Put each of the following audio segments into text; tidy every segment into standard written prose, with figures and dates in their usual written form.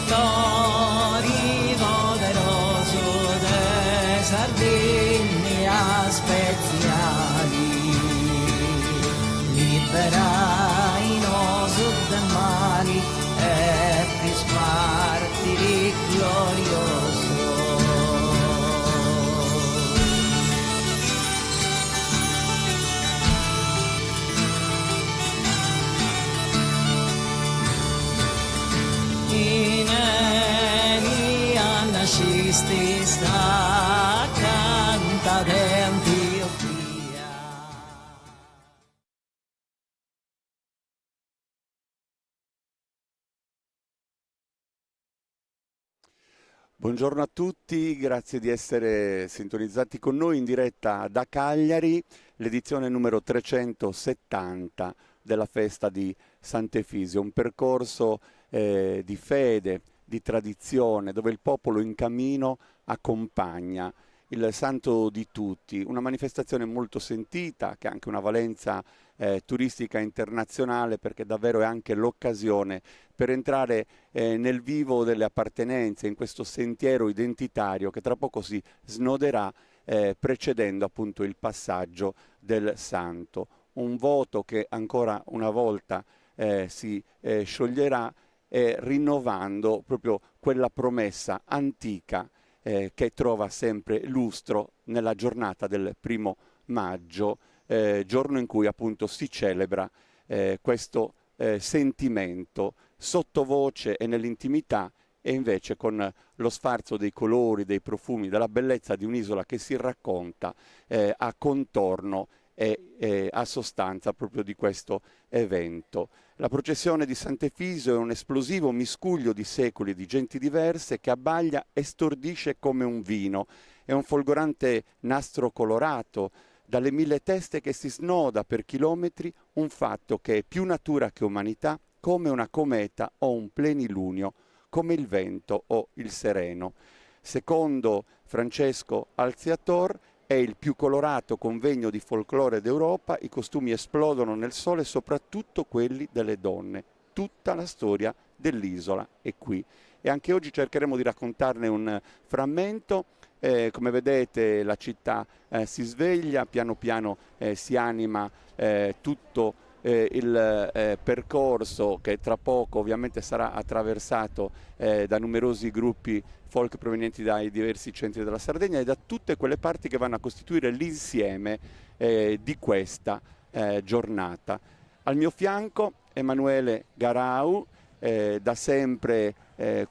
Tori poderoso de Sardegna speziali, liberai nos del mali e fis martiri glorioso. In Elia nascisti sta canta d'Antiochia. Buongiorno a tutti, grazie di essere sintonizzati con noi in diretta da Cagliari, l'edizione numero 370 della festa di Sant'Efisio, un percorso di fede, di tradizione, dove il popolo in cammino accompagna il santo di tutti, una manifestazione molto sentita che ha anche una valenza turistica internazionale, perché davvero è anche l'occasione per entrare nel vivo delle appartenenze, in questo sentiero identitario che tra poco si snoderà precedendo appunto il passaggio del santo. Un voto che ancora una volta si scioglierà rinnovando proprio quella promessa antica che trova sempre lustro nella giornata del 1° maggio, giorno in cui appunto si celebra questo sentimento sottovoce e nell'intimità, e invece con lo sfarzo dei colori, dei profumi, della bellezza di un'isola che si racconta a contorno e a sostanza proprio di questo evento. La processione di Sant'Efisio è un esplosivo miscuglio di secoli e di genti diverse che abbaglia e stordisce come un vino. È un folgorante nastro colorato, dalle 1000 teste che si snoda per chilometri, un fatto che è più natura che umanità, come una cometa o un plenilunio, come il vento o il sereno. Secondo Francesco Alziator, è il più colorato convegno di folklore d'Europa, i costumi esplodono nel sole, soprattutto quelli delle donne. Tutta la storia dell'isola è qui. E anche oggi cercheremo di raccontarne un frammento. Come vedete la città si sveglia, piano piano si anima tutto il percorso che tra poco ovviamente sarà attraversato da numerosi gruppi folk provenienti dai diversi centri della Sardegna e da tutte quelle parti che vanno a costituire l'insieme di questa giornata. Al mio fianco Emanuele Garau, da sempre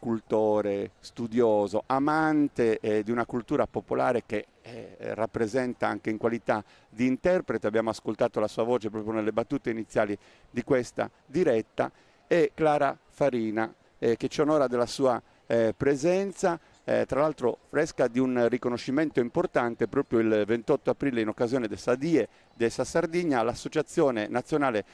cultore, studioso, amante di una cultura popolare che rappresenta anche in qualità di interprete. Abbiamo ascoltato la sua voce proprio nelle battute iniziali di questa diretta, e Clara Farina che ci onora della sua presenza, tra l'altro fresca di un riconoscimento importante. Proprio il 28 aprile, in occasione del Sadie dessa Sardegna, l'Associazione Nazionale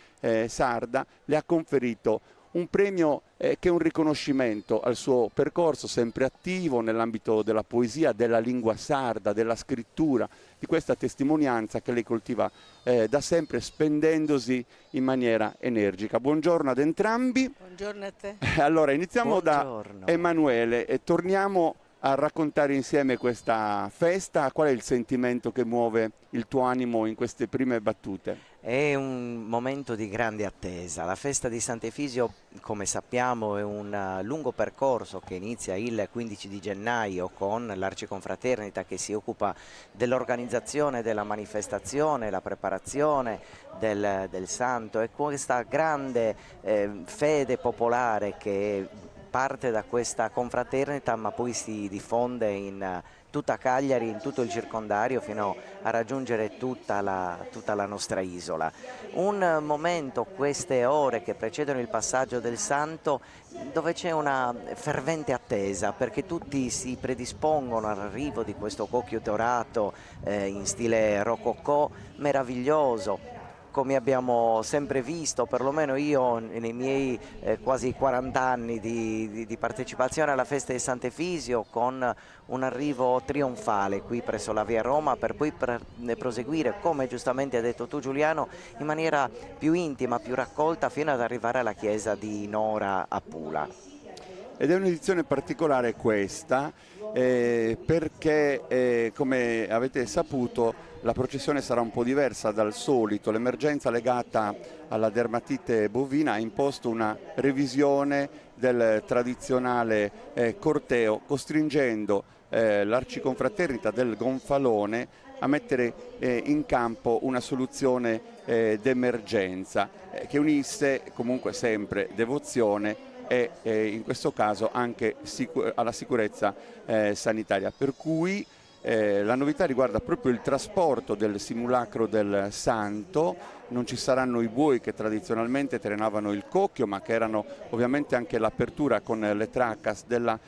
Sarda le ha conferito un premio che è un riconoscimento al suo percorso sempre attivo nell'ambito della poesia, della lingua sarda, della scrittura, di questa testimonianza che lei coltiva da sempre, spendendosi in maniera energica. Buongiorno ad entrambi. Buongiorno a te. Allora, iniziamo da Emanuele e torniamo a raccontare insieme questa festa. Qual è il sentimento che muove il tuo animo in queste prime battute? È un momento di grande attesa. La festa di Sant'Efisio, come sappiamo, è un lungo percorso che inizia il 15 di gennaio con l'Arciconfraternita che si occupa dell'organizzazione della manifestazione, la preparazione del santo, e questa grande fede popolare che parte da questa confraternita ma poi si diffonde in tutta Cagliari, in tutto il circondario, fino a raggiungere tutta la nostra isola. Un momento, queste ore che precedono il passaggio del santo, dove c'è una fervente attesa, perché tutti si predispongono all'arrivo di questo cocchio dorato in stile rococò, meraviglioso, come abbiamo sempre visto, perlomeno io nei miei quasi 40 anni di partecipazione alla festa di Sant'Efisio, con un arrivo trionfale qui presso la via Roma, per poi proseguire, come giustamente hai detto tu Giuliano, in maniera più intima, più raccolta, fino ad arrivare alla chiesa di Nora a Pula. ed è un'edizione particolare questa perché come avete saputo la processione sarà un po' diversa dal solito. L'emergenza legata alla dermatite bovina ha imposto una revisione del tradizionale corteo, costringendo l'Arciconfraternita del Gonfalone a mettere in campo una soluzione d'emergenza che unisse comunque sempre devozione e in questo caso anche alla sicurezza sanitaria, per cui la novità riguarda proprio il trasporto del simulacro del santo. Non ci saranno i buoi che tradizionalmente trainavano il cocchio, ma che erano ovviamente anche l'apertura con le tracas della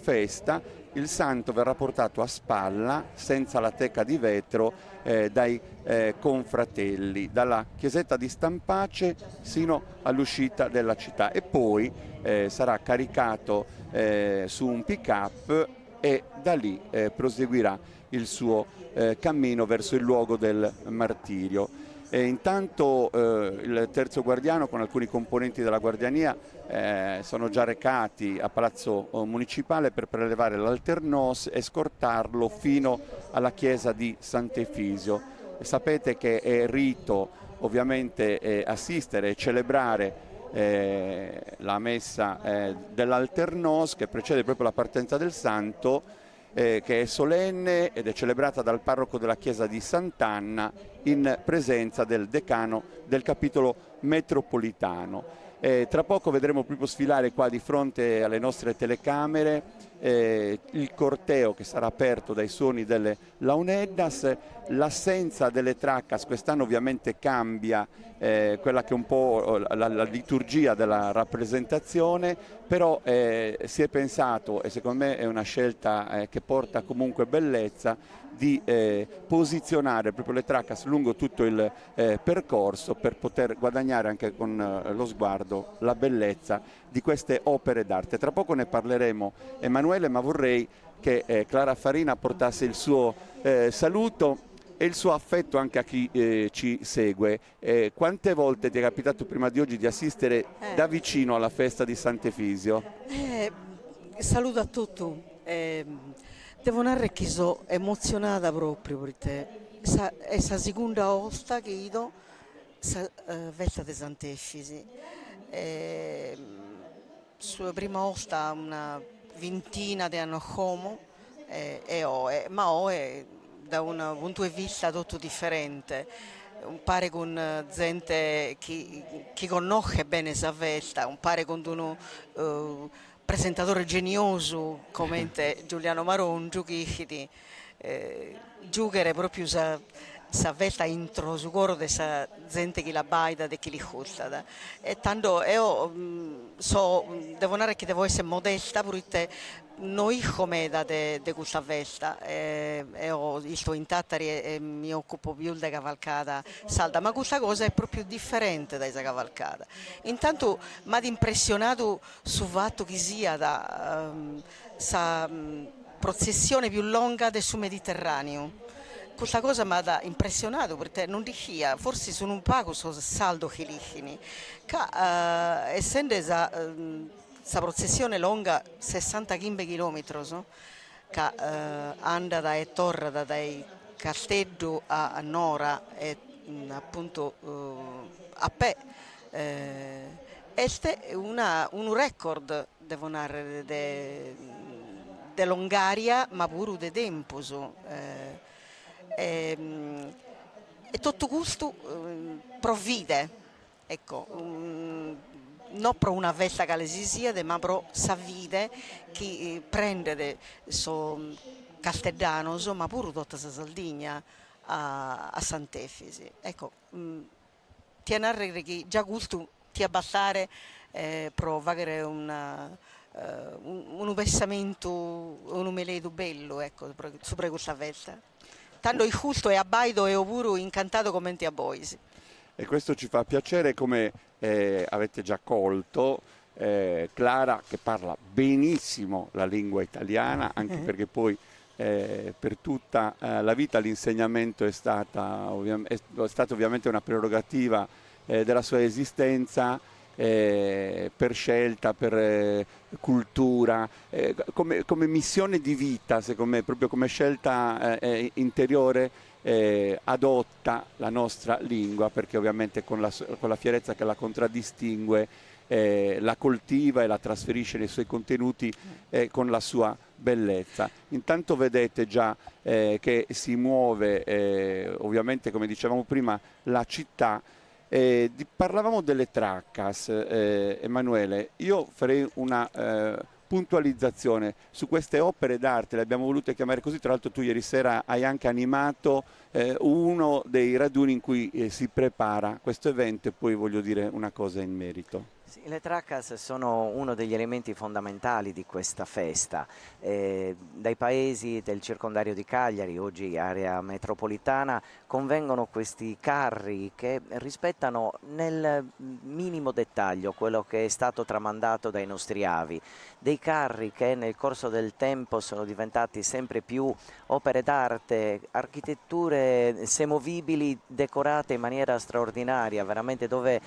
festa. Il santo verrà portato a spalla, senza la teca di vetro, dai confratelli, dalla chiesetta di Stampace sino all'uscita della città, e poi sarà caricato su un pick-up e da lì proseguirà il suo cammino verso il luogo del martirio. Intanto il terzo guardiano con alcuni componenti della guardiania sono già recati a Palazzo Municipale per prelevare l'alternos e scortarlo fino alla chiesa di Sant'Efisio. Sapete che è rito ovviamente assistere e celebrare la messa dell'alternos che precede proprio la partenza del santo, che è solenne ed è celebrata dal parroco della chiesa di Sant'Anna in presenza del decano del capitolo metropolitano. Tra poco vedremo proprio sfilare qua di fronte alle nostre telecamere il corteo che sarà aperto dai suoni delle launeddas. L'assenza delle tracas quest'anno ovviamente cambia quella che è un po' la liturgia della rappresentazione, però si è pensato, e secondo me è una scelta che porta comunque bellezza, di posizionare proprio le tracas lungo tutto il percorso per poter guadagnare anche con lo sguardo la bellezza di queste opere d'arte. Tra poco ne parleremo, Emanuele, ma vorrei che Clara Farina portasse il suo saluto e il suo affetto anche a chi ci segue. Quante volte ti è capitato prima di oggi di assistere da vicino alla festa di Sant'Efisio? Saluto a tutti. Devo narrare che sono emozionata proprio per te. È la seconda volta che io festa di Sant'Efisi. Sulla prima volta una ventina di anni come ma ora è da un punto di vista tutto differente. Pare con gente che conosce bene questa festa, pare con uno presentatore genioso come Giuliano Marongiu che giocare proprio questa festa intro su cuore di questa gente che la baita e che li gusta. E tanto io devo dire che devo essere modesta perché noi come di questa festa io sto in Tattari e mi occupo più di cavalcata salda, ma questa cosa è proprio differente da questa cavalcata. Intanto mi ha impressionato sul fatto che sia questa processione più lunga del suo Mediterraneo. Questa cosa mi ha impressionato perché non dicia, forse sono un po' saldo che lichini, essendo questa processione lunga 65 km, che anda da torre dai Castello a Nora e appunto a Pè. Este è un record, devo narrare, dell'Ungaria, ma pure di tempo. E tutto questo provvide, ecco, non per una festa che si sia, ma per sapere che prende Casteddano, ma pure tutta la Sardegna a Sant'Efisi. Ecco, ti narrare che già questo ti abbastare per fare un versamento, un meleto bello, ecco, sopra questa festa. Tanto il gusto è abbaido e pure incantato come a voi. E questo ci fa piacere, come avete già colto, Clara che parla benissimo la lingua italiana, anche perché poi per tutta la vita l'insegnamento è stata ovviamente una prerogativa della sua esistenza, per scelta, per cultura, come missione di vita, secondo me, proprio come scelta interiore, adotta la nostra lingua, perché ovviamente con la fierezza che la contraddistingue la coltiva e la trasferisce nei suoi contenuti con la sua bellezza. Intanto vedete già che si muove ovviamente, come dicevamo prima, la città. Parlavamo delle Traccas, Emanuele. Io farei una puntualizzazione su queste opere d'arte, le abbiamo volute chiamare così. Tra l'altro tu ieri sera hai anche animato uno dei raduni in cui si prepara questo evento, e poi voglio dire una cosa in merito. Sì, le Traccas sono uno degli elementi fondamentali di questa festa. Dai paesi del circondario di Cagliari, oggi area metropolitana, convengono questi carri che rispettano nel minimo dettaglio quello che è stato tramandato dai nostri avi. Dei carri che nel corso del tempo sono diventati sempre più opere d'arte, architetture semovibili decorate in maniera straordinaria, veramente dove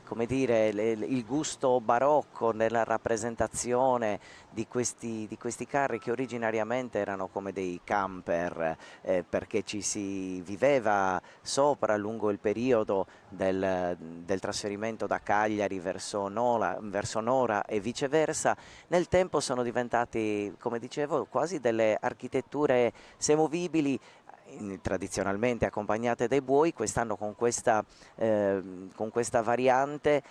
come dire, il gusto barocco nella rappresentazione di questi carri, che originariamente erano come dei camper, perché ci si viveva sopra lungo il periodo del trasferimento da Cagliari verso Nora e viceversa. Nel tempo sono diventati, come dicevo, quasi delle architetture semovibili, tradizionalmente accompagnate dai buoi. Quest'anno con questa variante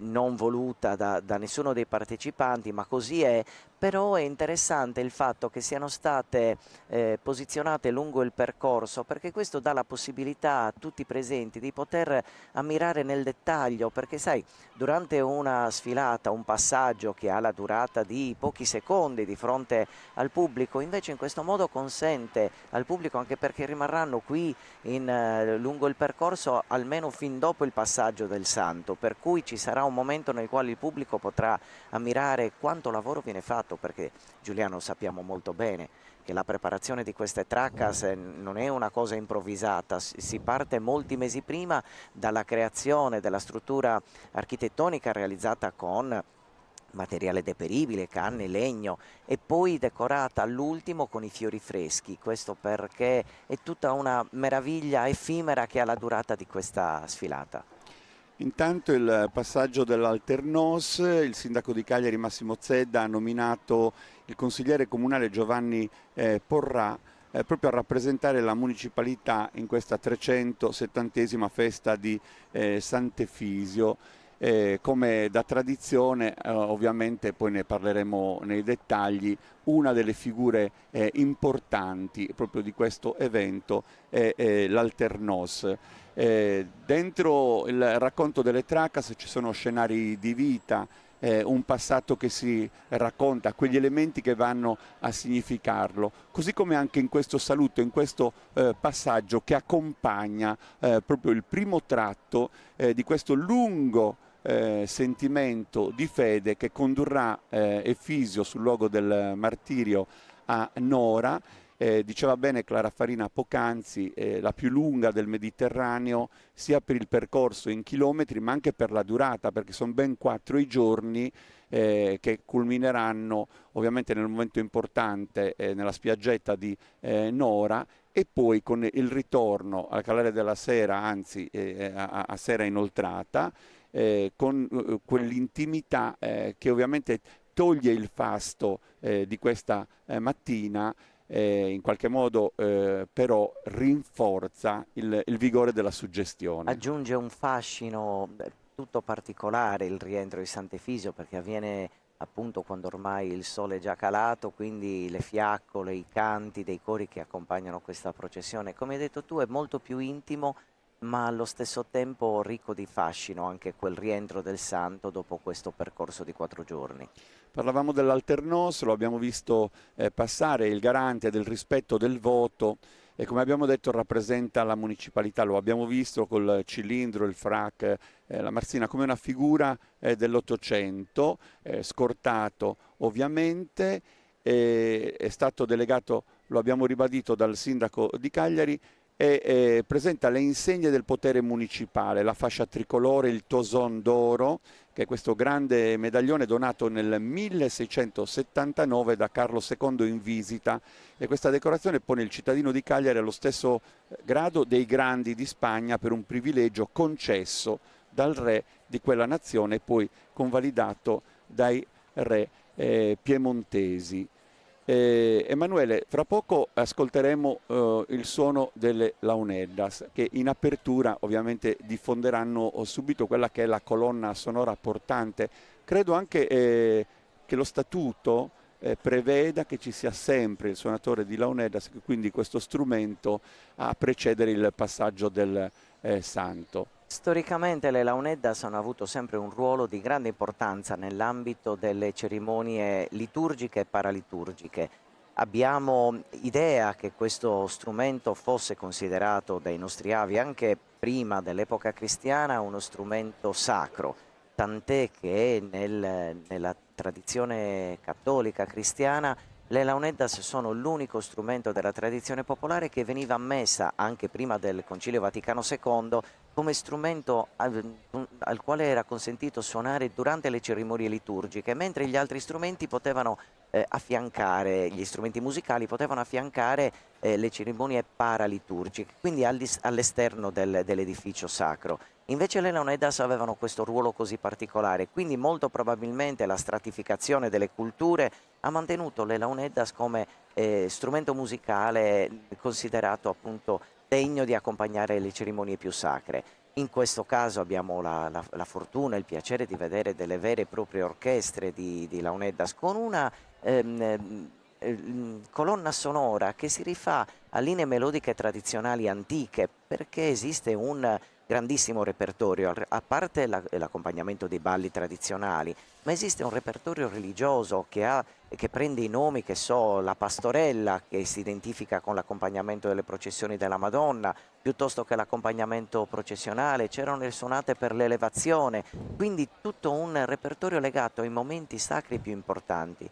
non voluta da nessuno dei partecipanti, ma così è. Però è interessante il fatto che siano state posizionate lungo il percorso, perché questo dà la possibilità a tutti i presenti di poter ammirare nel dettaglio, perché sai, durante una sfilata, un passaggio che ha la durata di pochi secondi di fronte al pubblico, invece in questo modo consente al pubblico, anche perché rimarranno qui lungo il percorso almeno fin dopo il passaggio del santo, per cui ci sarà un momento nel quale il pubblico potrà ammirare quanto lavoro viene fatto, perché Giuliano, sappiamo molto bene che la preparazione di queste Traccas non è una cosa improvvisata, si parte molti mesi prima dalla creazione della struttura architettonica realizzata con materiale deperibile, canne, legno, e poi decorata all'ultimo con i fiori freschi. Questo perché è tutta una meraviglia effimera che ha la durata di questa sfilata. Intanto il passaggio dell'Alternos, il sindaco di Cagliari Massimo Zedda ha nominato il consigliere comunale Giovanni Porrà proprio a rappresentare la municipalità in questa 370esima festa di Sant'Efisio. Come da tradizione, ovviamente poi ne parleremo nei dettagli, una delle figure importanti proprio di questo evento è l'Alternos. Dentro il racconto delle Traccas ci sono scenari di vita, un passato che si racconta, quegli elementi che vanno a significarlo, così come anche in questo saluto, in questo passaggio che accompagna proprio il primo tratto di questo lungo sentimento di fede che condurrà Efisio sul luogo del martirio a Nora. Diceva bene Clara Farina poc'anzi, la più lunga del Mediterraneo, sia per il percorso in chilometri ma anche per la durata, perché sono ben 4 i giorni che culmineranno ovviamente nel momento importante nella spiaggetta di Nora, e poi con il ritorno al calare della sera, anzi a sera inoltrata, con quell'intimità che ovviamente toglie il fasto di questa mattina, in qualche modo però rinforza il vigore della suggestione. Aggiunge un fascino tutto particolare il rientro di Sant'Efisio, perché avviene appunto quando ormai il sole è già calato, quindi le fiaccole, i canti dei cori che accompagnano questa processione, come hai detto tu, è molto più intimo ma allo stesso tempo ricco di fascino anche quel rientro del santo dopo questo percorso di 4 giorni. Parlavamo dell'Alternos, lo abbiamo visto passare, il garante del rispetto del voto, e come abbiamo detto rappresenta la municipalità, lo abbiamo visto col cilindro, il frac, la marsina, come una figura dell'Ottocento, scortato ovviamente, è stato delegato, lo abbiamo ribadito, dal sindaco di Cagliari, e presenta le insegne del potere municipale, la fascia tricolore, il toson d'oro, che è questo grande medaglione donato nel 1679 da Carlo II in visita, e questa decorazione pone il cittadino di Cagliari allo stesso grado dei grandi di Spagna per un privilegio concesso dal re di quella nazione e poi convalidato dai re piemontesi. Emanuele, fra poco ascolteremo il suono delle Launeddas, che in apertura ovviamente diffonderanno subito quella che è la colonna sonora portante. Credo anche che lo statuto preveda che ci sia sempre il suonatore di Launeddas, quindi questo strumento a precedere il passaggio del santo. Storicamente le Launeddas hanno avuto sempre un ruolo di grande importanza nell'ambito delle cerimonie liturgiche e paraliturgiche. Abbiamo idea che questo strumento fosse considerato dai nostri avi anche prima dell'epoca cristiana uno strumento sacro, tant'è che nella tradizione cattolica cristiana le Launeddas sono l'unico strumento della tradizione popolare che veniva ammessa anche prima del Concilio Vaticano II come strumento al quale era consentito suonare durante le cerimonie liturgiche, mentre gli altri strumenti potevano affiancare, gli strumenti musicali potevano affiancare le cerimonie paraliturgiche, quindi all'esterno dell'edificio sacro. Invece le Launeddas avevano questo ruolo così particolare, quindi molto probabilmente la stratificazione delle culture ha mantenuto le Launeddas come strumento musicale considerato appunto degno di accompagnare le cerimonie più sacre. In questo caso abbiamo la fortuna e il piacere di vedere delle vere e proprie orchestre di Launeddas con una colonna sonora che si rifà a linee melodiche tradizionali antiche, perché esiste un grandissimo repertorio, a parte l'accompagnamento dei balli tradizionali, ma esiste un repertorio religioso che prende i nomi, che so, la pastorella, che si identifica con l'accompagnamento delle processioni della Madonna, piuttosto che l'accompagnamento processionale, c'erano le suonate per l'elevazione, quindi tutto un repertorio legato ai momenti sacri più importanti.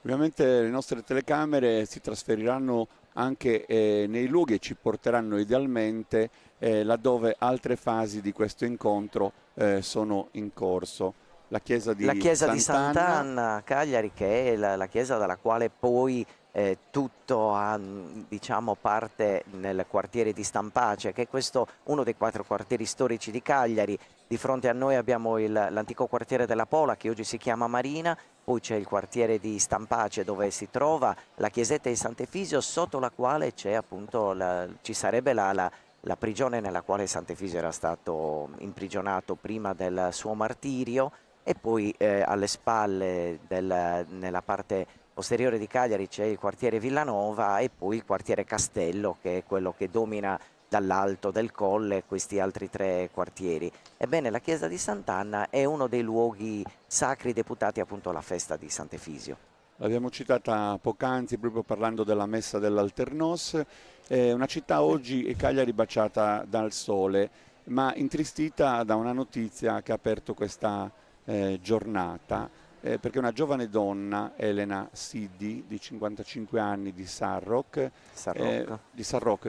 Ovviamente le nostre telecamere si trasferiranno anche nei luoghi e ci porteranno idealmente laddove altre fasi di questo incontro sono in corso. La chiesa di Sant'Anna, Cagliari, che è la chiesa dalla quale poi tutto ha, diciamo, parte nel quartiere di Stampace, che è questo uno dei 4 quartieri storici di Cagliari. Di fronte a noi abbiamo l'antico quartiere della Pola, che oggi si chiama Marina, poi c'è il quartiere di Stampace dove si trova la chiesetta di Sant'Efisio, sotto la quale c'è appunto ci sarebbe la prigione nella quale Sant'Efisio era stato imprigionato prima del suo martirio, e poi alle spalle nella parte posteriore di Cagliari c'è il quartiere Villanova e poi il quartiere Castello, che è quello che domina dall'alto del colle questi altri 3 quartieri. Ebbene, la chiesa di Sant'Anna è uno dei luoghi sacri deputati appunto alla festa di Sant'Efisio. L'abbiamo citata poc'anzi proprio parlando della messa dell'Alternos, una città oggi Cagliari baciata dal sole, ma intristita da una notizia che ha aperto questa giornata, perché una giovane donna, Elena Siddi, di 55 anni, di Sarroch,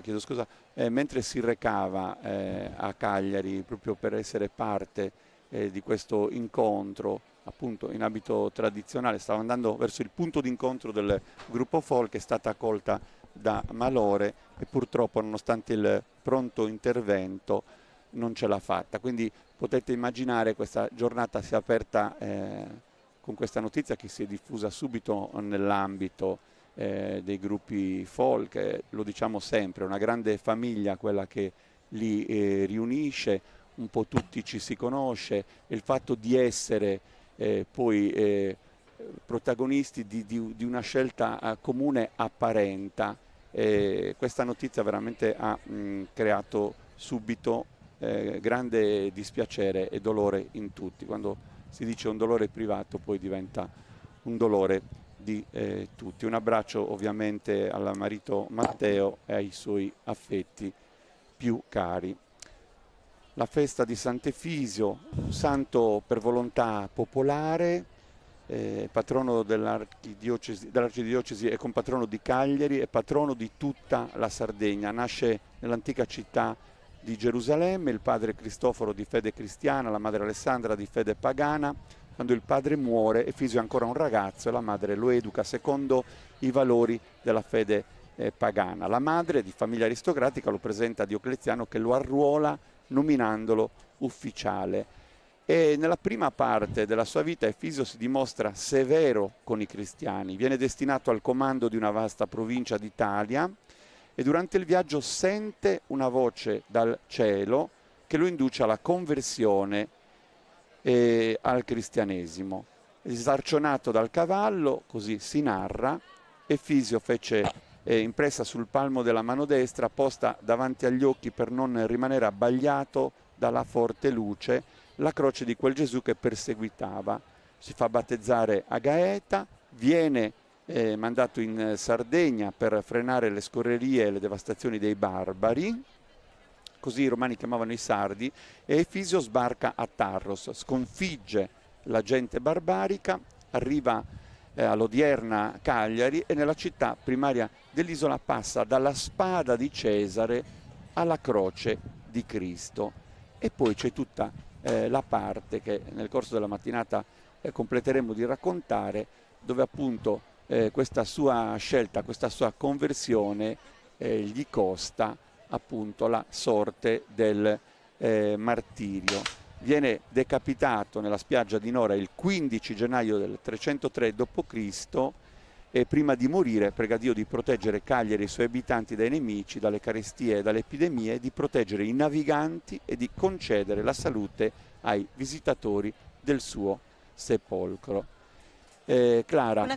chiedo scusa, mentre si recava a Cagliari proprio per essere parte di questo incontro, appunto in abito tradizionale, stava andando verso il punto d'incontro del gruppo folk, è stata colta da malore e purtroppo, nonostante il pronto intervento, non ce l'ha fatta. Quindi potete immaginare, questa giornata si è aperta con questa notizia che si è diffusa subito nell'ambito dei gruppi folk. Lo diciamo sempre, una grande famiglia quella che li riunisce, un po' tutti ci si conosce, e il fatto di essere poi protagonisti di una scelta comune apparenta. Questa notizia veramente ha creato subito grande dispiacere e dolore in tutti. Quando si dice un dolore privato poi diventa un dolore di tutti. Un abbraccio ovviamente al marito Matteo e ai suoi affetti più cari. La festa di Sant'Efisio, santo per volontà popolare, patrono dell'arcidiocesi e compatrono di Cagliari e patrono di tutta la Sardegna. Nasce nell'antica città di Gerusalemme, il padre Cristoforo di fede cristiana, la madre Alessandra di fede pagana. Quando il padre muore, Efisio è ancora un ragazzo e la madre lo educa secondo i valori della fede pagana. La madre, di famiglia aristocratica, lo presenta a Diocleziano, che lo arruola nominandolo ufficiale. E nella prima parte della sua vita Efisio si dimostra severo con i cristiani, viene destinato al comando di una vasta provincia d'Italia e durante il viaggio sente una voce dal cielo che lo induce alla conversione e al cristianesimo. Sdarcionato dal cavallo, così si narra, Efisio fece impressa sul palmo della mano destra, posta davanti agli occhi per non rimanere abbagliato dalla forte luce, la croce di quel Gesù che perseguitava. Si fa battezzare a Gaeta, viene mandato in Sardegna per frenare le scorrerie e le devastazioni dei barbari, così i romani chiamavano i sardi, e Efisio sbarca a Tarros, sconfigge la gente barbarica, arriva all'odierna Cagliari e nella città primaria dell'isola passa dalla spada di Cesare alla croce di Cristo. E poi c'è tutta la parte che nel corso della mattinata completeremo di raccontare, dove appunto questa sua scelta, questa sua conversione gli costa appunto la sorte del martirio. Viene decapitato nella spiaggia di Nora il 15 gennaio del 303 d.C. e prima di morire prega Dio di proteggere Cagliari e i suoi abitanti dai nemici, dalle carestie e dalle epidemie, di proteggere i naviganti e di concedere la salute ai visitatori del suo sepolcro. Clara,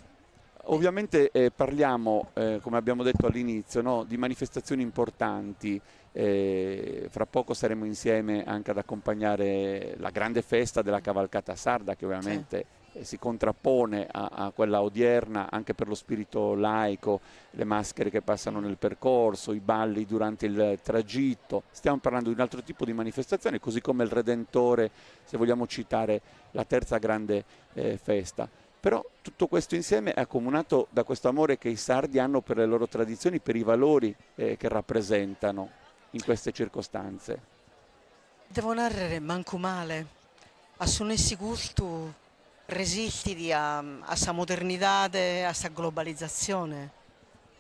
ovviamente parliamo, come abbiamo detto all'inizio, no, di manifestazioni importanti. Fra poco saremo insieme anche ad accompagnare la grande festa della cavalcata sarda, che ovviamente si contrappone a quella odierna anche per lo spirito laico, le maschere che passano nel percorso, i balli durante il tragitto. Stiamo parlando di un altro tipo di manifestazione, così come il Redentore, se vogliamo citare la terza grande festa. Però tutto questo insieme è accomunato da questo amore che i sardi hanno per le loro tradizioni, per i valori che rappresentano in queste circostanze. Devo narrare manco male, a sonessi gusto resistiti a sa modernidade, a sa globalizzazione.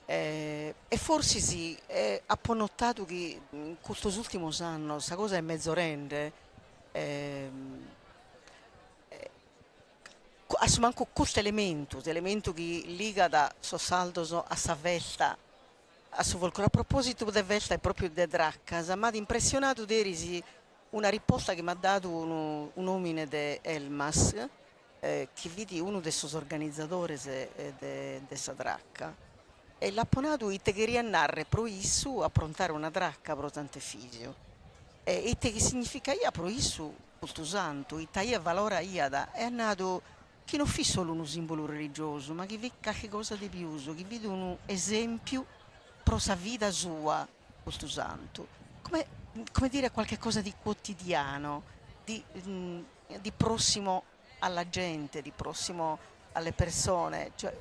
E forse sì, ha notato che in questi ultimi anni questa cosa è mezzo rende. Manco questo elemento che liga da so saldo a sa vesta, a suo volcolo. A proposito della vesta e proprio de Draccas, mi ha impressionato derisi una risposta che mi ha dato un uomine de Elmas, che vidi uno dei suoi organizzatori de sa Dracca, e l'ha ponato e te queria narrare pro issu approntare una dracca pro Sant'Efisio. E te che significa ia pro issu questo santo, e taia valora iada, è nato che non fu solo un simbolo religioso, ma che vi qualche cosa di più, che vede un esempio pro sa vita sua, questo santo. Come dire qualche cosa di quotidiano, di prossimo alla gente, di prossimo alle persone. Cioè,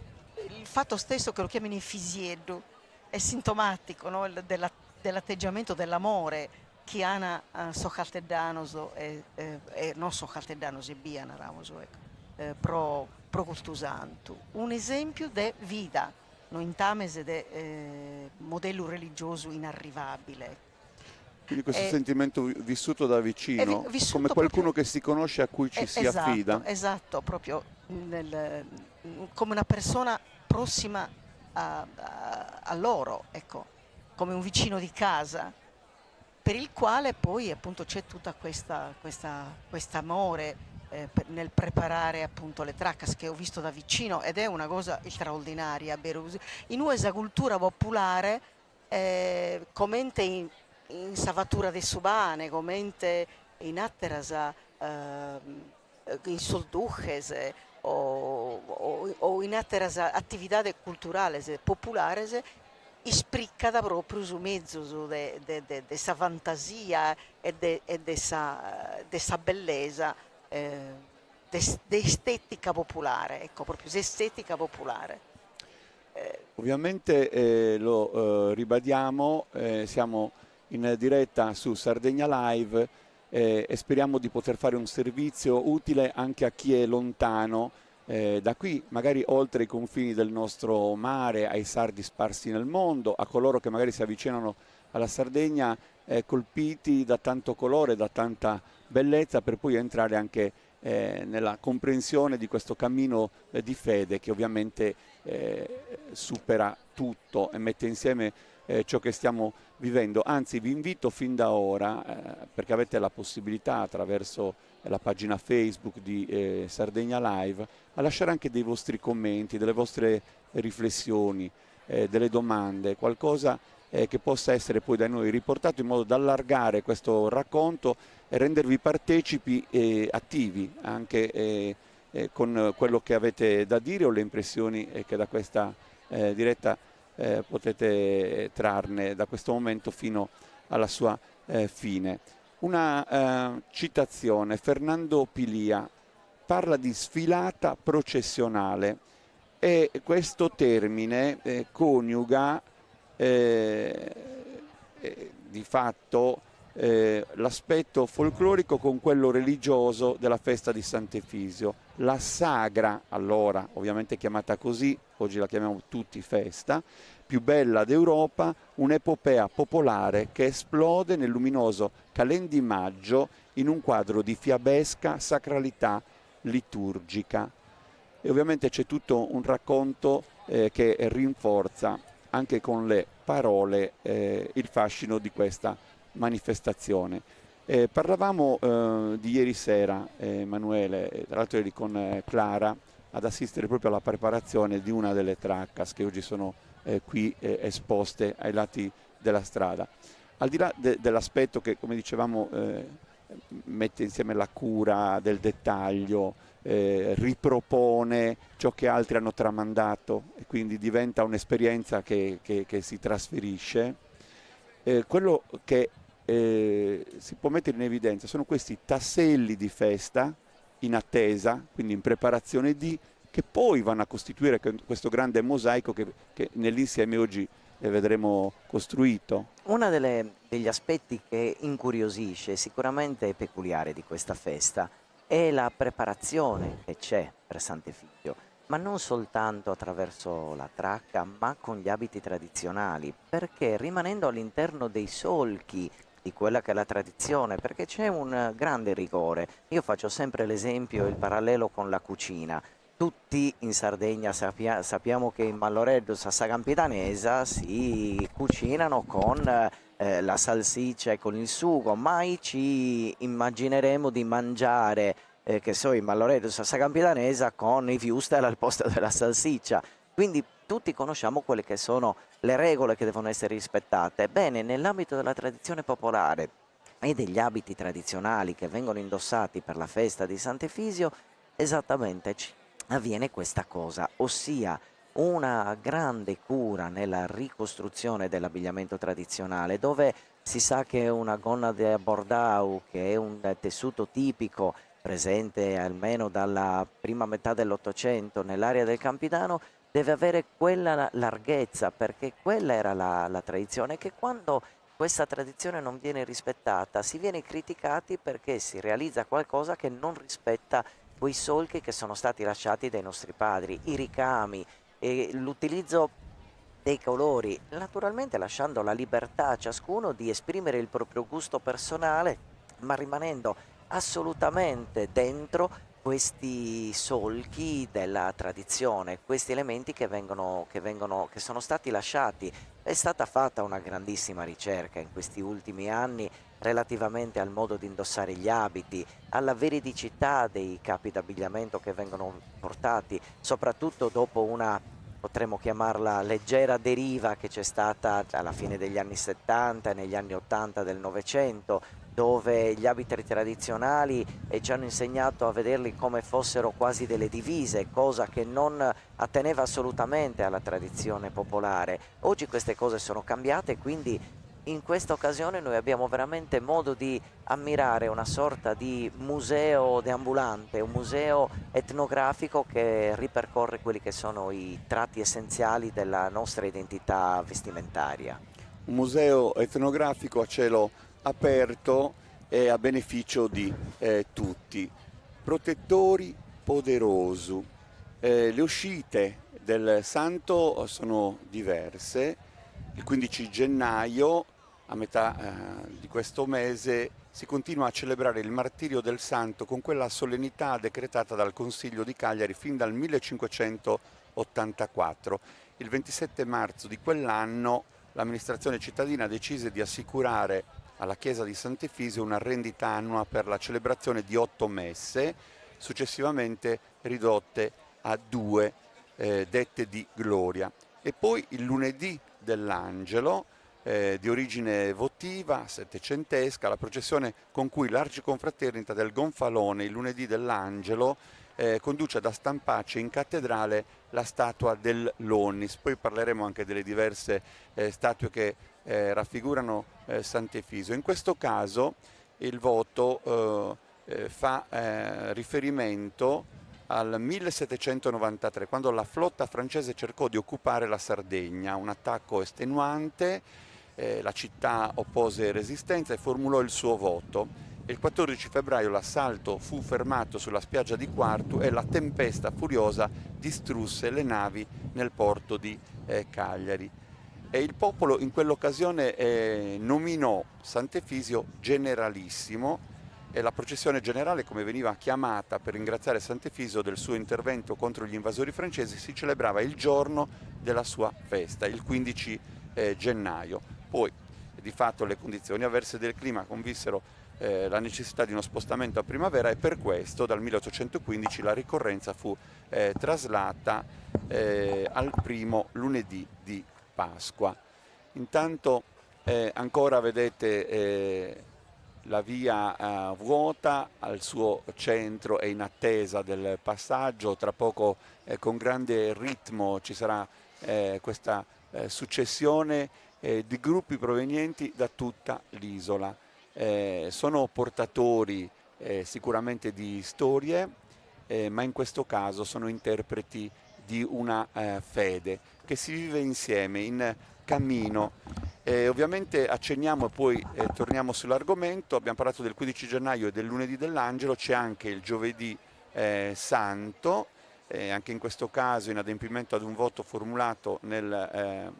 il fatto stesso che lo chiamino Efisieddo è sintomatico, no? Dell'atteggiamento dell'amore che hanno Sochalteddanos e non Sochalteddanos e Biana Ramoso, ecco. Pro questo santo, un esempio di vita, non in tamese di modello religioso inarrivabile. Quindi questo sentimento vissuto da vicino, vissuto come qualcuno proprio, che si conosce, a cui ci si esatto, affida. esatto, proprio come una persona prossima a loro, ecco, come un vicino di casa, per il quale poi appunto c'è tutta quest'amore nel preparare appunto le traccas, che ho visto da vicino ed è una cosa straordinaria. In questa cultura popolare, commente in savatura de subane, commente in atteras in solduches o in atteras attività culturali popolari, ispriccata proprio su mezzo de sa fantasia e de sa bellezza d'estetica popolare, ecco, proprio estetica popolare. Ovviamente lo ribadiamo, siamo in diretta su Sardegna Live e speriamo di poter fare un servizio utile anche a chi è lontano da qui, magari oltre i confini del nostro mare, ai sardi sparsi nel mondo, a coloro che magari si avvicinano alla Sardegna colpiti da tanto colore, da tanta bellezza, per poi entrare anche nella comprensione di questo cammino di fede che ovviamente supera tutto e mette insieme ciò che stiamo vivendo. Anzi, vi invito fin da ora, perché avete la possibilità attraverso la pagina Facebook di Sardegna Live, a lasciare anche dei vostri commenti, delle vostre riflessioni, delle domande, qualcosa che possa essere poi da noi riportato in modo da allargare questo racconto e rendervi partecipi e attivi anche con quello che avete da dire o le impressioni che da questa diretta potete trarne da questo momento fino alla sua fine. Una citazione, Fernando Pilia parla di sfilata processionale e questo termine coniuga di fatto l'aspetto folclorico con quello religioso della festa di Sant'Efisio. La sagra, allora ovviamente chiamata così, oggi la chiamiamo tutti festa, più bella d'Europa, un'epopea popolare che esplode nel luminoso calendimaggio in un quadro di fiabesca sacralità liturgica. E ovviamente c'è tutto un racconto che rinforza anche con le parole il fascino di questa manifestazione. Parlavamo di ieri sera, Emanuele, tra l'altro eri con Clara ad assistere proprio alla preparazione di una delle traccas che oggi sono qui esposte ai lati della strada. Al di là dell'aspetto che, come dicevamo, mette insieme la cura del dettaglio, ripropone ciò che altri hanno tramandato e quindi diventa un'esperienza che si trasferisce, quello che si può mettere in evidenza sono questi tasselli di festa in attesa, quindi in preparazione che poi vanno a costituire questo grande mosaico che nell'insieme oggi vedremo costruito. Uno degli aspetti che incuriosisce, sicuramente è peculiare di questa festa, è la preparazione che c'è per Sant'Efisio, ma non soltanto attraverso la tracca, ma con gli abiti tradizionali, perché rimanendo all'interno dei solchi di quella che è la tradizione, perché c'è un grande rigore. Io faccio sempre l'esempio, il parallelo con la cucina. Tutti in Sardegna sappiamo che in Malloreddus a Sagampidanesa si cucinano con la salsiccia e con il sugo, mai ci immagineremo di mangiare, che so, in Malloreddus a Sagampidanesa con i wurstel al posto della salsiccia. Quindi tutti conosciamo quelle che sono le regole che devono essere rispettate. Bene, nell'ambito della tradizione popolare e degli abiti tradizionali che vengono indossati per la festa di Sant'Efisio, esattamente avviene questa cosa, ossia una grande cura nella ricostruzione dell'abbigliamento tradizionale, dove si sa che una gonna de bordau, che è un tessuto tipico presente almeno dalla prima metà dell'Ottocento nell'area del Campidano, deve avere quella larghezza, perché quella era la tradizione, che quando questa tradizione non viene rispettata si viene criticati perché si realizza qualcosa che non rispetta quei solchi che sono stati lasciati dai nostri padri, i ricami e l'utilizzo dei colori, naturalmente lasciando la libertà a ciascuno di esprimere il proprio gusto personale, ma rimanendo assolutamente dentro questi solchi della tradizione, questi elementi che sono stati lasciati. È stata fatta una grandissima ricerca in questi ultimi anni relativamente al modo di indossare gli abiti, alla veridicità dei capi d'abbigliamento che vengono portati, soprattutto dopo una, potremmo chiamarla, leggera deriva che c'è stata alla fine degli anni 70 e negli anni 80 del Novecento, dove gli abiti tradizionali ci hanno insegnato a vederli come fossero quasi delle divise, cosa che non atteneva assolutamente alla tradizione popolare. Oggi queste cose sono cambiate, quindi in questa occasione noi abbiamo veramente modo di ammirare una sorta di museo deambulante, un museo etnografico che ripercorre quelli che sono i tratti essenziali della nostra identità vestimentaria. Un museo etnografico a cielo aperto e a beneficio di tutti. Protettori poderosi. Le uscite del santo sono diverse. Il 15 gennaio, a metà di questo mese, si continua a celebrare il martirio del santo con quella solennità decretata dal Consiglio di Cagliari fin dal 1584. Il 27 marzo di quell'anno l'amministrazione cittadina decise di assicurare alla chiesa di Sant'Efisio una rendita annua per la celebrazione di 8 messe, successivamente ridotte a 2 dette di gloria. E poi il lunedì dell'Angelo, di origine votiva, settecentesca, la processione con cui l'Arciconfraternita del Gonfalone, il lunedì dell'Angelo, conduce da Stampacce in cattedrale la statua del Lonnis. Poi parleremo anche delle diverse statue che raffigurano Sant'Efisio. In questo caso il voto fa riferimento al 1793, quando la flotta francese cercò di occupare la Sardegna, un attacco estenuante, la città oppose resistenza e formulò il suo voto. Il 14 febbraio l'assalto fu fermato sulla spiaggia di Quartu e la tempesta furiosa distrusse le navi nel porto di Cagliari. E il popolo in quell'occasione nominò Sant'Efisio generalissimo, e la processione generale, come veniva chiamata per ringraziare Sant'Efisio del suo intervento contro gli invasori francesi, si celebrava il giorno della sua festa, il 15 gennaio. Poi di fatto le condizioni avverse del clima convissero la necessità di uno spostamento a primavera, e per questo dal 1815 la ricorrenza fu traslata al primo lunedì di Pasqua. Intanto ancora vedete la via vuota al suo centro è in attesa del passaggio. Tra poco con grande ritmo ci sarà questa successione di gruppi provenienti da tutta l'isola. Sono portatori sicuramente di storie, ma in questo caso sono interpreti di una fede che si vive insieme in cammino. Ovviamente accenniamo e poi torniamo sull'argomento. Abbiamo parlato del 15 gennaio e del lunedì dell'Angelo, c'è anche il giovedì santo, anche in questo caso in adempimento ad un voto formulato nel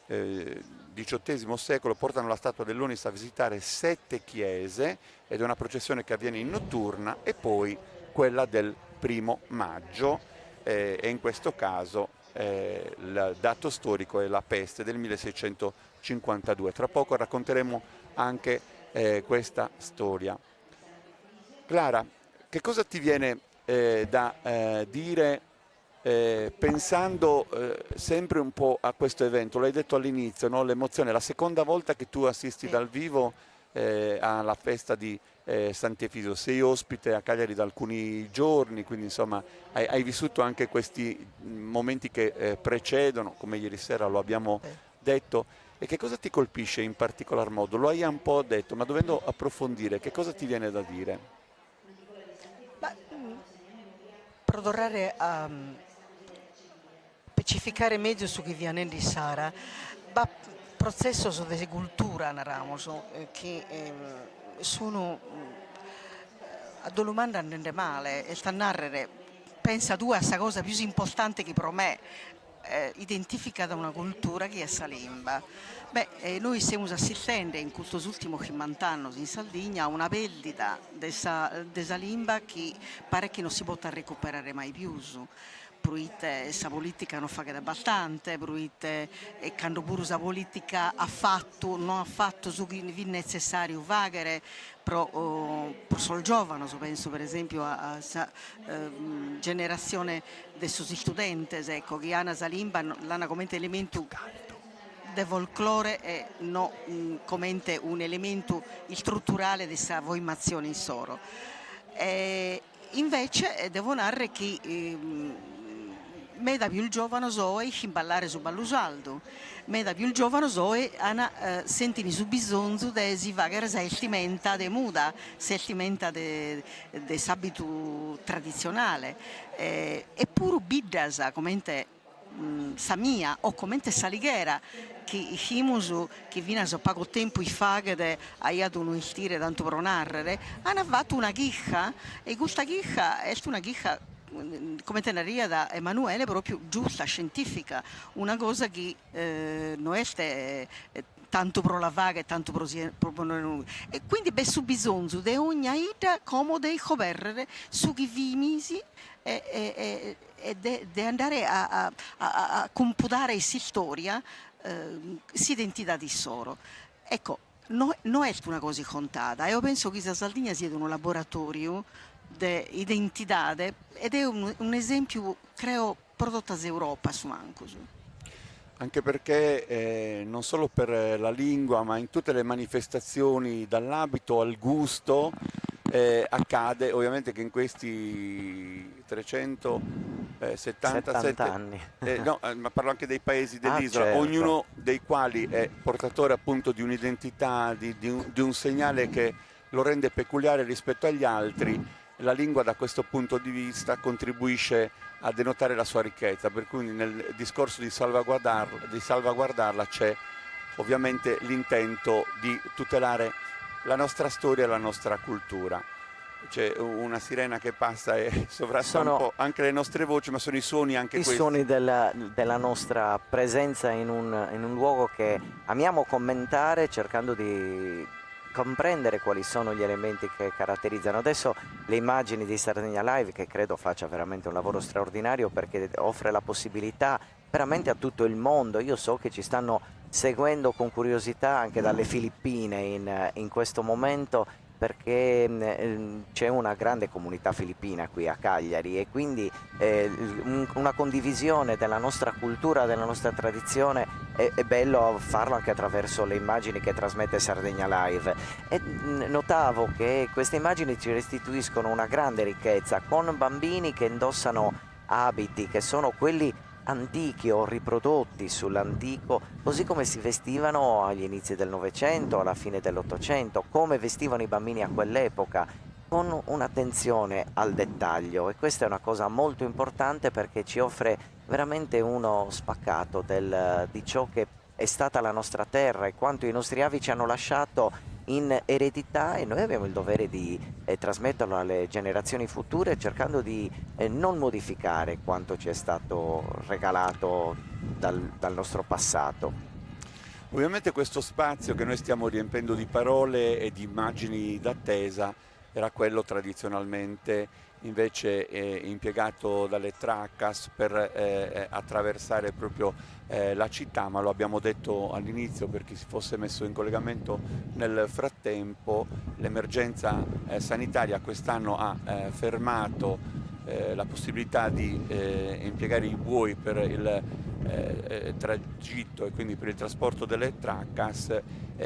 XVIII secolo portano la statua dell'Onis a visitare 7 chiese, ed è una processione che avviene in notturna, e poi quella del 1° maggio, e in questo caso il dato storico è la peste del 1652. Tra poco racconteremo anche questa storia. Clara, che cosa ti viene da dire pensando sempre un po' a questo evento? L'hai detto all'inizio, no? L'emozione, la seconda volta che tu assisti dal vivo alla festa di Sant'Efisio. Sei ospite a Cagliari da alcuni giorni, quindi insomma hai vissuto anche questi momenti che precedono, come ieri sera lo abbiamo detto. E che cosa ti colpisce in particolar modo? Lo hai un po' detto, ma dovendo approfondire, che cosa ti viene da dire? Prodorrare a specificare meglio su che viene di Sara, ma processo di cultura narramos che sono a domanda andare male e sta narrare pensa tu a questa cosa più importante che per me identifica da una cultura che è Salimba. Noi stiamo assistendo in questi ultimi 50 anni in Sardegna a una perdita di Salimba che pare che non si possa recuperare mai più. Pruite questa politica non fa che abbastanza, pruite e quando pure questa politica non ha fatto su che è necessario fare per il giovane, penso per esempio a questa generazione dei studenti, ecco, che hanno Salimba l'hanno come elemento del folklore e non come un elemento strutturale di questa formazione in soro. Invece devo narrare che me da più giovane so e ballare su ballusaldo, me da più giovane so e sentimi su bisogno di si fare sentimenta de muda, sentimenta de sabitu tradizionale, e pure biddas come te Samia o come te Salighera che himusu che vina so poco tempo i fagade aiato un stile tanto pro narrare hanno fatto una chicca e questa chicca è una chicca come teneria da Emanuele proprio giusta, scientifica, una cosa che non è tanto pro la vaga e tanto pro e quindi su bisogno di ogni ida come dei coverre su chi vi misi e di andare a computare questa storia, si identità di solo. Ecco, non è una cosa contata. Io penso che la Sardegna sia un laboratorio di identità ed è un esempio, credo, prodotto dall'Europa su Ancus. Anche perché non solo per la lingua, ma in tutte le manifestazioni, dall'abito al gusto, accade ovviamente che in questi 377 anni. No, ma parlo anche dei paesi dell'isola, certo. ognuno dei quali è portatore appunto di un'identità, di un segnale che lo rende peculiare rispetto agli altri. La lingua da questo punto di vista contribuisce a denotare la sua ricchezza, per cui nel discorso di salvaguardarla c'è ovviamente l'intento di tutelare la nostra storia e la nostra cultura. C'è una sirena che passa e sovrasta un po' anche le nostre voci, ma sono i suoni anche questi. I suoni della nostra presenza in un luogo che amiamo commentare, cercando di comprendere quali sono gli elementi che caratterizzano. Adesso le immagini di Sardegna Live, che credo faccia veramente un lavoro straordinario perché offre la possibilità veramente a tutto il mondo. Io so che ci stanno seguendo con curiosità anche dalle Filippine in questo momento, perché c'è una grande comunità filippina qui a Cagliari e quindi una condivisione della nostra cultura, della nostra tradizione, è bello farlo anche attraverso le immagini che trasmette Sardegna Live. E notavo che queste immagini ci restituiscono una grande ricchezza, con bambini che indossano abiti che sono quelli antichi o riprodotti sull'antico, così come si vestivano agli inizi del Novecento, alla fine dell'Ottocento, come vestivano i bambini a quell'epoca, con un'attenzione al dettaglio. E questa è una cosa molto importante perché ci offre veramente uno spaccato di ciò che è stata la nostra terra e quanto i nostri avi ci hanno lasciato in eredità, e noi abbiamo il dovere di trasmetterlo alle generazioni future, cercando di non modificare quanto ci è stato regalato dal nostro passato. Ovviamente questo spazio che noi stiamo riempendo di parole e di immagini d'attesa era quello tradizionalmente invece impiegato dalle Traccas per attraversare proprio la città, ma lo abbiamo detto all'inizio per chi si fosse messo in collegamento nel frattempo, l'emergenza sanitaria quest'anno ha fermato la possibilità di impiegare i buoi per il tragitto e quindi per il trasporto delle Traccas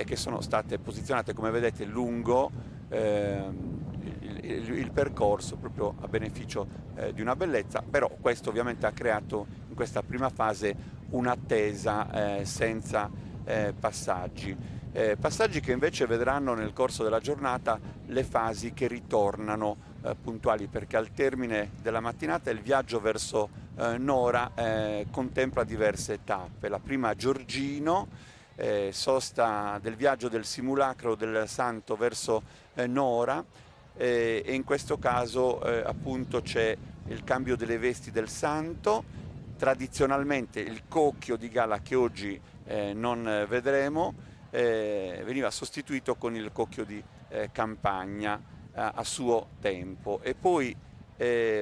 che sono state posizionate, come vedete, lungo il percorso proprio a beneficio di una bellezza, però questo ovviamente ha creato in questa prima fase un'attesa senza passaggi che invece vedranno nel corso della giornata le fasi che ritornano puntuali, perché al termine della mattinata il viaggio verso Nora contempla diverse tappe. La prima a Giorgino, sosta del viaggio del simulacro del santo verso Nora, e in questo caso appunto c'è il cambio delle vesti del santo. Tradizionalmente il cocchio di gala, che oggi non vedremo, veniva sostituito con il cocchio di campagna a suo tempo. E poi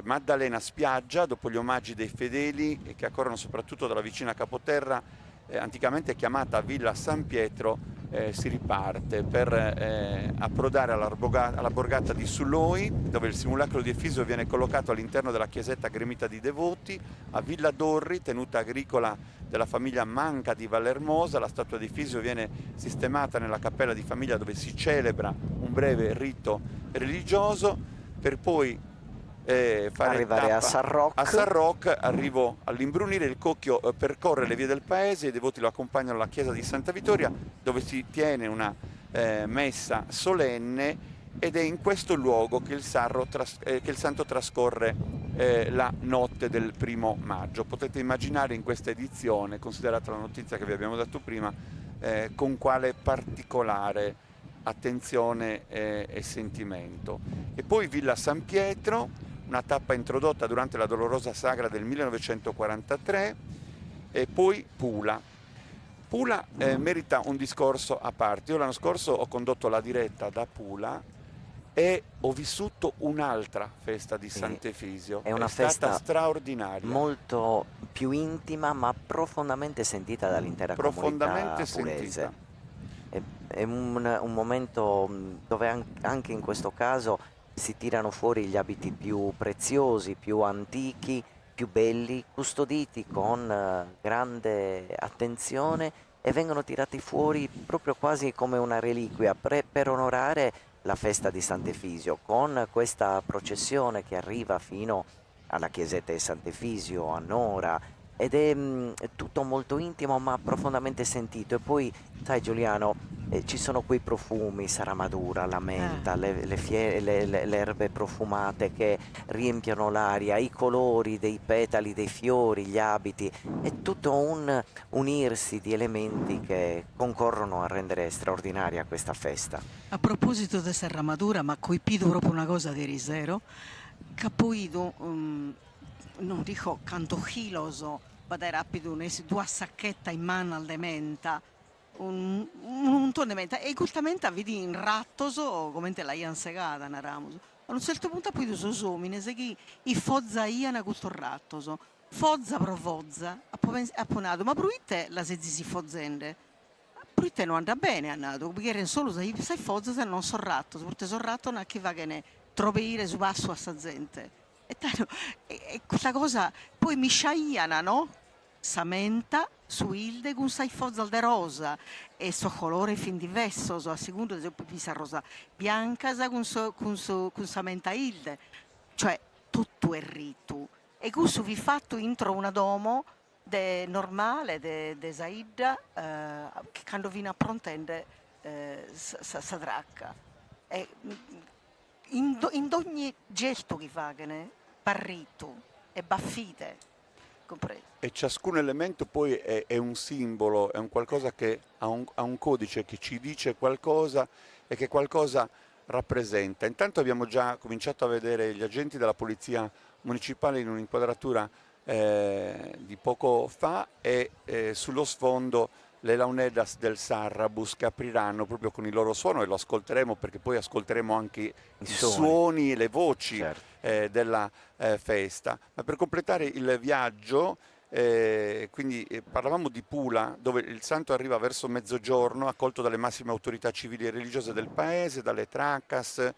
Maddalena Spiaggia, dopo gli omaggi dei fedeli che accorrono soprattutto dalla vicina Capoterra, anticamente chiamata Villa San Pietro, si riparte per approdare alla borgata di Suloi, dove il simulacro di Efisio viene collocato all'interno della chiesetta gremita di devoti. A Villa Dorri, tenuta agricola della famiglia Manca di Vallermosa, la statua di Efisio viene sistemata nella cappella di famiglia, dove si celebra un breve rito religioso, per poi fare arrivare tappa a San Roch. a San Roch, arrivo all'imbrunire, il cocchio percorre le vie del paese, i devoti lo accompagnano alla chiesa di Santa Vittoria dove si tiene una messa solenne, ed è in questo luogo che il santo trascorre la notte del 1° maggio. Potete immaginare in questa edizione, considerata la notizia che vi abbiamo dato prima, con quale particolare attenzione e sentimento. E poi Villa San Pietro, una tappa introdotta durante la Dolorosa Sagra del 1943, e poi Pula. Pula merita un discorso a parte. Io l'anno scorso ho condotto la diretta da Pula e ho vissuto un'altra festa di Sant'Efisio. È una stata festa straordinaria. molto più intima, ma profondamente sentita dall'intera Profondamente comunità pulese. sentita. È un momento dove anche in questo caso si tirano fuori gli abiti più preziosi, più antichi, più belli, custoditi con grande attenzione, e vengono tirati fuori proprio quasi come una reliquia per onorare la festa di Sant'Efisio, con questa processione che arriva fino alla chiesetta di Sant'Efisio a Nora, ed è tutto molto intimo ma profondamente sentito. E poi, sai Giuliano, ci sono quei profumi, Saramadura, la menta, le erbe profumate che riempiono l'aria, i colori dei petali, dei fiori, gli abiti. È tutto un unirsi di elementi che concorrono a rendere straordinaria questa festa. A proposito di Serramadura, ma colpito proprio una cosa di risero, capoido, non dico cantochiloso, ma rapido, due sacchetta in mano al dementa, un ton de menta, e giustamente vedi in rattoso, come te l'hai ansegata, naramos. A un certo punto poi tu sosomine, se chi i fozza iana questo rattoso, fozza pro fozza, apponato, ma pruite la se si fozzende. Pruite non andrà bene, è nato, perché erano solo sei fozza se non so rattoso, perché so ratto non è che va che ne troveire su basso a sta gente. E questa cosa, poi mi sciaiana, no? Samenta su Ilde con sai fozza de rosa e so colore fin diverso, a secondo di pisa rosa bianca con samenta Ilde, cioè tutto è rito. E questo vi fatto intro una domo de normale de Saida che quando viene a prontende sa dracca. E in ogni gesto che fa che ne parrito e baffite. E ciascun elemento poi è un simbolo, è un qualcosa che ha un codice che ci dice qualcosa e che qualcosa rappresenta. Intanto abbiamo già cominciato a vedere gli agenti della Polizia Municipale in un'inquadratura di poco fa, e sullo sfondo le Launedas del Sarrabus che apriranno proprio con il loro suono, e lo ascolteremo perché poi ascolteremo anche i suoni e le voci, certo, della festa. Ma per completare il viaggio, quindi parlavamo di Pula, dove il santo arriva verso mezzogiorno, accolto dalle massime autorità civili e religiose del paese, dalle tracas.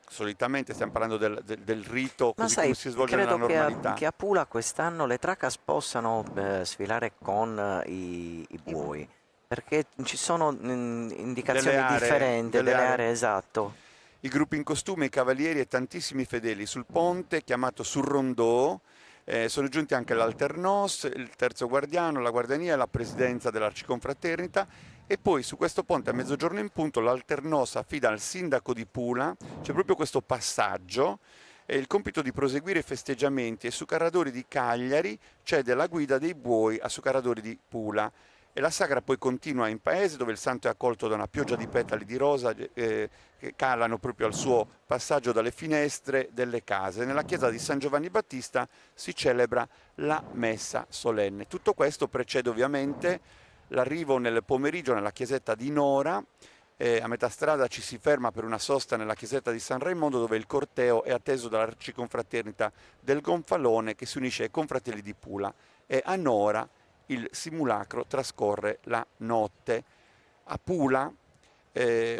Solitamente stiamo parlando del rito così come si svolge nella normalità. Credo che a Pula quest'anno le tracas possano sfilare con i buoi, perché ci sono indicazioni differenti, delle aree, esatto. I gruppi in costume, i cavalieri e tantissimi fedeli sul ponte chiamato sul rondò. Sono giunti anche l'Alternos, il terzo guardiano, la guardiania e la presidenza dell'Arciconfraternita. E poi su questo ponte a mezzogiorno in punto l'Alternos affida al sindaco di Pula, c'è proprio questo passaggio, il compito di proseguire i festeggiamenti, e su Carradori di Cagliari cede la guida dei buoi a Sucarradori di Pula. E la sagra poi continua in paese, dove il santo è accolto da una pioggia di petali di rosa che calano proprio al suo passaggio dalle finestre delle case. Nella chiesa di San Giovanni Battista si celebra la messa solenne. Tutto questo precede ovviamente l'arrivo nel pomeriggio nella chiesetta di Nora. A metà strada ci si ferma per una sosta nella chiesetta di San Raimondo, dove il corteo è atteso dall'Arciconfraternita del Gonfalone, che si unisce ai confratelli di Pula, e a Nora il simulacro trascorre la notte. A Pula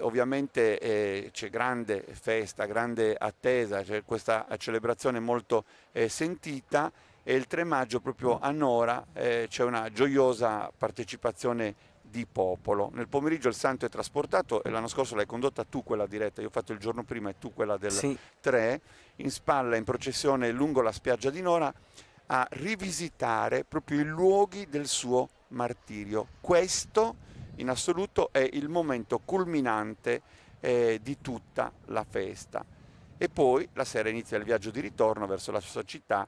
ovviamente c'è grande festa, grande attesa, c'è questa celebrazione molto sentita, e il 3 maggio proprio a Nora c'è una gioiosa partecipazione di popolo. Nel pomeriggio il santo è trasportato, e l'anno scorso l'hai condotta tu quella diretta, io ho fatto il giorno prima e tu quella del Sì, 3, in spalla in processione lungo la spiaggia di Nora a rivisitare proprio i luoghi del suo martirio. Questo in assoluto è il momento culminante di tutta la festa. E poi la sera inizia il viaggio di ritorno verso la sua città,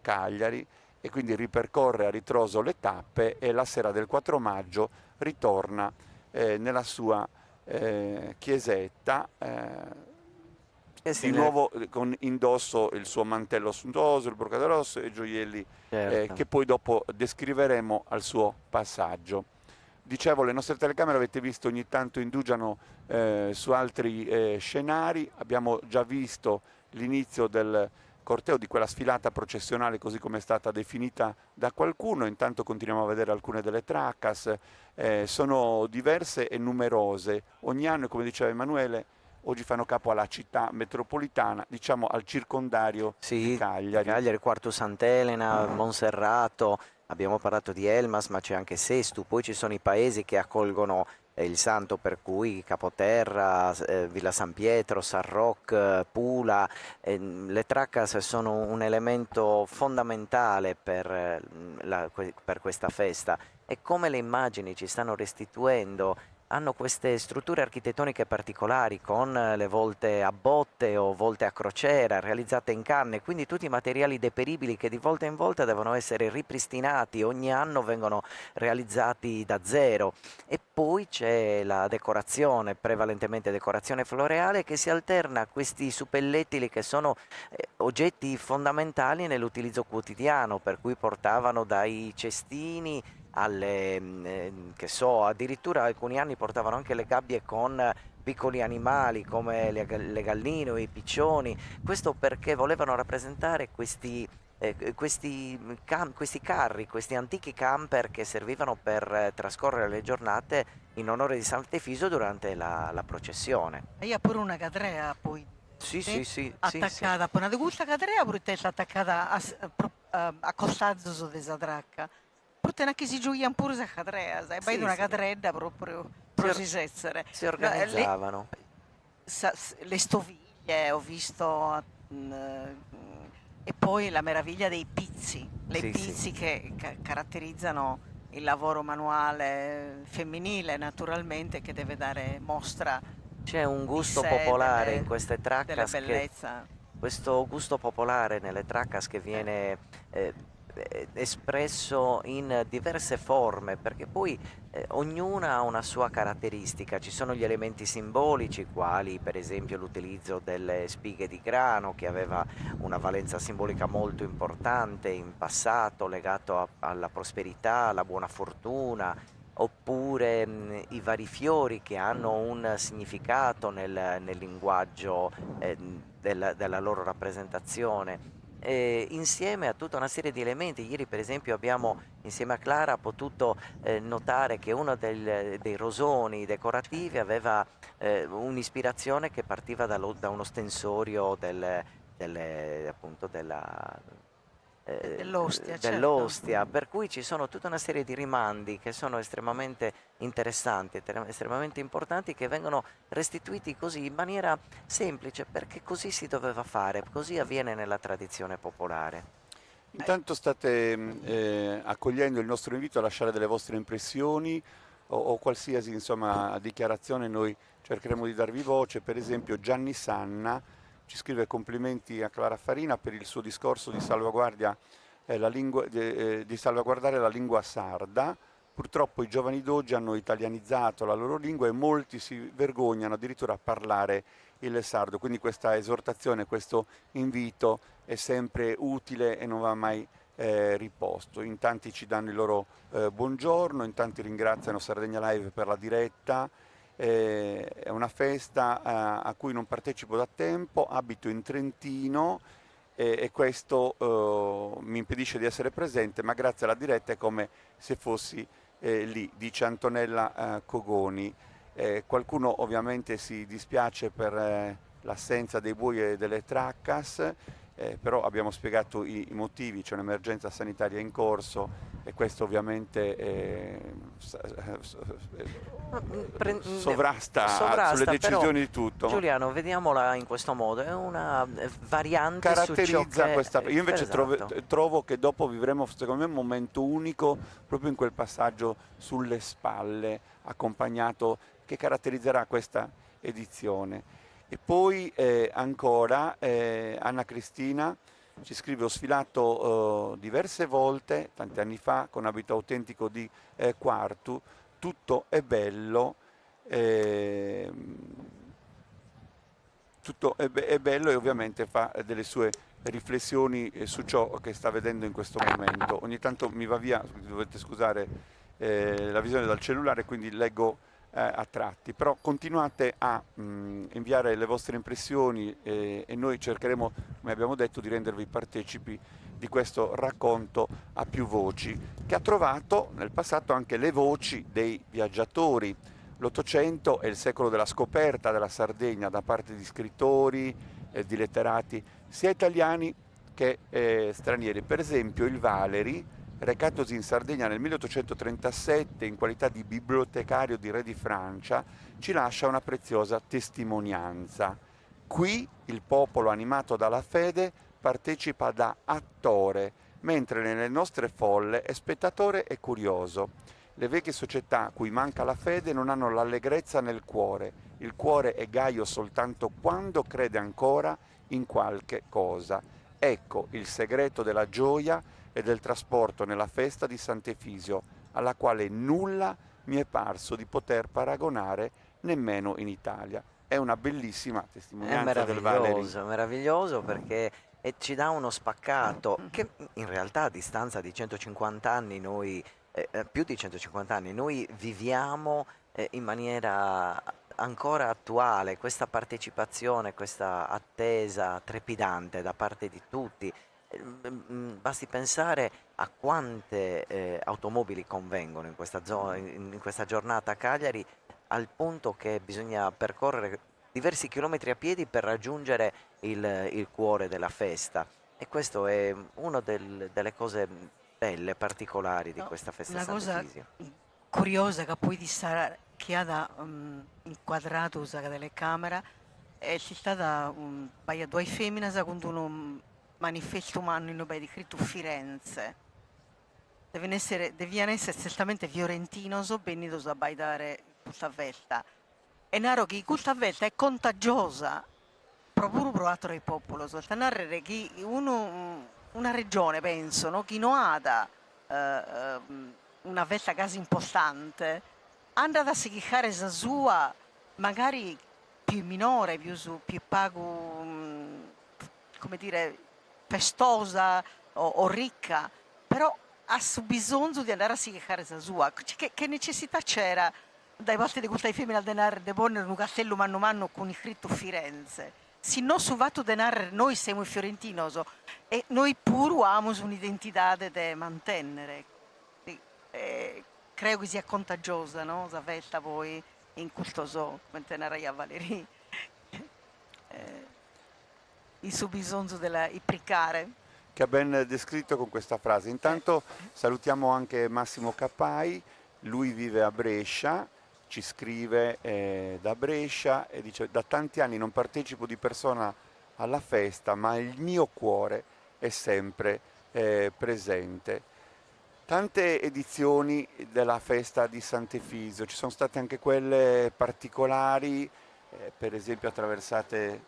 Cagliari, e quindi ripercorre a ritroso le tappe e la sera del 4 maggio ritorna nella sua chiesetta, sì, di nuovo con indosso il suo mantello sontuoso, il brocado rosso e i gioielli certo. che poi dopo descriveremo al suo passaggio. Dicevo, le nostre telecamere avete visto ogni tanto indugiano su altri scenari, abbiamo già visto l'inizio del corteo, di quella sfilata processionale così come è stata definita da qualcuno, intanto continuiamo a vedere alcune delle tracas, sono diverse e numerose, ogni anno, come diceva Emanuele, oggi fanno capo alla città metropolitana, diciamo al circondario di Cagliari. Cagliari, Quarto Sant'Elena, Monserrato, abbiamo parlato di Elmas, ma c'è anche Sestu, poi ci sono i paesi che accolgono il santo, per cui Capoterra, Villa San Pietro, San Roch, Pula. Le Traccas sono un elemento fondamentale per questa festa, e come le immagini ci stanno restituendo, hanno queste strutture architettoniche particolari con le volte a botte o volte a crociera realizzate in canne, quindi tutti i materiali deperibili che di volta in volta devono essere ripristinati, ogni anno vengono realizzati da zero. E poi c'è la decorazione, prevalentemente decorazione floreale, che si alterna a questi suppellettili che sono oggetti fondamentali nell'utilizzo quotidiano, per cui portavano dai cestini che so, addirittura alcuni anni portavano anche le gabbie con piccoli animali come le galline o i piccioni. Questo perché volevano rappresentare questi carri, questi antichi camper che servivano per trascorrere le giornate in onore di Sant'Efisio durante la processione. E io pure una cadrea poi. Sì. Attaccata, poi una questa cadrea pure è attaccata a costaggio della tracca. Pure anche si gioia pure la cadrea, sai, poi una cadredda proprio si organizzavano. Le stoviglie ho visto, e poi la meraviglia dei pizzi, pizzi che caratterizzano il lavoro manuale femminile, naturalmente, che deve dare mostra. C'è un gusto popolare in queste della traccas, bellezza. questo gusto popolare nelle traccas che viene espresso in diverse forme, perché poi ognuna ha una sua caratteristica. Ci sono gli elementi simbolici, quali per esempio l'utilizzo delle spighe di grano, che aveva una valenza simbolica molto importante in passato, legato alla prosperità, alla buona fortuna, oppure i vari fiori che hanno un significato nel linguaggio della loro rappresentazione. Insieme a tutta una serie di elementi. Ieri per esempio abbiamo insieme a Clara potuto notare che uno dei rosoni decorativi aveva un'ispirazione che partiva da uno stensorio appunto Dell'ostia, dell'ostia, per cui ci sono tutta una serie di rimandi che sono estremamente interessanti, estremamente importanti, che vengono restituiti così in maniera semplice, perché così si doveva fare, così avviene nella tradizione popolare. Intanto state accogliendo il nostro invito a lasciare delle vostre impressioni o qualsiasi insomma dichiarazione, noi cercheremo di darvi voce. Per esempio Gianni Sanna ci scrive: complimenti a Clara Farina per il suo discorso di salvaguardia di salvaguardare la lingua sarda. Purtroppo i giovani d'oggi hanno italianizzato la loro lingua e molti si vergognano addirittura a parlare il sardo, quindi questa esortazione, questo invito è sempre utile e non va mai riposto. In tanti ci danno il loro buongiorno, in tanti ringraziano Sardegna Live per la diretta. È una festa a cui non partecipo da tempo, abito in Trentino e questo mi impedisce di essere presente, ma grazie alla diretta è come se fossi lì, dice Antonella Cogoni. Qualcuno ovviamente si dispiace per l'assenza dei buoi e delle traccas, però abbiamo spiegato i motivi, c'è un'emergenza sanitaria in corso e questo ovviamente sovrasta sulle decisioni di tutto. Giuliano, vediamola in questo modo, è una variante su ciò Caratterizza che... questa... Io invece Esatto. trovo che dopo vivremo, secondo me, un momento unico proprio in quel passaggio sulle spalle, accompagnato, che caratterizzerà questa edizione. E poi ancora Anna Cristina ci scrive: ho sfilato diverse volte, tanti anni fa, con abito autentico di Quartu, tutto è bello, è bello, e ovviamente fa delle sue riflessioni su ciò che sta vedendo in questo momento. Ogni tanto mi va via, dovete scusare la visione dal cellulare, quindi leggo a tratti, però continuate a inviare le vostre impressioni e noi cercheremo, come abbiamo detto, di rendervi partecipi di questo racconto a più voci, che ha trovato nel passato anche le voci dei viaggiatori. L'Ottocento è il secolo della scoperta della Sardegna da parte di scrittori, di letterati, sia italiani che stranieri. Per esempio il Valeri, recatosi in Sardegna nel 1837 in qualità di bibliotecario di re di Francia, ci lascia una preziosa testimonianza. Qui il popolo animato dalla fede partecipa da attore, mentre nelle nostre folle è spettatore e curioso. Le vecchie società cui manca la fede non hanno l'allegrezza nel cuore. Il cuore è gaio soltanto quando crede ancora in qualche cosa. Ecco il segreto della gioia e del trasporto nella festa di Sant'Efisio, alla quale nulla mi è parso di poter paragonare nemmeno in Italia. È una bellissima testimonianza del Valeri. È meraviglioso perché ci dà uno spaccato che in realtà a distanza di 150 anni noi, più di 150 anni, noi viviamo in maniera ancora attuale, questa partecipazione, questa attesa trepidante da parte di tutti. Basti pensare a quante automobili convengono in questa giornata a Cagliari, al punto che bisogna percorrere diversi chilometri a piedi per raggiungere il cuore della festa, e questo è una delle cose belle, particolari di No, questa festa una cosa Sant'Efisio. curiosa che poi di stare che ha da inquadrato usa la telecamera e c'è stata un paio di femmine secondo un manifesto umano in nome di Cristo Firenze. Devono essere certamente fiorentinos venidos da baitare questa festa. E naro che questa festa è contagiosa, proprio provato dal popolo. Soltanto che una regione, penso, no? Chi non ha una festa così importante, andata a schicare sa sua, magari più minore, più pago, come dire, festosa o ricca, però ha bisogno di andare a schicare sa sua. Che necessità c'era dai parte di questa femmina di andare a ponere un castello mano a mano con il scritto Firenze? Se non su fatto denaro noi siamo fiorentinos e noi pure abbiamo un'identità da mantenere. Credo che sia contagiosa, no? La festa poi in questo come tenere a Valeri. Il suo bisogno di priccare. Che ha ben descritto con questa frase. Intanto salutiamo anche Massimo Cappai, lui vive a Brescia, ci scrive da Brescia e dice: da tanti anni non partecipo di persona alla festa, ma il mio cuore è sempre presente. Tante edizioni della festa di Sant'Efisio, ci sono state anche quelle particolari, per esempio attraversate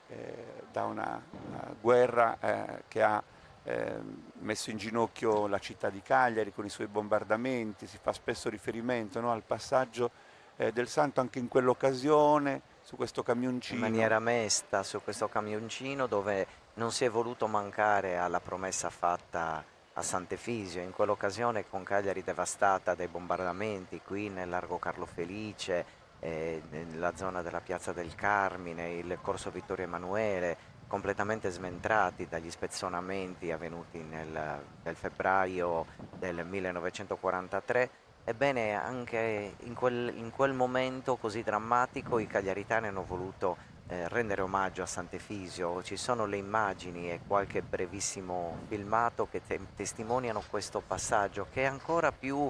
da una guerra che ha messo in ginocchio la città di Cagliari con i suoi bombardamenti. Si fa spesso riferimento, no, al passaggio del santo anche in quell'occasione su questo camioncino. In maniera mesta su questo camioncino, dove non si è voluto mancare alla promessa fatta a Sant'Efisio. In quell'occasione, con Cagliari devastata dai bombardamenti, qui nel largo Carlo Felice, nella zona della piazza del Carmine, il corso Vittorio Emanuele, completamente smentrati dagli spezzonamenti avvenuti nel febbraio del 1943. Ebbene, anche in quel momento così drammatico i cagliaritani hanno voluto rendere omaggio a Sant'Efisio. Ci sono le immagini e qualche brevissimo filmato che testimoniano questo passaggio, che è ancora più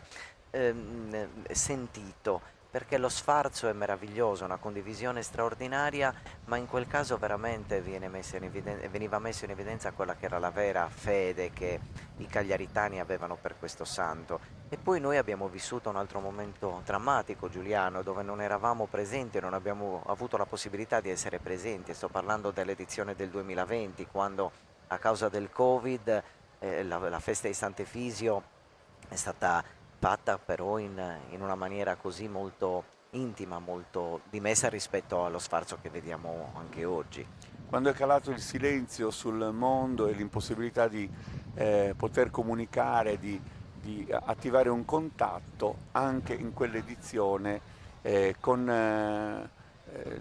sentito, perché lo sfarzo è meraviglioso, una condivisione straordinaria, ma in quel caso veramente veniva messo in evidenza quella che era la vera fede che i cagliaritani avevano per questo santo. E poi noi abbiamo vissuto un altro momento drammatico, Giuliano, dove non eravamo presenti, non abbiamo avuto la possibilità di essere presenti. Sto parlando dell'edizione del 2020, quando a causa del Covid la festa di Sant'Efisio è stata fatta però in una maniera così molto intima, molto dimessa rispetto allo sfarzo che vediamo anche oggi. Quando è calato il silenzio sul mondo e l'impossibilità di poter comunicare, di attivare un contatto, anche in quell'edizione con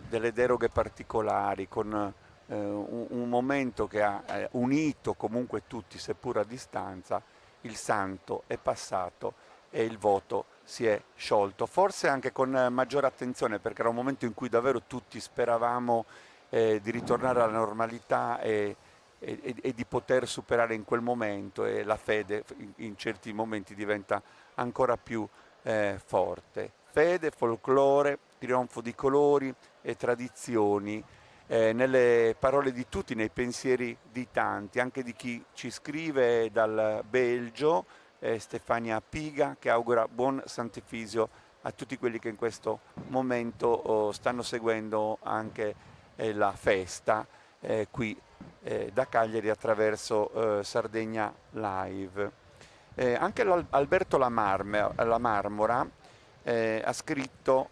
delle deroghe particolari, con un momento che ha unito comunque tutti, seppur a distanza, il santo è passato e il voto si è sciolto, forse anche con maggiore attenzione, perché era un momento in cui davvero tutti speravamo di ritornare alla normalità e di poter superare in quel momento, e la fede in certi momenti diventa ancora più forte. Fede, folklore, trionfo di colori e tradizioni, nelle parole di tutti, nei pensieri di tanti, anche di chi ci scrive dal Belgio, Stefania Piga, che augura buon Sant'Efisio a tutti quelli che in questo momento stanno seguendo anche la festa qui da Cagliari attraverso Sardegna Live. Anche Alberto La Marmora ha scritto: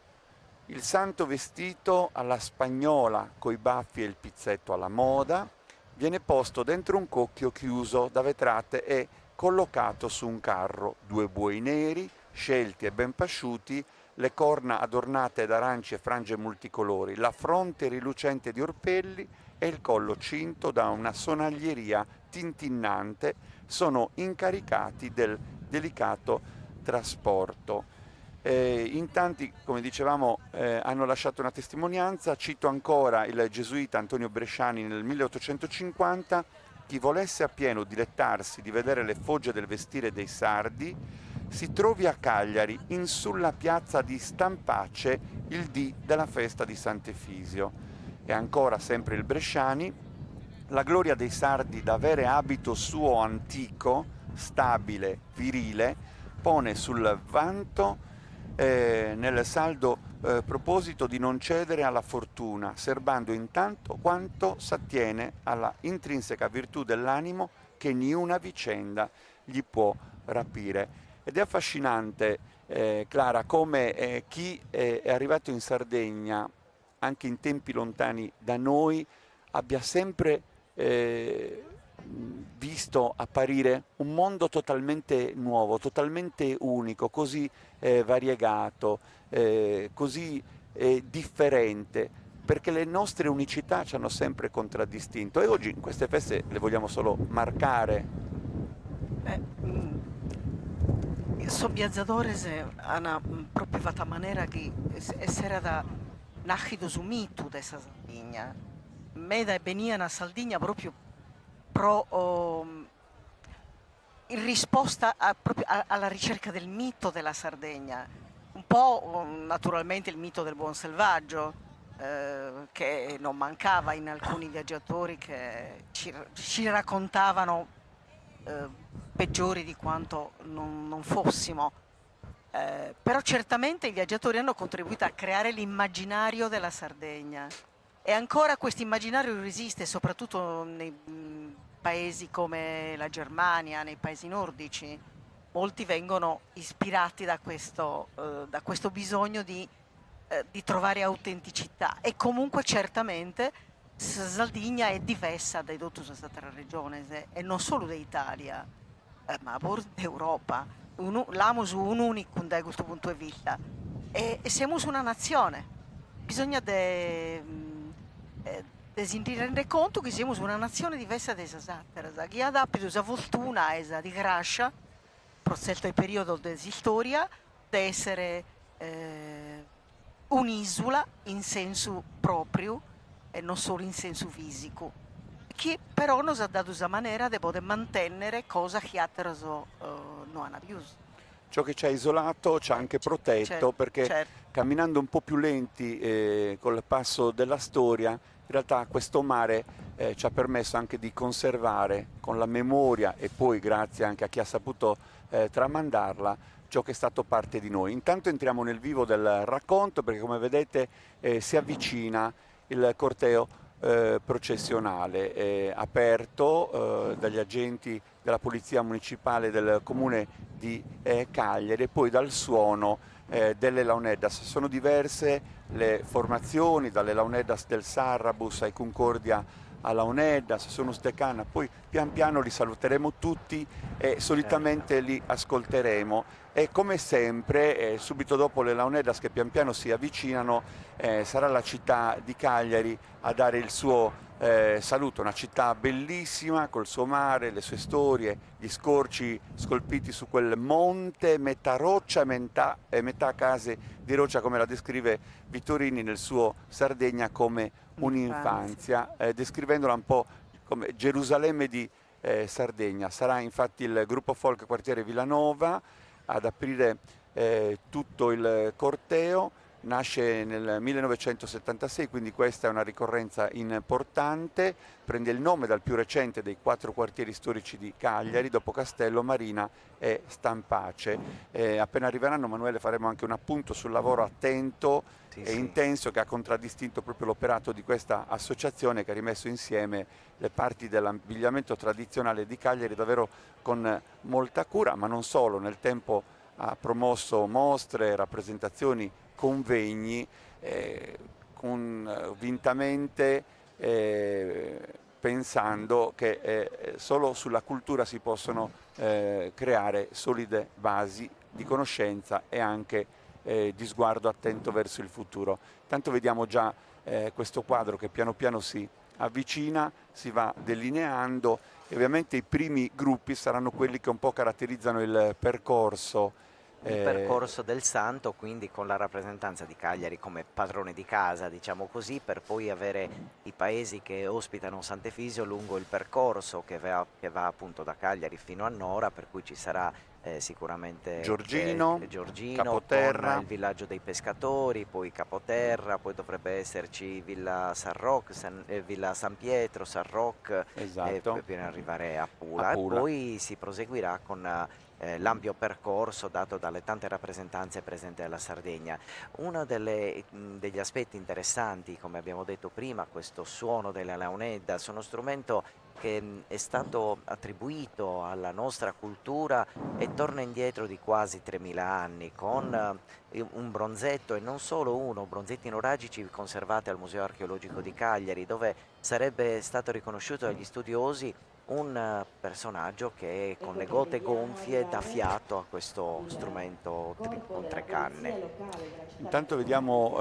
il santo vestito alla spagnola coi baffi e il pizzetto alla moda viene posto dentro un cocchio chiuso da vetrate e collocato su un carro, 2 buoi neri, scelti e ben pasciuti, le corna adornate d'arance e frange multicolori, la fronte rilucente di orpelli e il collo cinto da una sonaglieria tintinnante sono incaricati del delicato trasporto. In tanti, come dicevamo, hanno lasciato una testimonianza. Cito ancora il gesuita Antonio Bresciani nel 1850: chi volesse appieno dilettarsi di vedere le fogge del vestire dei sardi si trovi a Cagliari in sulla piazza di Stampace il dì della festa di Sant'Efisio. E ancora sempre il Bresciani: la gloria dei sardi d'avere abito suo antico, stabile, virile, pone sul vanto nel saldo proposito di non cedere alla fortuna, serbando intanto quanto s'attiene alla intrinseca virtù dell'animo che niuna vicenda gli può rapire. Ed è affascinante, Clara, come chi è arrivato in Sardegna anche in tempi lontani da noi abbia sempre visto apparire un mondo totalmente nuovo, totalmente unico, così variegato, così differente, perché le nostre unicità ci hanno sempre contraddistinto, e oggi in queste feste le vogliamo solo marcare. Sobjazadores ana proprio fatta manera che essere da nascido su mitu dessa Sardegna. Meda e venia na Sardegna proprio in risposta alla ricerca del mito della Sardegna, un po' naturalmente il mito del buon selvaggio, che non mancava in alcuni viaggiatori che ci raccontavano peggiori di quanto non fossimo. Però certamente i viaggiatori hanno contribuito a creare l'immaginario della Sardegna, e ancora questo immaginario resiste soprattutto nei paesi come la Germania, nei paesi nordici. Molti vengono ispirati da questo bisogno di trovare autenticità, e comunque certamente Sardegna è diversa dai tutte le altre regioni, e non solo d'Italia, ma d'Europa. L'amo su un unico da questo punto di vista, e siamo una nazione. Bisogna si rende conto che siamo una nazione diversa da altre. Chi ha dato la fortuna di grascia, per il periodo della storia, di essere un'isola in senso proprio, e non solo in senso fisico, che però nos ha dato una maniera di poter mantenere cose che altre non hanno più. Ciò che ci ha isolato ci ha anche protetto, Certo, perché certo. camminando un po' più lenti col passo della storia, in realtà questo mare ci ha permesso anche di conservare con la memoria, e poi grazie anche a chi ha saputo tramandarla, ciò che è stato parte di noi. Intanto entriamo nel vivo del racconto, perché come vedete si avvicina il corteo processionale aperto dagli agenti della Polizia Municipale del Comune di Cagliari, e poi dal suono delle Launeddas. Sono diverse le formazioni, dalle Launeddas del Sarrabus ai Concordia a Launeddas, sono Stecana, poi pian piano li saluteremo tutti e solitamente li ascolteremo. E come sempre, subito dopo le Launeddas che pian piano si avvicinano, sarà la città di Cagliari a dare il suo saluto, una città bellissima col suo mare, le sue storie, gli scorci scolpiti su quel monte, metà roccia e metà case di roccia, come la descrive Vittorini nel suo Sardegna come un'infanzia, descrivendola un po' come Gerusalemme di Sardegna. Sarà infatti il gruppo folk Quartiere Villanova ad aprire tutto il corteo. Nasce nel 1976, quindi questa è una ricorrenza importante, prende il nome dal più recente dei 4 quartieri storici di Cagliari, dopo Castello, Marina e Stampace. Appena arriveranno, Manuele, faremo anche un appunto sul lavoro attento e intenso che ha contraddistinto proprio l'operato di questa associazione, che ha rimesso insieme le parti dell'abbigliamento tradizionale di Cagliari davvero con molta cura, ma non solo. Nel tempo ha promosso mostre, rappresentazioni, convegni, convintamente pensando che solo sulla cultura si possono creare solide basi di conoscenza e anche di sguardo attento verso il futuro. Tanto vediamo già questo quadro che piano piano si avvicina, si va delineando, e ovviamente i primi gruppi saranno quelli che un po' caratterizzano il percorso del santo, quindi con la rappresentanza di Cagliari come padrone di casa, diciamo così, per poi avere i paesi che ospitano Sant'Efisio lungo il percorso che va appunto da Cagliari fino a Nora, per cui ci sarà sicuramente Giorgino, Capoterra, con il villaggio dei pescatori, poi Capoterra, poi dovrebbe esserci Villa San Roque, Villa San Pietro, San Roque, esatto, e poi arrivare a Pula. a Pula. E poi si proseguirà con l'ampio percorso dato dalle tante rappresentanze presenti alla Sardegna. Uno degli aspetti interessanti, come abbiamo detto prima, questo suono della Launeddas, uno strumento che è stato attribuito alla nostra cultura e torna indietro di quasi 3000 anni con un bronzetto, e non solo uno, bronzetti nuragici conservati al Museo Archeologico di Cagliari, dove sarebbe stato riconosciuto dagli studiosi un personaggio che con le gote gonfie dà fiato a questo strumento con 3 canne. Intanto vediamo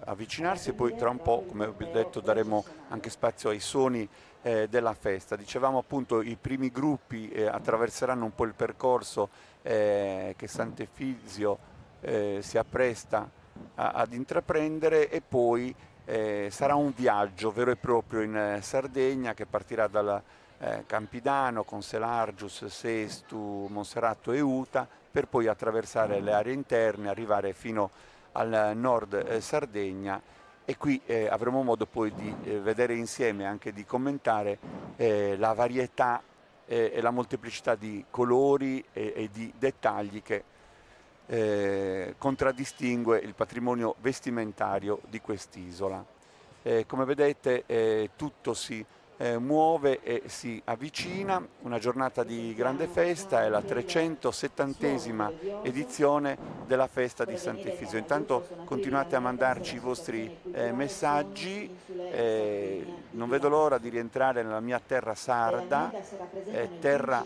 avvicinarsi, e poi tra un po', come ho detto, daremo anche spazio ai suoni della festa. Dicevamo appunto i primi gruppi attraverseranno un po' il percorso che Sant'Efisio si appresta ad intraprendere, e poi sarà un viaggio vero e proprio in Sardegna che partirà dal Campidano con Selargius, Sestu, Monserrato e Uta, per poi attraversare le aree interne, arrivare fino al nord Sardegna, e qui avremo modo poi di vedere insieme, anche di commentare la varietà e la molteplicità di colori e di dettagli che contraddistingue il patrimonio vestimentario di quest'isola. Come vedete tutto si muove e si avvicina, una giornata di grande festa, è la 370esima edizione della festa di Sant'Efisio. Intanto continuate a mandarci i vostri messaggi, non vedo l'ora di rientrare nella mia terra sarda, terra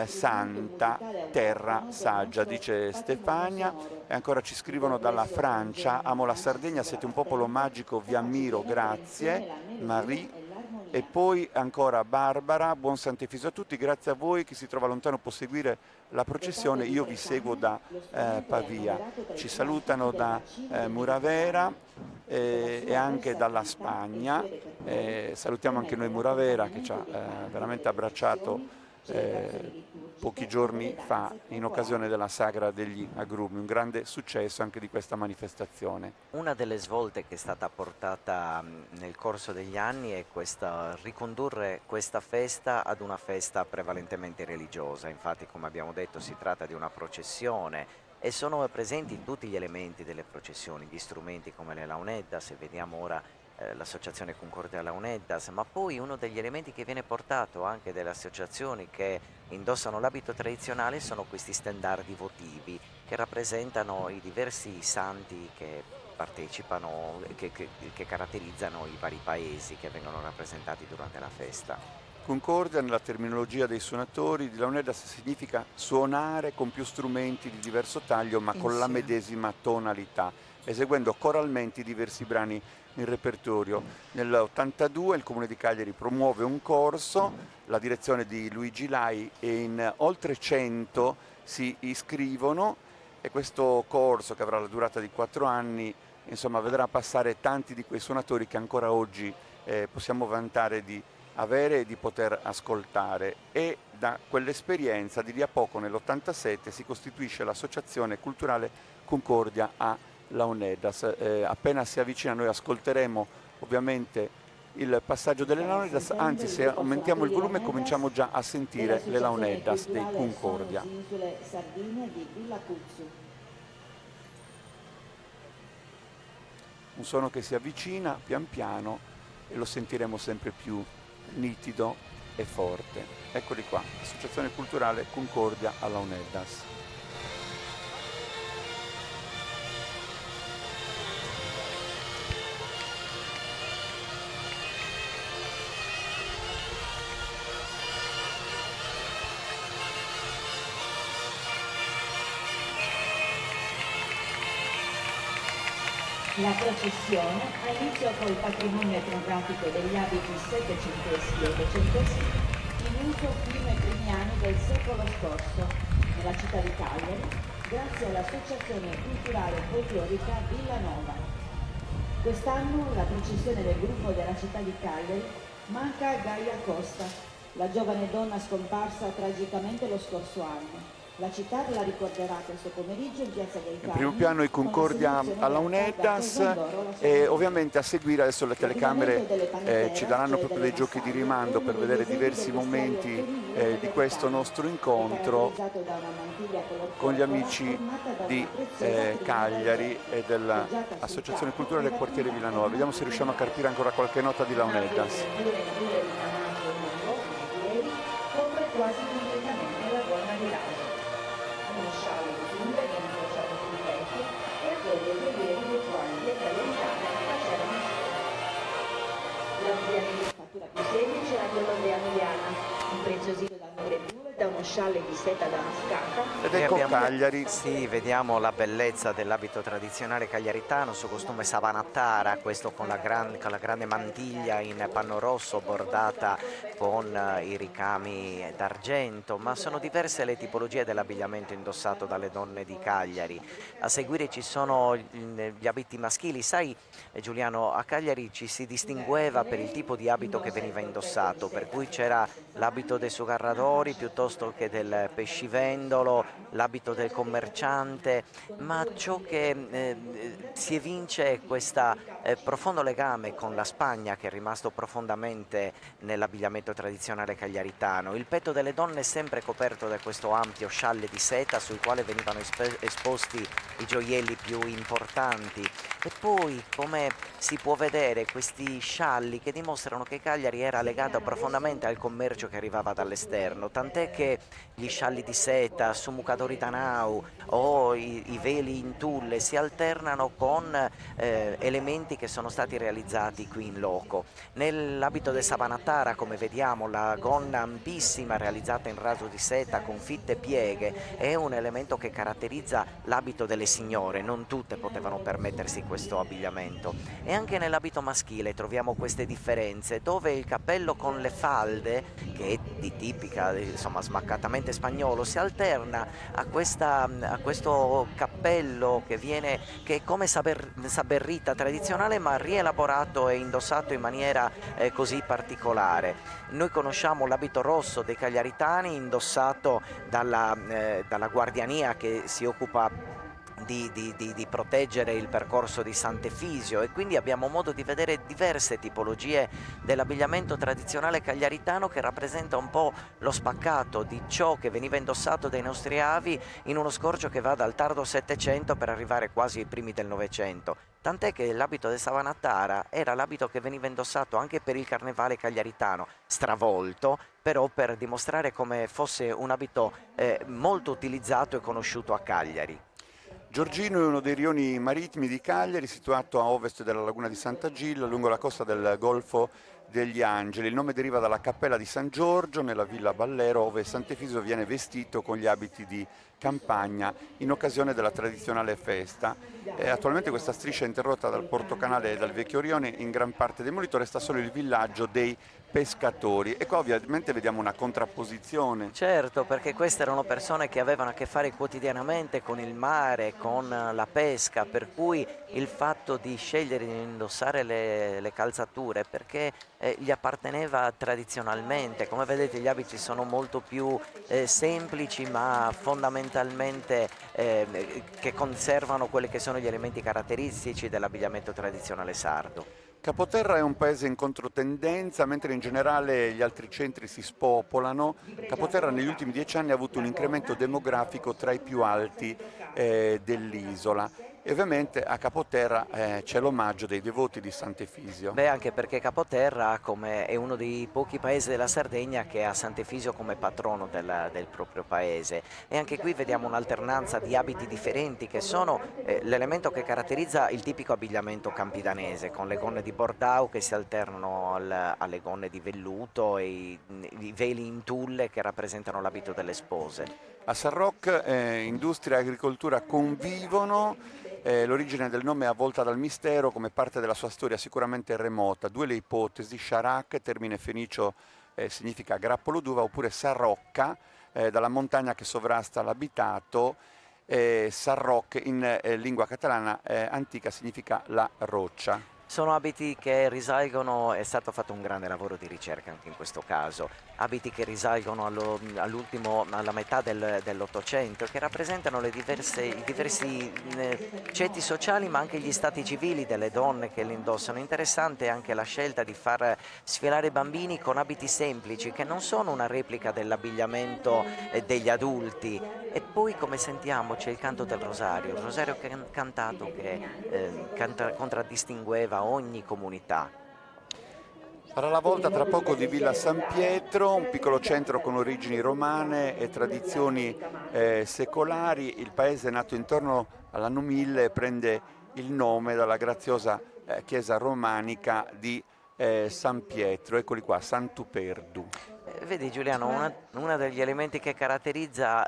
santa, terra saggia, dice Stefania. E ancora ci scrivono dalla Francia: amo la Sardegna, siete un popolo magico, vi ammiro, grazie Marie. E poi ancora Barbara: buon Sant'Efisio a tutti, grazie a voi, chi si trova lontano può seguire la processione, io vi seguo da Pavia. Ci salutano da Muravera. e anche dalla Spagna. Salutiamo anche noi Muravera che ci ha veramente abbracciato pochi giorni fa in occasione della Sagra degli Agrumi, un grande successo anche di questa manifestazione. Una delle svolte che è stata portata nel corso degli anni è ricondurre questa festa ad una festa prevalentemente religiosa. Infatti, come abbiamo detto, si tratta di una processione e sono presenti tutti gli elementi delle processioni, gli strumenti come le launeddas, e vediamo ora l'associazione Concordia Launeddas, ma poi uno degli elementi che viene portato anche dalle associazioni che indossano l'abito tradizionale sono questi stendardi votivi che rappresentano i diversi santi che partecipano, che caratterizzano i vari paesi che vengono rappresentati durante la festa. Concordia, nella terminologia dei suonatori di Launeddas, significa suonare con più strumenti di diverso taglio ma con la medesima tonalità, eseguendo coralmente diversi brani in repertorio. Nell'82 il Comune di Cagliari promuove un corso, la direzione di Luigi Lai, e in oltre 100 si iscrivono, e questo corso, che avrà la durata di 4 anni, insomma, vedrà passare tanti di quei suonatori che ancora oggi possiamo vantare di avere e di poter ascoltare. E da quell'esperienza di lì a poco, nell'87, si costituisce l'associazione culturale Concordia a Launeddas. Appena si avvicina noi ascolteremo ovviamente il passaggio delle Launeddas, anzi se aumentiamo il volume cominciamo già a sentire le Launeddas dei Concordia. Un suono che si avvicina pian piano e lo sentiremo sempre più nitido e forte. Eccoli qua, Associazione Culturale Concordia a Launeddas. La processione ha inizio col patrimonio etnografico degli abiti settecenteschi e ottocenteschi in uso fino ai primi anni del secolo scorso nella città di Cagliari, grazie all'Associazione Culturale Folclorica Villanova. Quest'anno la processione del gruppo della città di Cagliari manca a Gaia Costa, la giovane donna scomparsa tragicamente lo scorso anno. La città la ricorderà questo pomeriggio in Piazza dei Carmi. In primo piano i Concordia a Launeddas, e ovviamente a seguire adesso le telecamere ci daranno proprio dei giochi di rimando per vedere diversi momenti di questo nostro incontro con gli amici di Cagliari e dell'Associazione Culturale Quartiere Villanova. Vediamo se riusciamo a carpire ancora qualche nota di Launeddas. Quasi completamente la donna di Laura. Uno sciallo di funda che incrociato sul petto e accoglie i rilievi dei quali le italiane facevano storia. L'ampliamento di fattura più semplice era quello dell'Emiliana, impreziosito dal muretture e da uno scialle di seta damascata. Ed ecco Cagliari. Sì, vediamo la bellezza dell'abito tradizionale cagliaritano, su costume savanattara, questo con la grande mantiglia in panno rosso bordata con i ricami d'argento, ma sono diverse le tipologie dell'abbigliamento indossato dalle donne di Cagliari. A seguire ci sono gli abiti maschili. Sai Giuliano, a Cagliari ci si distingueva per il tipo di abito che veniva indossato, per cui c'era l'abito dei sugarradori piuttosto che del pescivendolo, l'abito del commerciante, ma ciò che si evince è questo profondo legame con la Spagna che è rimasto profondamente nell'abbigliamento tradizionale cagliaritano. Il petto delle donne è sempre coperto da questo ampio scialle di seta sul quale venivano esposti i gioielli più importanti, e poi, come si può vedere, questi scialli che dimostrano che Cagliari era legata profondamente al commercio che arrivava dall'esterno, tant'è che gli scialli di seta, Sumucadori Tanau o i veli in tulle si alternano con elementi che sono stati realizzati qui in loco. Nell'abito del Savanattara, come vediamo, la gonna ampissima realizzata in raso di seta con fitte pieghe è un elemento che caratterizza l'abito delle signore. Non tutte potevano permettersi questo abbigliamento. E anche nell'abito maschile troviamo queste differenze, dove il cappello con le falde, che è di tipica, insomma, smaccatamente spagnolo, si alterna a questo cappello che è come saberrita tradizionale, ma rielaborato e indossato in maniera così particolare. Noi conosciamo l'abito rosso dei cagliaritani, indossato dalla guardiania che si occupa di proteggere il percorso di Sant'Efisio, e quindi abbiamo modo di vedere diverse tipologie dell'abbigliamento tradizionale cagliaritano, che rappresenta un po' lo spaccato di ciò che veniva indossato dai nostri avi in uno scorcio che va dal tardo Settecento per arrivare quasi ai primi del Novecento. Tant'è che l'abito del Savanattara era l'abito che veniva indossato anche per il carnevale cagliaritano, stravolto, però per dimostrare come fosse un abito molto utilizzato e conosciuto a Cagliari. Giorgino è uno dei rioni marittimi di Cagliari, situato a ovest della laguna di Sant'Agillo, lungo la costa del Golfo degli Angeli. Il nome deriva dalla cappella di San Giorgio nella villa Ballero, dove Sant'Efisio viene vestito con gli abiti di campagna in occasione della tradizionale festa. Attualmente questa striscia è interrotta dal portocanale e dal Vecchio Rione, in gran parte demolito, resta solo il villaggio dei pescatori, e qua ovviamente vediamo una contrapposizione. Certo, perché queste erano persone che avevano a che fare quotidianamente con il mare, con la pesca, per cui il fatto di scegliere di indossare le calzature perché gli apparteneva tradizionalmente. Come vedete, gli abiti sono molto più semplici, ma fondamentalmente che conservano quelli che sono gli elementi caratteristici dell'abbigliamento tradizionale sardo. Capoterra è un paese in controtendenza, mentre in generale gli altri centri si spopolano. Capoterra negli ultimi 10 anni ha avuto un incremento demografico tra i più alti dell'isola. E ovviamente a Capoterra c'è l'omaggio dei devoti di Sant'Efisio. Beh, anche perché Capoterra è uno dei pochi paesi della Sardegna che ha Sant'Efisio come patrono del proprio paese, e anche qui vediamo un'alternanza di abiti differenti che sono l'elemento che caratterizza il tipico abbigliamento campidanese, con le gonne di bordau che si alternano alle gonne di velluto e i veli in tulle che rappresentano l'abito delle spose. A San Roque industria e agricoltura convivono. L'origine del nome è avvolta dal mistero, come parte della sua storia sicuramente remota. Due le ipotesi: Sharak, termine fenicio, significa grappolo d'uva, oppure Sarrocca, dalla montagna che sovrasta l'abitato. Sarroc in lingua catalana antica significa la roccia. Sono abiti che risalgono, è stato fatto un grande lavoro di ricerca anche in questo caso, abiti che risalgono alla metà dell'Ottocento, che rappresentano i diversi ceti sociali, ma anche gli stati civili delle donne che li indossano. Interessante anche la scelta di far sfilare i bambini con abiti semplici, che non sono una replica dell'abbigliamento degli adulti. E poi, come sentiamo, c'è il canto del rosario, il rosario cantato che contraddistingueva ogni comunità. Sarà la volta tra poco di Villa San Pietro, un piccolo centro con origini romane e tradizioni secolari. Il paese è nato intorno all'anno 1000 e prende il nome dalla graziosa chiesa romanica di San Pietro. Eccoli qua, Sant'Uperdu. Vedi Giuliano, uno degli elementi che caratterizza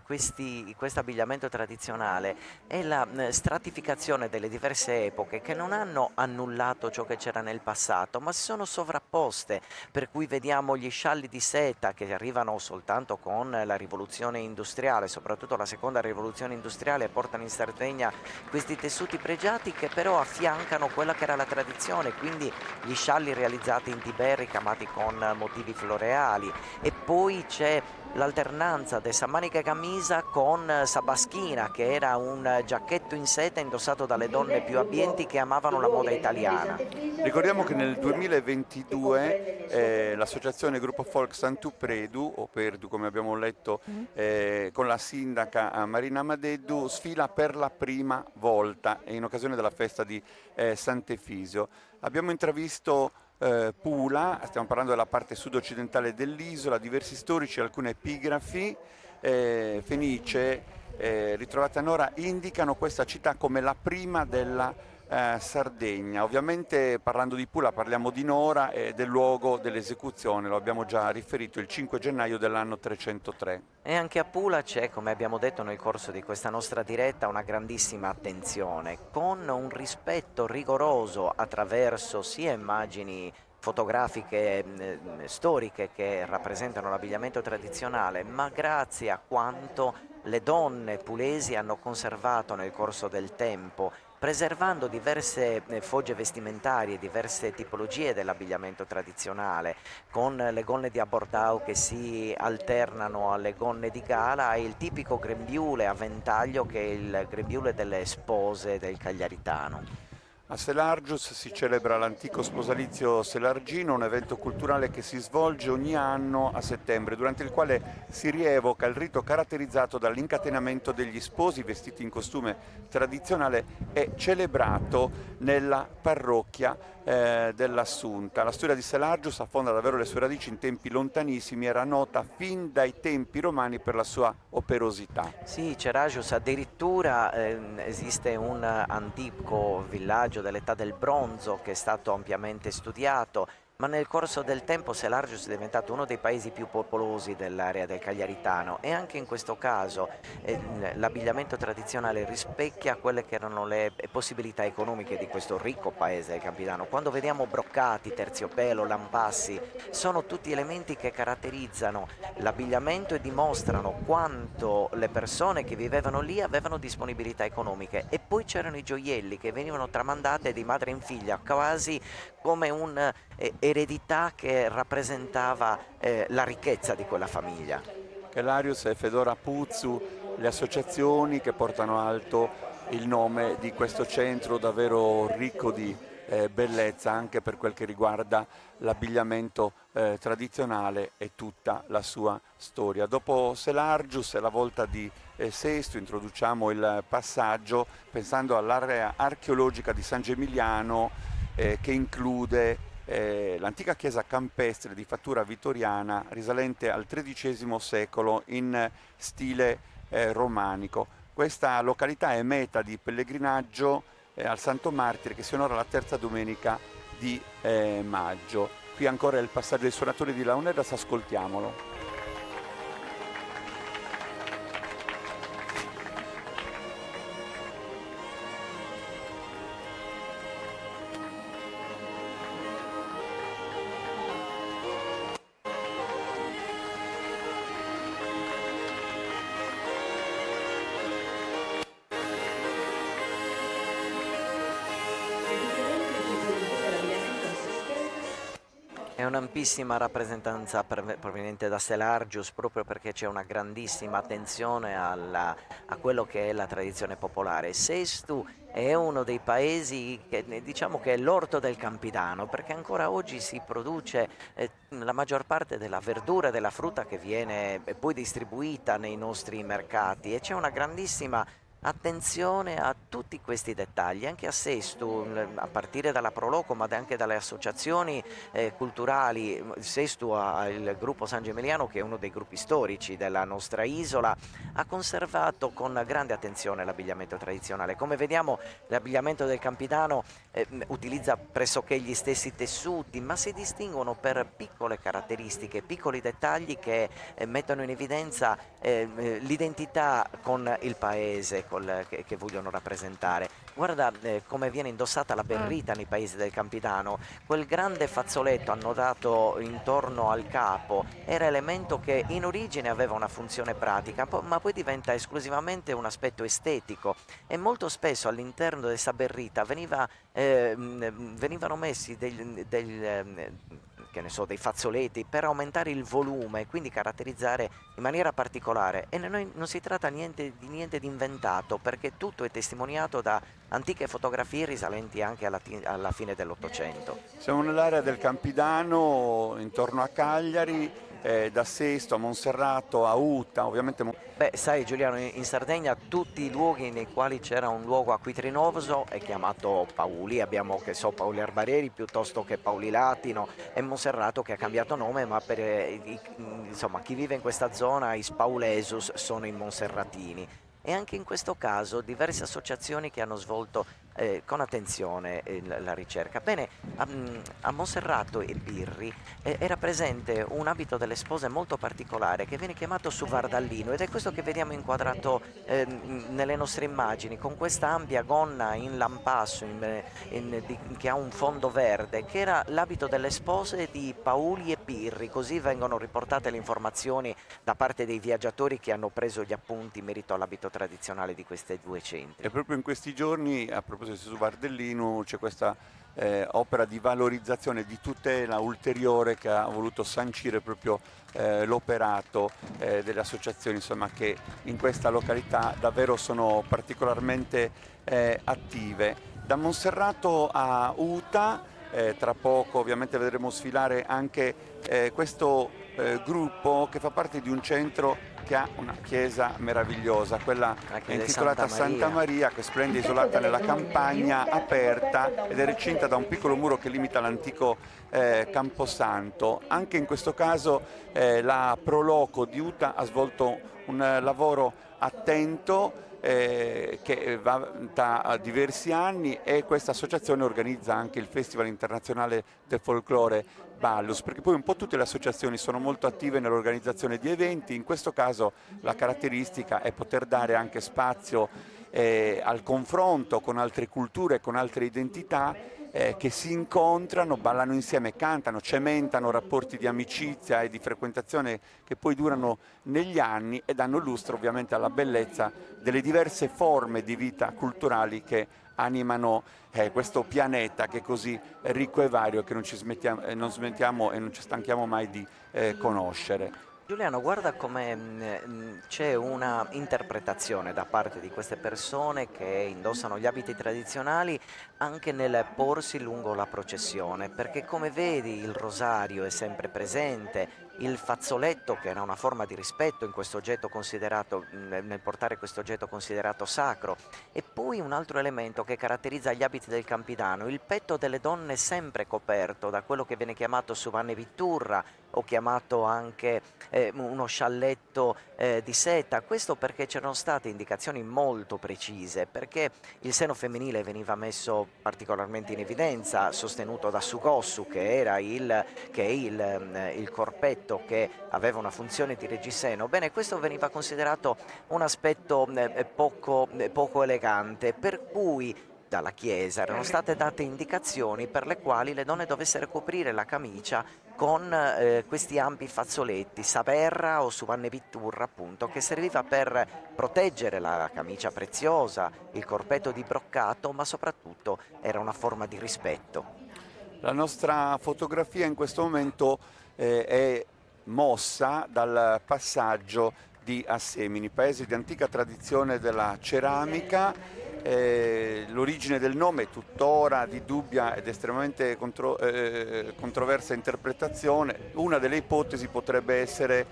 questo abbigliamento tradizionale è la stratificazione delle diverse epoche, che non hanno annullato ciò che c'era nel passato, ma si sono sovrapposte, per cui vediamo gli scialli di seta che arrivano soltanto con la rivoluzione industriale, soprattutto la seconda rivoluzione industriale, portano in Sardegna questi tessuti pregiati che però affiancano quella che era la tradizione, quindi gli scialli realizzati in Tiberi, camati con motivi floreali. E poi c'è l'alternanza della manica e camisa con sabaschina, che era un giacchetto in seta indossato dalle donne più abbienti che amavano la moda italiana. Ricordiamo che nel 2022 l'associazione Gruppo Folk Sant'Uperdu, o Perdu come abbiamo letto, con la sindaca Marina Madeddu, sfila per la prima volta in occasione della festa di Sant'Efisio. Abbiamo intravisto Pula, stiamo parlando della parte sud-occidentale dell'isola, diversi storici, alcune epigrafi fenicie ritrovate a Nora indicano questa città come la prima della Sardegna. Ovviamente parlando di Pula parliamo di Nora e del luogo dell'esecuzione, lo abbiamo già riferito, il 5 gennaio dell'anno 303. E anche a Pula c'è, come abbiamo detto nel corso di questa nostra diretta, una grandissima attenzione, con un rispetto rigoroso attraverso sia immagini fotografiche storiche che rappresentano l'abbigliamento tradizionale, ma grazie a quanto le donne pulesi hanno conservato nel corso del tempo, preservando diverse fogge vestimentarie, diverse tipologie dell'abbigliamento tradizionale, con le gonne di abbordau che si alternano alle gonne di gala e il tipico grembiule a ventaglio che è il grembiule delle spose del Cagliaritano. A Selargius si celebra l'antico sposalizio selargino, un evento culturale che si svolge ogni anno a settembre, durante il quale si rievoca il rito caratterizzato dall'incatenamento degli sposi vestiti in costume tradizionale e celebrato nella parrocchia dell'Assunta. La storia di Selargius affonda davvero le sue radici in tempi lontanissimi, era nota fin dai tempi romani per la sua operosità. Sì, Ceragius addirittura esiste un antico villaggio dell'età del bronzo che è stato ampiamente studiato, ma nel corso del tempo Selargius è diventato uno dei paesi più popolosi dell'area del Cagliaritano e anche in questo caso l'abbigliamento tradizionale rispecchia quelle che erano le possibilità economiche di questo ricco paese del Campidano. Quando vediamo broccati, terziopelo, lampassi, sono tutti elementi che caratterizzano l'abbigliamento e dimostrano quanto le persone che vivevano lì avevano disponibilità economiche. E poi c'erano i gioielli che venivano tramandate di madre in figlia, quasi come un'eredità che rappresentava la ricchezza di quella famiglia. Chelarius e Fedora Puzzu, le associazioni che portano alto il nome di questo centro davvero ricco di bellezza anche per quel che riguarda l'abbigliamento tradizionale e tutta la sua storia. Dopo Selargius è la volta di Sesto, introduciamo il passaggio pensando all'area archeologica di San Gemiliano che include l'antica chiesa campestre di fattura vittoriana risalente al XIII secolo in stile romanico. Questa località è meta di pellegrinaggio al Santo Martire che si onora la terza domenica di maggio. Qui ancora il passaggio dei suonatori di Laonedas, ascoltiamolo. È un'ampissima rappresentanza proveniente da Selargius proprio perché c'è una grandissima attenzione a quello che è la tradizione popolare. Sestu è uno dei paesi che diciamo che è l'orto del Campidano, perché ancora oggi si produce la maggior parte della verdura e della frutta che viene poi distribuita nei nostri mercati, e c'è una grandissima attenzione a tutti questi dettagli, anche a Sestu, a partire dalla Proloco ma anche dalle associazioni culturali. Sestu ha il gruppo San Gemiliano, che è uno dei gruppi storici della nostra isola, ha conservato con grande attenzione l'abbigliamento tradizionale. Come vediamo, l'abbigliamento del Campidano utilizza pressoché gli stessi tessuti, ma si distinguono per piccole caratteristiche, piccoli dettagli che mettono in evidenza l'identità con il paese che vogliono rappresentare. Guarda come viene indossata la berrita nei paesi del Campidano. Quel grande fazzoletto annodato intorno al capo era elemento che in origine aveva una funzione pratica, ma poi diventa esclusivamente un aspetto estetico, e molto spesso all'interno di questa berrita venivano messi che ne so, dei fazzoletti per aumentare il volume, quindi caratterizzare in maniera particolare. E non si tratta di niente di inventato, perché tutto è testimoniato da antiche fotografie risalenti anche alla fine dell'Ottocento. Siamo nell'area del Campidano, intorno a Cagliari, da Sesto a Monserrato a Uta, ovviamente. Beh, sai Giuliano, in Sardegna tutti i luoghi nei quali c'era un luogo acquitrinoso è chiamato Pauli. Abbiamo, che so, Pauli Arbarieri piuttosto che Pauli Latino, e Monserrato che ha cambiato nome, ma per insomma, chi vive in questa zona, i Spaulesus, sono i monserratini. E anche in questo caso diverse associazioni che hanno svolto con attenzione la ricerca. Bene, a Monserrato e Pirri era presente un abito delle spose molto particolare che viene chiamato suvardallino, ed è questo che vediamo inquadrato nelle nostre immagini, con questa ampia gonna in lampasso che ha un fondo verde, che era l'abito delle spose di Pauli e Pirri. Così vengono riportate le informazioni da parte dei viaggiatori che hanno preso gli appunti in merito all'abito tradizionale di questi due centri. E proprio in questi giorni, a proposito di Suvardellino, c'è questa opera di valorizzazione, di tutela ulteriore che ha voluto sancire proprio l'operato delle associazioni, insomma, che in questa località davvero sono particolarmente attive. Da Monserrato a Uta, tra poco ovviamente vedremo sfilare anche questo gruppo che fa parte di un centro che ha una chiesa meravigliosa, quella intitolata Santa Maria, che splende isolata nella campagna, aperta, ed è recinta da un piccolo muro che limita l'antico Camposanto. Anche in questo caso la Proloco di Uta ha svolto un lavoro attento che va da diversi anni, e questa associazione organizza anche il Festival internazionale del folklore Ballus, perché poi un po' tutte le associazioni sono molto attive nell'organizzazione di eventi. In questo caso la caratteristica è poter dare anche spazio al confronto con altre culture, con altre identità che si incontrano, ballano insieme, cantano, cementano rapporti di amicizia e di frequentazione che poi durano negli anni e danno lustro ovviamente alla bellezza delle diverse forme di vita culturali che animano questo pianeta che è così ricco e vario, che non smettiamo e non ci stanchiamo mai di conoscere. Giuliano, guarda come c'è una interpretazione da parte di queste persone che indossano gli abiti tradizionali anche nel porsi lungo la processione, perché come vedi il rosario è sempre presente, il fazzoletto, che era una forma di rispetto in questo oggetto considerato, nel portare questo oggetto considerato sacro, e poi un altro elemento che caratterizza gli abiti del Campidano, il petto delle donne sempre coperto da quello che viene chiamato suvanne vitturra, o chiamato anche uno scialletto di seta. Questo perché c'erano state indicazioni molto precise, perché il seno femminile veniva messo particolarmente in evidenza, sostenuto da Sugossu, che è il corpetto che aveva una funzione di reggiseno. Bene, questo veniva considerato un aspetto poco elegante, per cui dalla Chiesa erano state date indicazioni per le quali le donne dovessero coprire la camicia con questi ampi fazzoletti, saberra o suvanne vitturra, appunto, che serviva per proteggere la camicia preziosa, il corpetto di broccato, ma soprattutto era una forma di rispetto. La nostra fotografia in questo momento è mossa dal passaggio di Assemini, paese di antica tradizione della ceramica. L'origine del nome è tuttora di dubbia ed estremamente controversa interpretazione. Una delle ipotesi potrebbe essere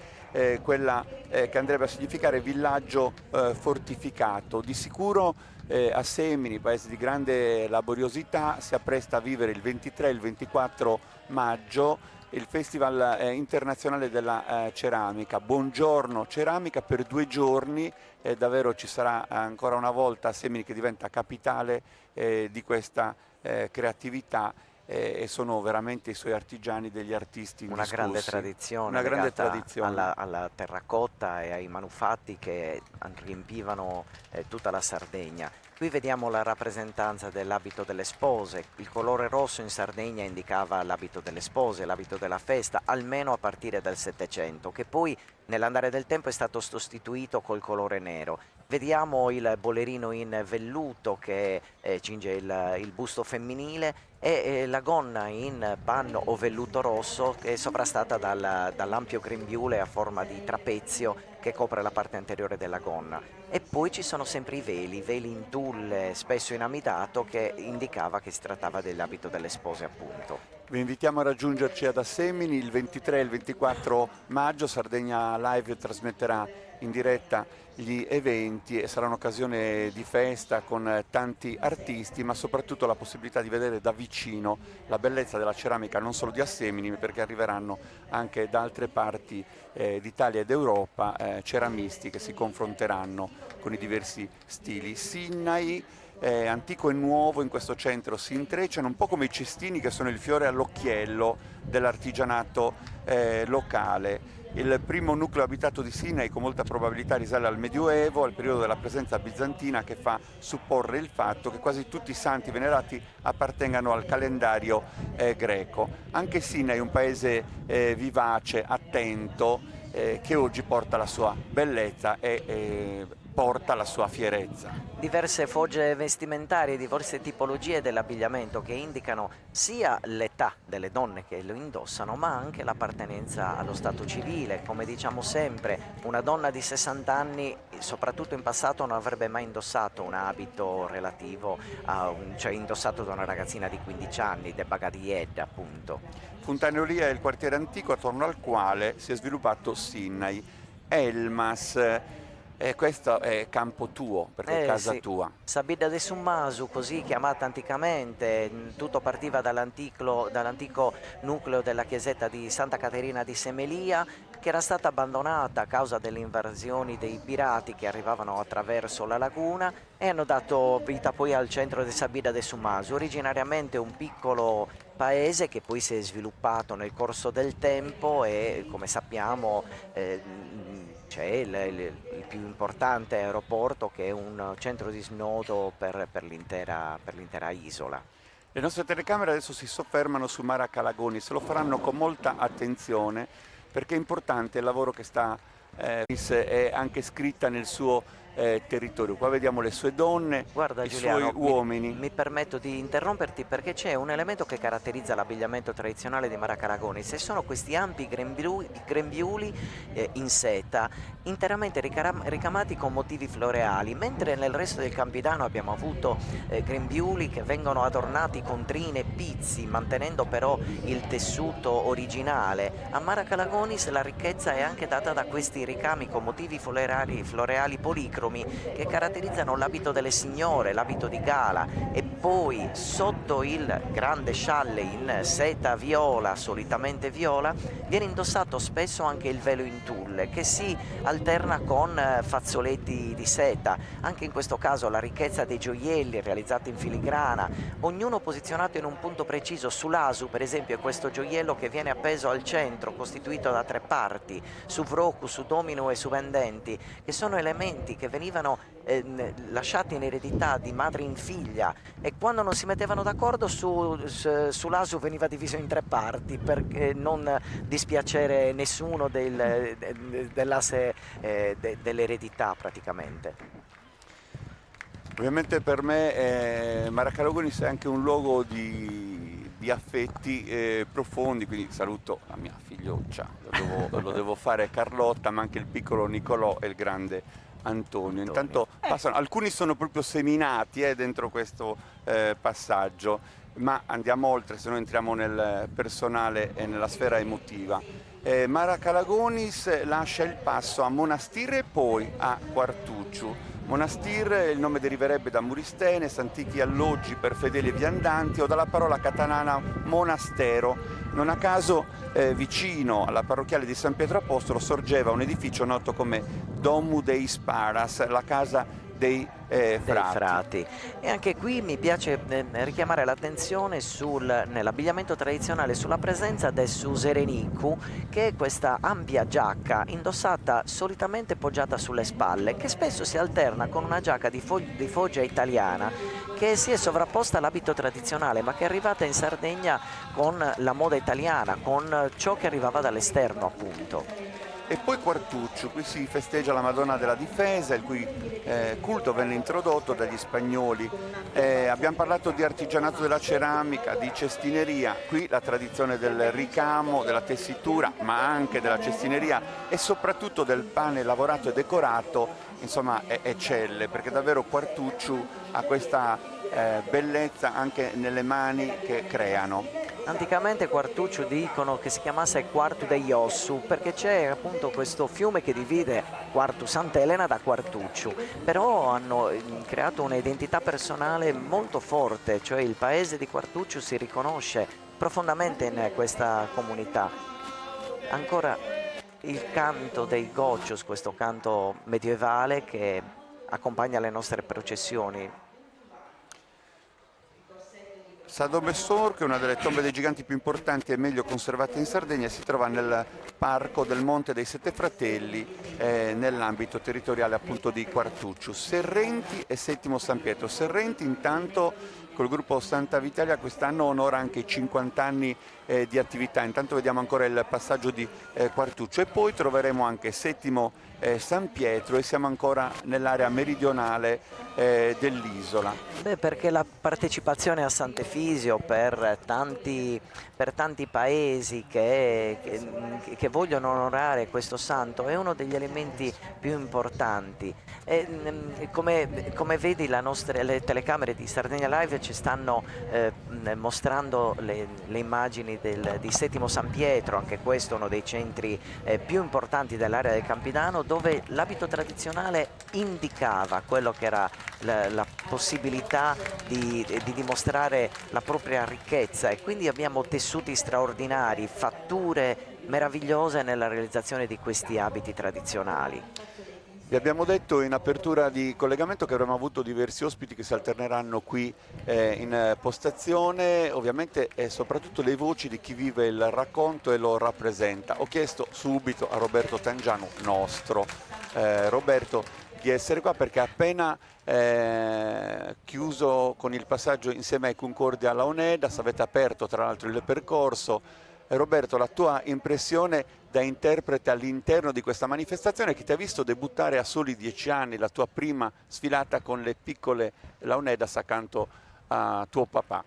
quella che andrebbe a significare villaggio fortificato. Di sicuro Assemini, paese di grande laboriosità, si appresta a vivere il 23 e il 24 maggio il Festival internazionale della ceramica. Buongiorno ceramica per 2 giorni, davvero ci sarà ancora una volta Assemini che diventa capitale di questa creatività, e sono veramente i suoi artigiani degli artisti indiscussi. Una grande tradizione, alla terracotta e ai manufatti che riempivano tutta la Sardegna. Qui vediamo la rappresentanza dell'abito delle spose. Il colore rosso in Sardegna indicava l'abito delle spose, l'abito della festa, almeno a partire dal Settecento, che poi nell'andare del tempo è stato sostituito col colore nero. Vediamo il bolerino in velluto che cinge il busto femminile, e la gonna in panno o velluto rosso che è sovrastata dall'ampio grembiule a forma di trapezio che copre la parte anteriore della gonna. E poi ci sono sempre i veli in tulle, spesso in amidato, che indicava che si trattava dell'abito delle spose, appunto. Vi invitiamo a raggiungerci ad Assemini il 23 e il 24 maggio. Sardegna Live trasmetterà in diretta gli eventi e sarà un'occasione di festa con tanti artisti, ma soprattutto la possibilità di vedere da vicino la bellezza della ceramica non solo di Assemini, perché arriveranno anche da altre parti d'Italia ed Europa ceramisti che si confronteranno con i diversi stili. Sinnai antico e nuovo in questo centro si intrecciano, un po' come i cestini che sono il fiore all'occhiello dell'artigianato locale. Il primo nucleo abitato di Sinai con molta probabilità risale al Medioevo, al periodo della presenza bizantina, che fa supporre il fatto che quasi tutti i santi venerati appartengano al calendario greco. Anche Sinai è un paese vivace, attento, che oggi porta la sua bellezza e porta la sua fierezza. Diverse fogge vestimentarie, diverse tipologie dell'abbigliamento che indicano sia l'età delle donne che lo indossano, ma anche l'appartenenza allo stato civile. Come diciamo sempre, una donna di 60 anni, soprattutto in passato, non avrebbe mai indossato un abito relativo cioè indossato da una ragazzina di 15 anni, de Bagadied appunto. Funtaneolia è il quartiere antico attorno al quale si è sviluppato Sinai. Elmas, questo è campo tuo, perché è casa Sì. tua. Sabida de Summasu, così chiamata anticamente, tutto partiva dall'antico nucleo della chiesetta di Santa Caterina di Semelia, che era stata abbandonata a causa delle invasioni dei pirati che arrivavano attraverso la laguna e hanno dato vita poi al centro di Sabida de Summasu, originariamente un piccolo paese che poi si è sviluppato nel corso del tempo e, come sappiamo, c'è il più importante aeroporto, che è un centro di snodo per l'intera isola. Le nostre telecamere adesso si soffermano su Mara Calagonis, lo faranno con molta attenzione perché è importante il lavoro che è anche scritta nel suo territorio. Qua vediamo le sue donne, Guarda, i Giuliano, suoi uomini. mi permetto di interromperti perché c'è un elemento che caratterizza l'abbigliamento tradizionale di Mara Calagonis, e sono questi ampi grembiuli in seta interamente ricamati con motivi floreali, mentre nel resto del Campidano abbiamo avuto grembiuli che vengono adornati con trine e pizzi, mantenendo però il tessuto originale. A Mara Calagonis la ricchezza è anche data da questi ricami con motivi floreali policromi che caratterizzano l'abito delle signore, l'abito di gala, e poi sotto il grande scialle in seta viola, solitamente viola, viene indossato spesso anche il velo in tulle che si alterna con fazzoletti di seta. Anche in questo caso la ricchezza dei gioielli realizzati in filigrana, ognuno posizionato in un punto preciso. Sull'asu, per esempio, è questo gioiello che viene appeso al centro, costituito da 3 parti, su vrocu, su domino e su pendenti, che sono elementi che venivano lasciati in eredità di madre in figlia, e quando non si mettevano d'accordo sull'asu veniva diviso in 3 parti per non dispiacere nessuno dell'asse dell'eredità praticamente. Ovviamente per me Mara Calagonis è anche un luogo di affetti profondi, quindi saluto la mia figlioccia, lo devo fare, Carlotta, ma anche il piccolo Nicolò e il grande Antonio. Intanto passano, alcuni sono proprio seminati dentro questo passaggio, ma andiamo oltre, se no entriamo nel personale e nella sfera emotiva. Mara Calagonis lascia il passo a Monastir e poi a Quartucciu. Monastir, il nome deriverebbe da Muristenes, antichi alloggi per fedeli e viandanti, o dalla parola catalana monastero. Non a caso vicino alla parrocchiale di San Pietro Apostolo sorgeva un edificio noto come Domus Deis Paras, la casa dei frati. E anche qui mi piace richiamare l'attenzione nell'abbigliamento tradizionale sulla presenza del susereniku, che è questa ampia giacca indossata solitamente poggiata sulle spalle, che spesso si alterna con una giacca di foggia italiana che si è sovrapposta all'abito tradizionale, ma che è arrivata in Sardegna con la moda italiana, con ciò che arrivava dall'esterno appunto. E poi Quartucciu, qui si festeggia la Madonna della Difesa, il cui culto venne introdotto dagli spagnoli. Abbiamo parlato di artigianato della ceramica, di cestineria, qui la tradizione del ricamo, della tessitura, ma anche della cestineria e soprattutto del pane lavorato e decorato, insomma eccelle, perché davvero Quartucciu ha questa bellezza anche nelle mani che creano. Anticamente Quartucciu dicono che si chiamasse Quartu degli Ossu, perché c'è appunto questo fiume che divide Quartu Sant'Elena da Quartucciu, però hanno creato un'identità personale molto forte, cioè il paese di Quartucciu si riconosce profondamente in questa comunità. Ancora il canto dei Goccius, questo canto medievale che accompagna le nostre processioni. Sado Bessor, che è una delle tombe dei giganti più importanti e meglio conservate in Sardegna, si trova nel parco del Monte dei Sette Fratelli, nell'ambito territoriale appunto di Quartuccio. Serrenti e Settimo San Pietro. Serrenti intanto col gruppo Santa Vitalia quest'anno onora anche i 50 anni di attività. Intanto vediamo ancora il passaggio di Quartuccio e poi troveremo anche Settimo San Pietro e siamo ancora nell'area meridionale dell'isola. Beh, perché la partecipazione a Sant'Efisio per tanti paesi che vogliono onorare questo santo è uno degli elementi più importanti. Come vedi le telecamere di Sardegna Live ci stanno mostrando le immagini di Settimo San Pietro, anche questo è uno dei centri più importanti dell'area del Campidano, dove l'abito tradizionale indicava quello che era la possibilità di dimostrare la propria ricchezza, e quindi abbiamo tessuti straordinari, fatture meravigliose nella realizzazione di questi abiti tradizionali. Vi abbiamo detto in apertura di collegamento che avremo avuto diversi ospiti che si alterneranno qui in postazione, ovviamente soprattutto le voci di chi vive il racconto e lo rappresenta. Ho chiesto subito a Roberto Tangiano, nostro Roberto, di essere qua perché appena chiuso con il passaggio insieme ai Concordia alla Onedas, avete aperto tra l'altro il percorso. Roberto, la tua impressione da interprete all'interno di questa manifestazione che ti ha visto debuttare a soli 10 anni, la tua prima sfilata con le piccole Laonedas accanto a tuo papà.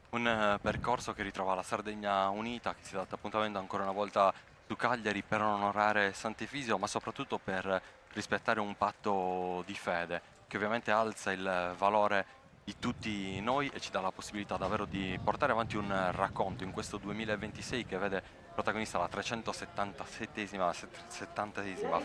Un percorso che ritrova la Sardegna unita, che si dà appuntamento ancora una volta su Cagliari per onorare Sant'Efisio, ma soprattutto per rispettare un patto di fede che ovviamente alza il valore di tutti noi e ci dà la possibilità davvero di portare avanti un racconto in questo 2026 che vede protagonista la 377esima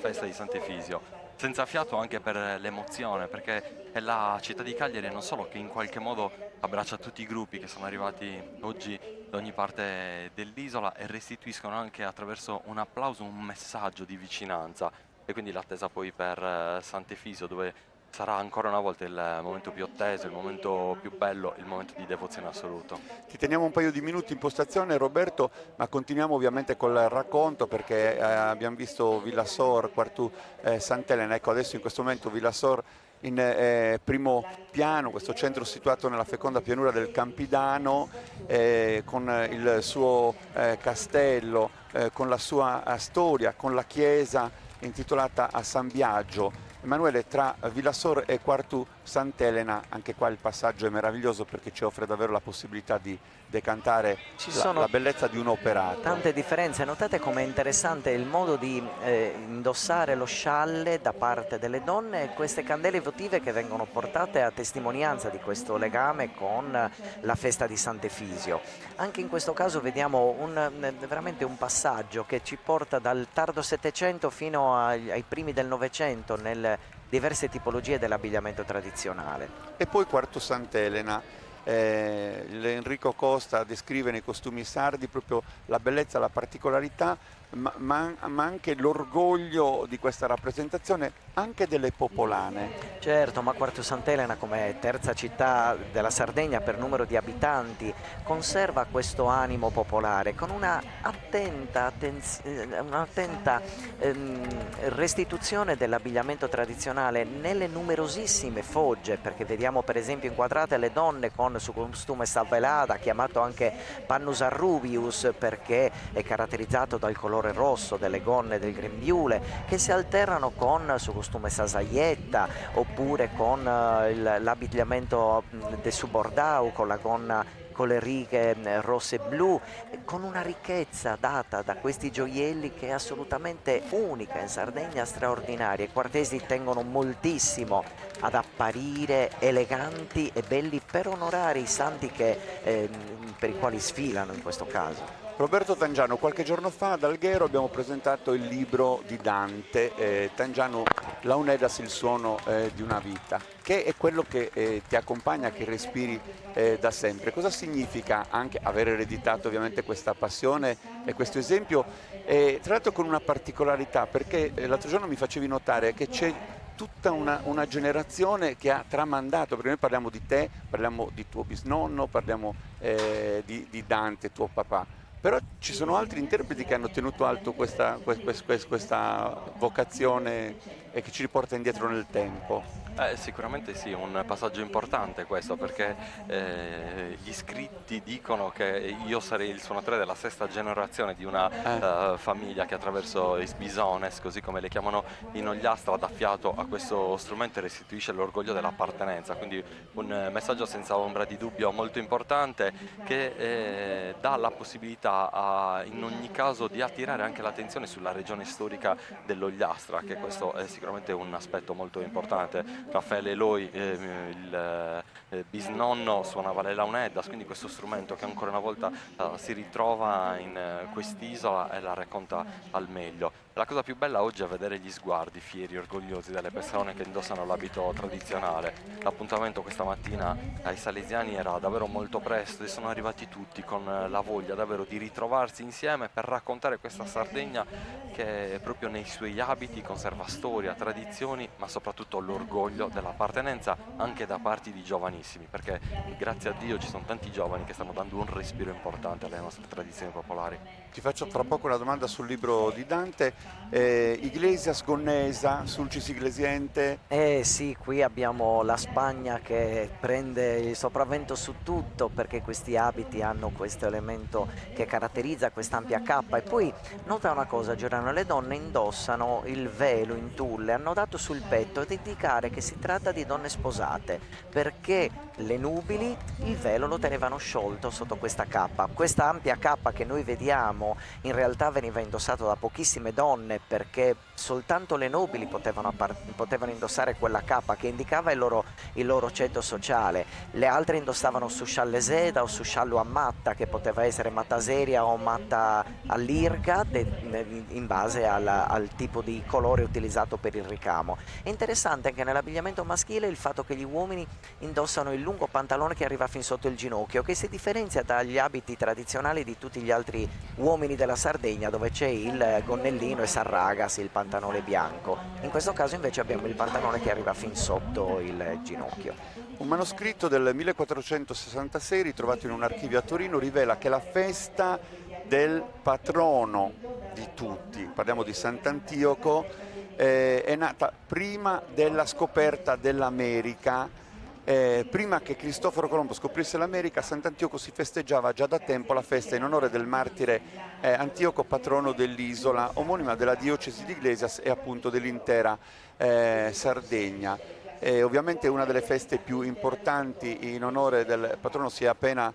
festa di Sant'Efisio, senza fiato anche per l'emozione, perché è la città di Cagliari non solo che in qualche modo abbraccia tutti i gruppi che sono arrivati oggi da ogni parte dell'isola e restituiscono anche attraverso un applauso un messaggio di vicinanza, e quindi l'attesa poi per Sant'Efisio, dove sarà ancora una volta il momento più atteso, il momento più bello, il momento di devozione assoluto. Ti teniamo un paio di minuti in postazione, Roberto, ma continuiamo ovviamente col racconto perché abbiamo visto Villasor, Quartu Sant'Elena. Ecco, adesso in questo momento Villasor in primo piano, questo centro situato nella feconda pianura del Campidano, con il suo castello, con la sua storia, con la chiesa intitolata a San Biagio. Emanuele, tra Villasor e Quartu Sant'Elena, anche qua il passaggio è meraviglioso perché ci offre davvero la possibilità di decantare la bellezza di un operato. Tante differenze, notate com'è interessante il modo di indossare lo scialle da parte delle donne e queste candele votive che vengono portate a testimonianza di questo legame con la festa di Sant'Efisio. Anche in questo caso vediamo veramente un passaggio che ci porta dal tardo Settecento fino ai primi del Novecento nelle diverse tipologie dell'abbigliamento tradizionale. E poi Quartu Sant'Elena, Enrico Costa descrive nei costumi sardi proprio la bellezza, la particolarità, ma anche l'orgoglio di questa rappresentazione anche delle popolane. Certo, ma Quartu Sant'Elena, come terza città della Sardegna per numero di abitanti, conserva questo animo popolare con una attenta restituzione dell'abbigliamento tradizionale nelle numerosissime fogge, perché vediamo per esempio inquadrate le donne con su costume salvelada, chiamato anche pannus arrubius perché è caratterizzato dal colore rosso delle gonne del grembiule, che si alternano con su costume sasaietta oppure con l'abbigliamento del subordau con la gonna con le righe rosse e blu, con una ricchezza data da questi gioielli che è assolutamente unica in Sardegna, straordinaria. I quartesi tengono moltissimo ad apparire eleganti e belli per onorare i santi per i quali sfilano in questo caso. Roberto Tangiano, qualche giorno fa ad Alghero abbiamo presentato il libro di Dante, Tangiano, Laonedas, il suono di una vita, che è quello che ti accompagna, che respiri da sempre. Cosa significa anche aver ereditato ovviamente questa passione e questo esempio, tra l'altro con una particolarità, perché l'altro giorno mi facevi notare che c'è tutta una generazione che ha tramandato, perché noi parliamo di te, parliamo di tuo bisnonno, parliamo di Dante, tuo papà, però ci sono altri interpreti che hanno tenuto alto questa vocazione e che ci riporta indietro nel tempo. Sicuramente sì, un passaggio importante questo, perché gli scritti dicono che io sarei il suonatore della sesta generazione di una famiglia che attraverso i bisones, così come le chiamano in Ogliastra, dà fiato a questo strumento e restituisce l'orgoglio dell'appartenenza, quindi un messaggio senza ombra di dubbio molto importante che dà la possibilità in ogni caso di attirare anche l'attenzione sulla regione storica dell'Ogliastra, che questo è sicuramente un aspetto molto importante. Raffaele Eloi, il bisnonno, suonava le launeddas, quindi questo strumento che ancora una volta si ritrova in quest'isola e la racconta al meglio. La cosa più bella oggi è vedere gli sguardi fieri, orgogliosi delle persone che indossano l'abito tradizionale. L'appuntamento questa mattina ai Salesiani era davvero molto presto e sono arrivati tutti con la voglia davvero di ritrovarsi insieme per raccontare questa Sardegna che proprio nei suoi abiti conserva storia, tradizioni, ma soprattutto l'orgoglio dell'appartenenza anche da parte di giovanissimi, perché grazie a Dio ci sono tanti giovani che stanno dando un respiro importante alle nostre tradizioni popolari. Ti faccio fra poco una domanda sul libro di Dante. Iglesias Gonnesa, Sulcis Iglesiente. Sì, qui abbiamo la Spagna che prende il sopravvento su tutto, perché questi abiti hanno questo elemento che caratterizza quest'ampia cappa. E poi nota una cosa, Giordano, le donne indossano il velo in tulle annodato sul petto ad indicare che si tratta di donne sposate, perché le nubili il velo lo tenevano sciolto sotto questa cappa. Questa ampia cappa che noi vediamo in realtà veniva indossato da pochissime donne, perché soltanto le nobili potevano indossare quella cappa che indicava il loro ceto sociale. Le altre indossavano su scialle seda o su sciallo a matta, che poteva essere matta seria o matta all'irga in base al tipo di colore utilizzato per il ricamo. È interessante anche nell'abbigliamento maschile il fatto che gli uomini indossano il lungo pantalone che arriva fin sotto il ginocchio, che si differenzia dagli abiti tradizionali di tutti gli altri uomini della Sardegna, dove c'è il gonnellino e Sarragas, il pantalone bianco. In questo caso invece abbiamo il pantalone che arriva fin sotto il ginocchio. Un manoscritto del 1466 ritrovato in un archivio a Torino rivela che la festa del patrono di tutti, parliamo di Sant'Antioco, è nata prima della scoperta dell'America. Prima che Cristoforo Colombo scoprisse l'America, a Sant'Antioco si festeggiava già da tempo la festa in onore del martire Antioco, patrono dell'isola, omonima della diocesi di Iglesias e appunto dell'intera Sardegna. Ovviamente una delle feste più importanti in onore del patrono si è appena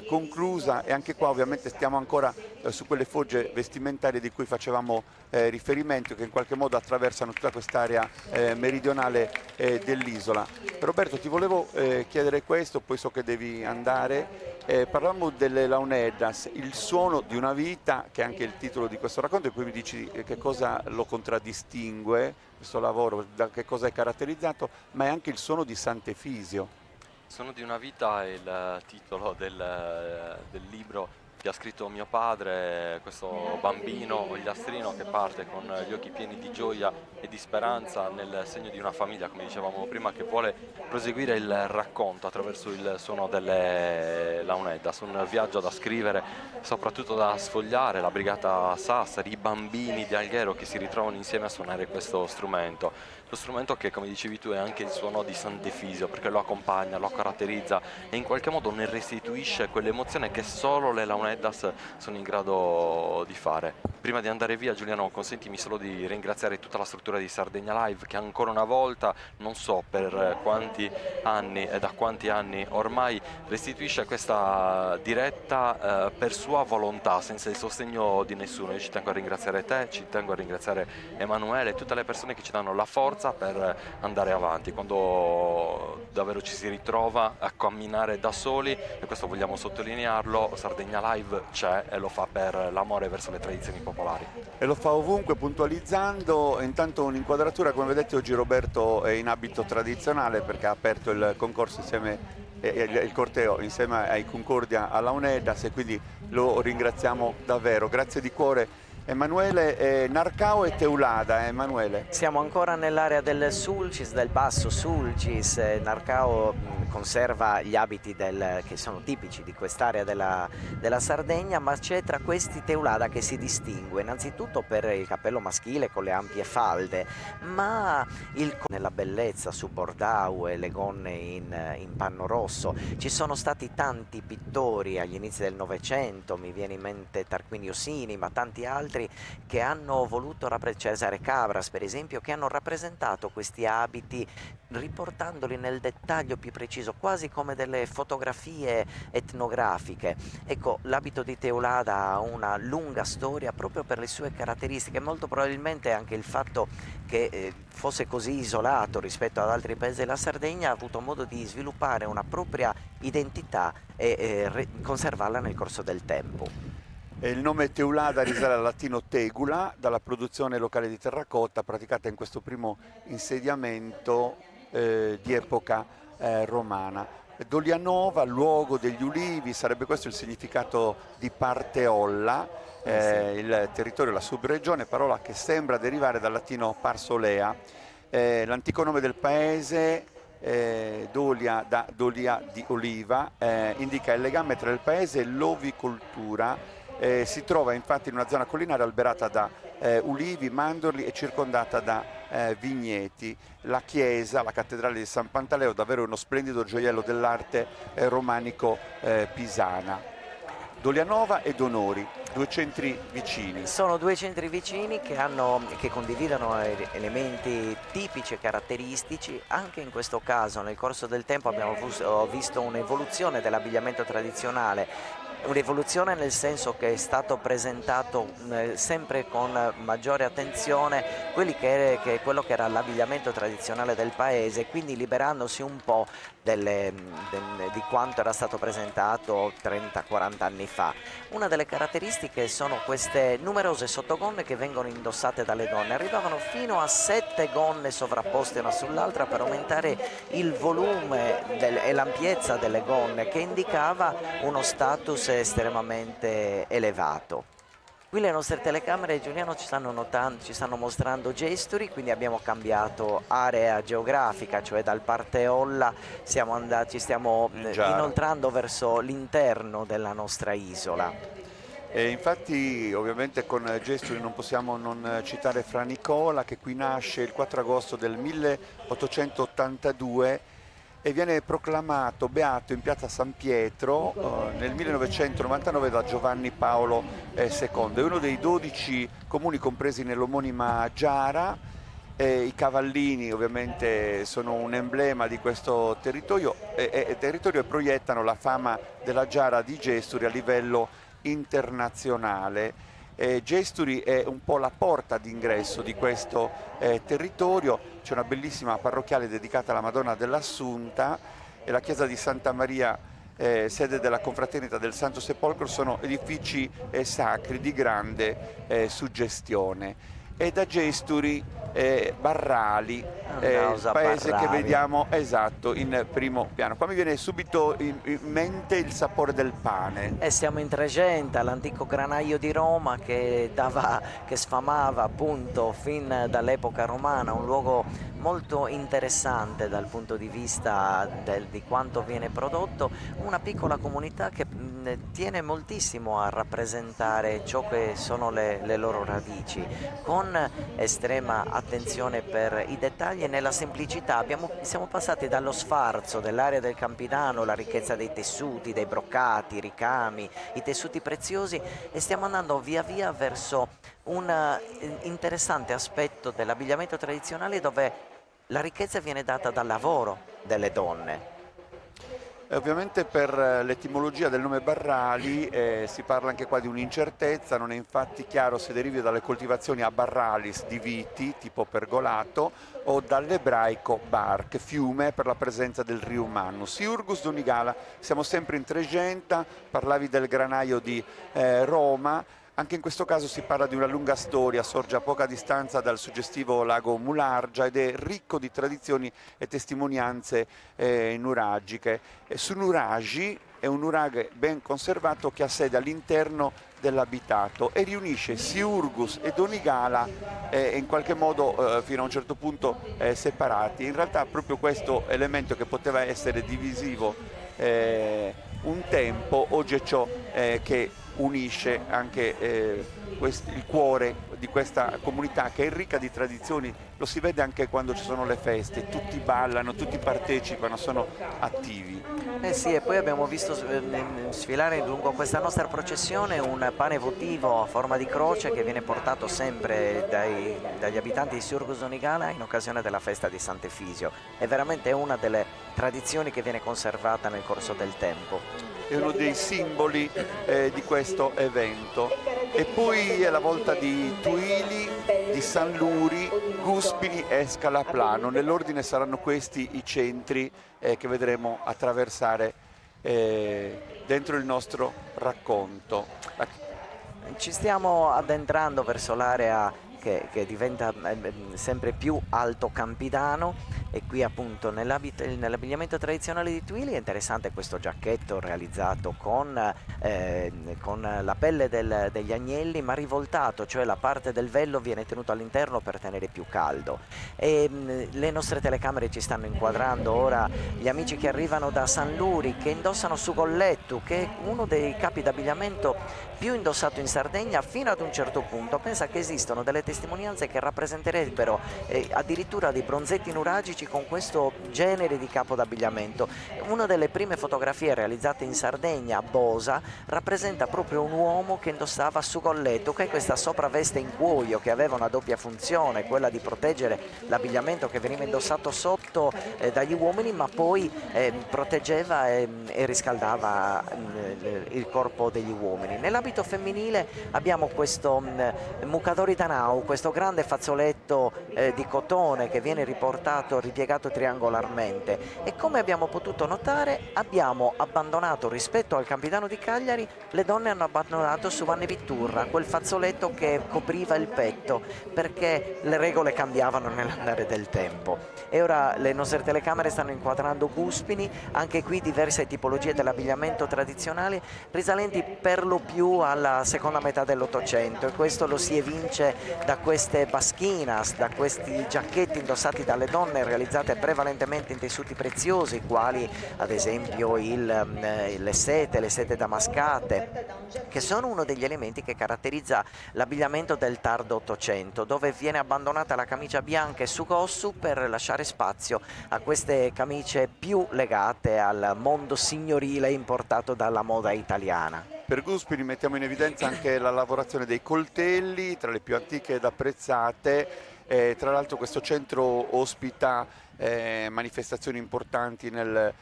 conclusa, e anche qua ovviamente stiamo ancora su quelle fogge vestimentarie di cui facevamo riferimento, che in qualche modo attraversano tutta quest'area meridionale dell'isola. Roberto, ti volevo chiedere questo, poi so che devi andare. Parlavamo delle launeddas, il suono di una vita, che è anche il titolo di questo racconto, e poi mi dici che cosa lo contraddistingue, questo lavoro, da che cosa è caratterizzato, ma è anche il suono di Sant'Efisio. Suono di una vita è il titolo del libro che ha scritto mio padre, questo bambino ogliastrino che parte con gli occhi pieni di gioia e di speranza nel segno di una famiglia, come dicevamo prima, che vuole proseguire il racconto attraverso il suono delle launeddas, un viaggio da scrivere, soprattutto da sfogliare, la brigata Sassari, i bambini di Alghero che si ritrovano insieme a suonare questo strumento. Lo strumento che, come dicevi tu, è anche il suono di Sant'Efisio, perché lo accompagna, lo caratterizza e in qualche modo ne restituisce quell'emozione che solo le launeddas sono in grado di fare. Prima di andare via, Giuliano, consentimi solo di ringraziare tutta la struttura di Sardegna Live, che ancora una volta, non so per quanti anni e da quanti anni ormai, restituisce questa diretta per sua volontà, senza il sostegno di nessuno. Io ci tengo a ringraziare te, ci tengo a ringraziare Emanuele e tutte le persone che ci danno la forza per andare avanti quando davvero ci si ritrova a camminare da soli, e questo vogliamo sottolinearlo. Sardegna Live c'è e lo fa per l'amore verso le tradizioni popolari. E lo fa ovunque, puntualizzando. Intanto un'inquadratura, come vedete oggi Roberto è in abito tradizionale perché ha aperto il concorso insieme, il corteo insieme ai Concordia alla Launeddas, e quindi lo ringraziamo davvero. Grazie di cuore Emanuele, Narcao e Teulada, Emanuele. Siamo ancora nell'area del Sulcis, del basso Sulcis. Narcao conserva gli abiti che sono tipici di quest'area della Sardegna, ma c'è tra questi Teulada che si distingue innanzitutto per il cappello maschile con le ampie falde, ma nella bellezza su bordau e le gonne in panno rosso. Ci sono stati tanti pittori agli inizi del Novecento, mi viene in mente Tarquinio Sini, ma tanti altri che hanno voluto Cesare Cabras per esempio, che hanno rappresentato questi abiti riportandoli nel dettaglio più preciso, quasi come delle fotografie etnografiche. Ecco, l'abito di Teulada ha una lunga storia proprio per le sue caratteristiche, molto probabilmente anche il fatto che fosse così isolato rispetto ad altri paesi della Sardegna ha avuto modo di sviluppare una propria identità e conservarla nel corso del tempo. Il nome Teulada risale al latino tegula, dalla produzione locale di terracotta praticata in questo primo insediamento di epoca romana. Dolianova, luogo degli ulivi, sarebbe questo il significato di Parteolla, il territorio, la subregione, parola che sembra derivare dal latino parsolea. L'antico nome del paese, Dolia di oliva, indica il legame tra il paese e l'ovicoltura. Si trova infatti in una zona collinare alberata da ulivi, mandorli e circondata da vigneti. La chiesa, la cattedrale di San Pantaleo, davvero uno splendido gioiello dell'arte romanico pisana. Dolianova ed Onori, due centri vicini. Sono due centri vicini che condividono elementi tipici e caratteristici. Anche in questo caso nel corso del tempo abbiamo visto un'evoluzione dell'abbigliamento tradizionale. Un'evoluzione nel senso che è stato presentato sempre con maggiore attenzione quello che era l'abbigliamento tradizionale del paese, quindi liberandosi un po' di quanto era stato presentato 30-40 anni fa. Una delle caratteristiche sono queste numerose sottogonne che vengono indossate dalle donne. Arrivavano fino a 7 gonne sovrapposte una sull'altra per aumentare il volume e l'ampiezza delle gonne, che indicava uno status estremamente elevato. Qui le nostre telecamere, Giuliano, ci stanno mostrando gesturi, quindi abbiamo cambiato area geografica, cioè dal Parteolla ci stiamo inoltrando verso l'interno della nostra isola. E infatti ovviamente con Gesturi non possiamo non citare Fra Nicola, che qui nasce il 4 agosto del 1882 e viene proclamato beato in piazza San Pietro nel 1999 da Giovanni Paolo II. È uno dei 12 comuni compresi nell'omonima Giara. I cavallini ovviamente sono un emblema di questo territorio e proiettano la fama della Giara di Gesturi a livello internazionale. Gesturi è un po' la porta d'ingresso di questo territorio. C'è una bellissima parrocchiale dedicata alla Madonna dell'Assunta e la chiesa di Santa Maria, sede della confraternita del Santo Sepolcro. Sono edifici sacri di grande suggestione. E da Gesturi Barrali, il paese che vediamo in primo piano. Qua mi viene subito in mente il sapore del pane. Siamo in Tregenta, l'antico granaio di Roma che sfamava appunto fin dall'epoca romana, un luogo molto interessante dal punto di vista di quanto viene prodotto, una piccola comunità che tiene moltissimo a rappresentare ciò che sono le loro radici, con estrema attenzione per i dettagli e nella semplicità. Siamo passati dallo sfarzo dell'area del Campidano, la ricchezza dei tessuti, dei broccati, i ricami, i tessuti preziosi, e stiamo andando via via verso un interessante aspetto dell'abbigliamento tradizionale dove la ricchezza viene data dal lavoro delle donne. Ovviamente per l'etimologia del nome Barrali si parla anche qua di un'incertezza, non è infatti chiaro se derivi dalle coltivazioni a barralis di viti tipo pergolato o dall'ebraico bar, fiume, per la presenza del Riu Mannus. Iurgus Donigala, siamo sempre in Tregenta, parlavi del granaio di Roma. Anche in questo caso si parla di una lunga storia, sorge a poca distanza dal suggestivo lago Mulargia ed è ricco di tradizioni e testimonianze nuragiche. Su Nuragi è un nuraghe ben conservato che ha sede all'interno dell'abitato e riunisce Siurgus e Donigala in qualche modo fino a un certo punto separati. In realtà proprio questo elemento che poteva essere divisivo un tempo, oggi è ciò che unisce anche il cuore di questa comunità che è ricca di tradizioni, lo si vede anche quando ci sono le feste, tutti ballano, tutti partecipano, sono attivi. Eh sì, e poi abbiamo visto sfilare lungo questa nostra processione un pane votivo a forma di croce che viene portato sempre dagli abitanti di Siurgus Donigala in occasione della festa di Sant'Efisio. È veramente una delle tradizioni che viene conservata nel corso del tempo. È uno dei simboli di questo evento. E poi è la volta di Tuili, di San Luri, Guspini e Scalaplano. Nell'ordine saranno questi i centri che vedremo attraversare dentro il nostro racconto. Ci stiamo addentrando verso l'area che diventa sempre più alto campidano, e qui appunto nell'abbigliamento tradizionale di Tuili è interessante questo giacchetto realizzato con la pelle degli agnelli ma rivoltato, cioè la parte del vello viene tenuto all'interno per tenere più caldo. E le nostre telecamere ci stanno inquadrando ora gli amici che arrivano da San Luri, che indossano Sugolletto, che è uno dei capi d'abbigliamento più indossato in Sardegna fino ad un certo punto. Pensa che esistono delle testimonianze che rappresenterebbero addirittura dei bronzetti nuragici con questo genere di capo d'abbigliamento. Una delle prime fotografie realizzate in Sardegna, a Bosa, rappresenta proprio un uomo che indossava Sugolletto, che è questa sopravveste in cuoio che aveva una doppia funzione, quella di proteggere l'abbigliamento che veniva indossato sotto dagli uomini, ma poi proteggeva e riscaldava il corpo degli uomini. Nell'abito femminile abbiamo questo Mucadori Danau, questo grande fazzoletto di cotone che viene ripiegato triangolarmente, e come abbiamo potuto notare abbiamo abbandonato, rispetto al Campidano di Cagliari, le donne hanno abbandonato su Vanne Vitturra quel fazzoletto che copriva il petto, perché le regole cambiavano nell'andare del tempo. E ora le nostre telecamere stanno inquadrando Guspini, anche qui diverse tipologie dell'abbigliamento tradizionale risalenti per lo più alla seconda metà dell'Ottocento, e questo lo si evince da queste baschinas, da questi giacchetti indossati dalle donne realizzate prevalentemente in tessuti preziosi, quali ad esempio le sete damascate, che sono uno degli elementi che caratterizza l'abbigliamento del tardo Ottocento, dove viene abbandonata la camicia bianca e sugossu per lasciare spazio a queste camicie più legate al mondo signorile importato dalla moda italiana. Per Guspini mettiamo in evidenza anche la lavorazione dei coltelli, tra le più antiche ed apprezzate. Tra l'altro questo centro ospita manifestazioni importanti nel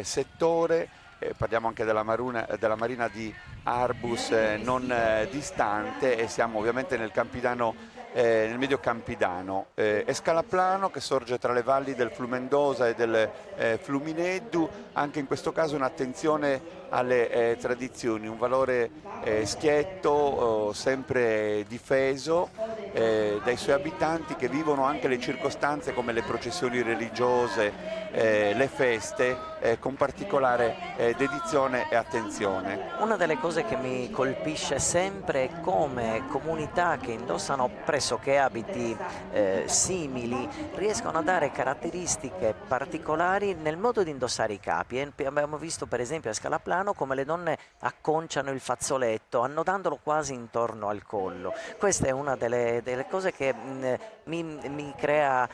settore, parliamo anche della marina di Arbus non distante, e siamo ovviamente nel Campidano, nel medio Campidano. Scalaplano, che sorge tra le valli del Flumendosa e del Flumineddu, anche in questo caso un'attenzione alle tradizioni, un valore schietto, sempre difeso dai suoi abitanti, che vivono anche le circostanze come le processioni religiose, le feste, con particolare dedizione e attenzione. Una delle cose che mi colpisce sempre è come comunità che indossano pressoché abiti simili riescono a dare caratteristiche particolari nel modo di indossare i capi. Abbiamo visto per esempio a Scalaplano come le donne acconciano il fazzoletto annodandolo quasi intorno al collo. Questa è una delle cose che mi crea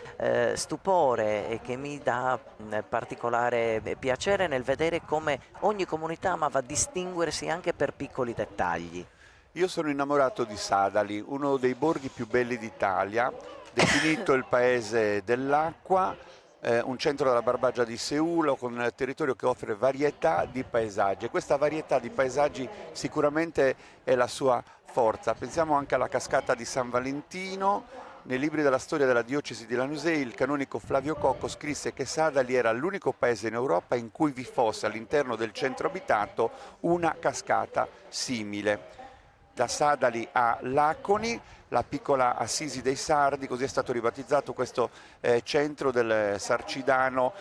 stupore e che mi dà particolare piacere nel vedere come ogni comunità amava distinguersi anche per piccoli dettagli. Io sono innamorato di Sadali, uno dei borghi più belli d'Italia, definito il paese dell'acqua, un centro della Barbagia di Seulo, con un territorio che offre varietà di paesaggi, e questa varietà di paesaggi sicuramente è la sua forza. Pensiamo anche alla cascata di San Valentino. Nei libri della storia della diocesi di Lanusei il canonico Flavio Cocco scrisse che Sadali era l'unico paese in Europa in cui vi fosse all'interno del centro abitato una cascata simile. da Sadali a Laconi, la piccola Assisi dei Sardi, così è stato ribattezzato questo centro del Sarcidano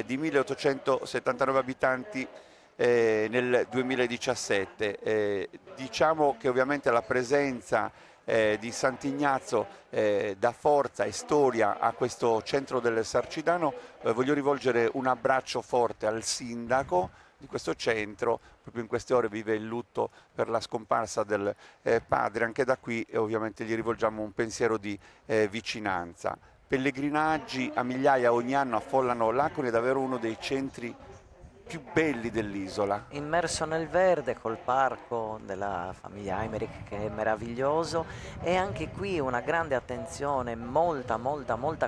di 1879 abitanti nel 2017. Diciamo che ovviamente la presenza di Sant'Ignazio dà forza e storia a questo centro del Sarcidano. Voglio rivolgere un abbraccio forte al sindaco di questo centro, proprio in queste ore vive il lutto per la scomparsa del padre, anche da qui ovviamente gli rivolgiamo un pensiero di vicinanza. Pellegrinaggi a migliaia ogni anno affollano Laconi, è davvero uno dei centri più belli dell'isola. Immerso nel verde col parco della famiglia Eymerich che è meraviglioso, e anche qui una grande attenzione, molta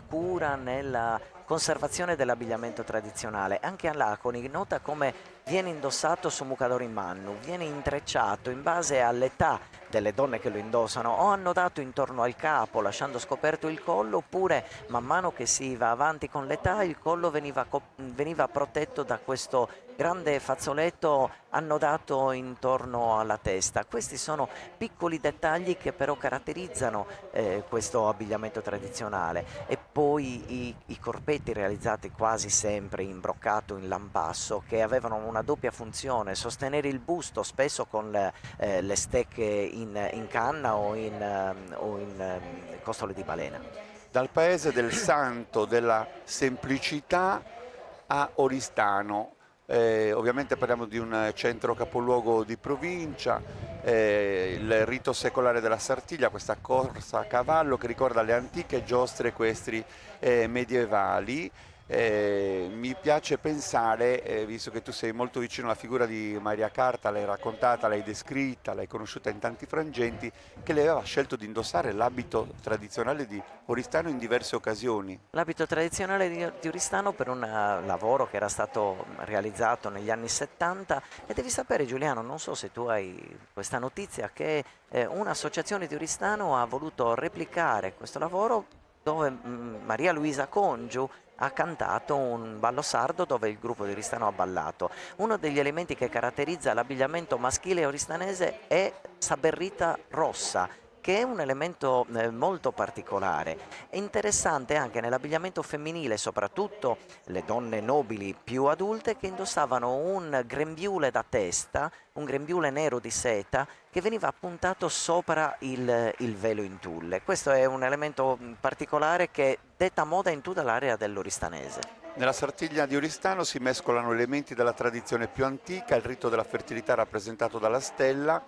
cura nella conservazione dell'abbigliamento tradizionale. Anche a Laconi nota come viene indossato su Mukador in Mannu, viene intrecciato in base all'età delle donne che lo indossano, o annodato intorno al capo lasciando scoperto il collo, oppure man mano che si va avanti con l'età il collo veniva protetto da questo grande fazzoletto annodato intorno alla testa. Questi sono piccoli dettagli che però caratterizzano questo abbigliamento tradizionale. E poi i corpetti realizzati quasi sempre in broccato, in lampasso, che avevano una doppia funzione: sostenere il busto spesso con le stecche in canna o in costole di balena. Dal paese del santo della semplicità a Oristano. Ovviamente parliamo di un centro capoluogo di provincia, il rito secolare della Sartiglia, questa corsa a cavallo che ricorda le antiche giostre equestri medievali. Mi piace pensare, visto che tu sei molto vicino alla figura di Maria Carta, l'hai raccontata, l'hai descritta, l'hai conosciuta in tanti frangenti, che lei aveva scelto di indossare l'abito tradizionale di Oristano in diverse occasioni. L'abito tradizionale di Oristano per un lavoro che era stato realizzato negli anni 70, e devi sapere, Giuliano, non so se tu hai questa notizia, che un'associazione di Oristano ha voluto replicare questo lavoro dove Maria Luisa Congiu ha cantato un ballo sardo dove il gruppo di Oristano ha ballato. Uno degli elementi che caratterizza l'abbigliamento maschile oristanese è saberrita rossa, che è un elemento molto particolare. È interessante anche nell'abbigliamento femminile, soprattutto le donne nobili più adulte, che indossavano un grembiule da testa, un grembiule nero di seta, che veniva appuntato sopra il velo in tulle. Questo è un elemento particolare che detta moda in tutta l'area dell'oristanese. Nella Sartiglia di Oristano si mescolano elementi della tradizione più antica, il rito della fertilità rappresentato dalla stella,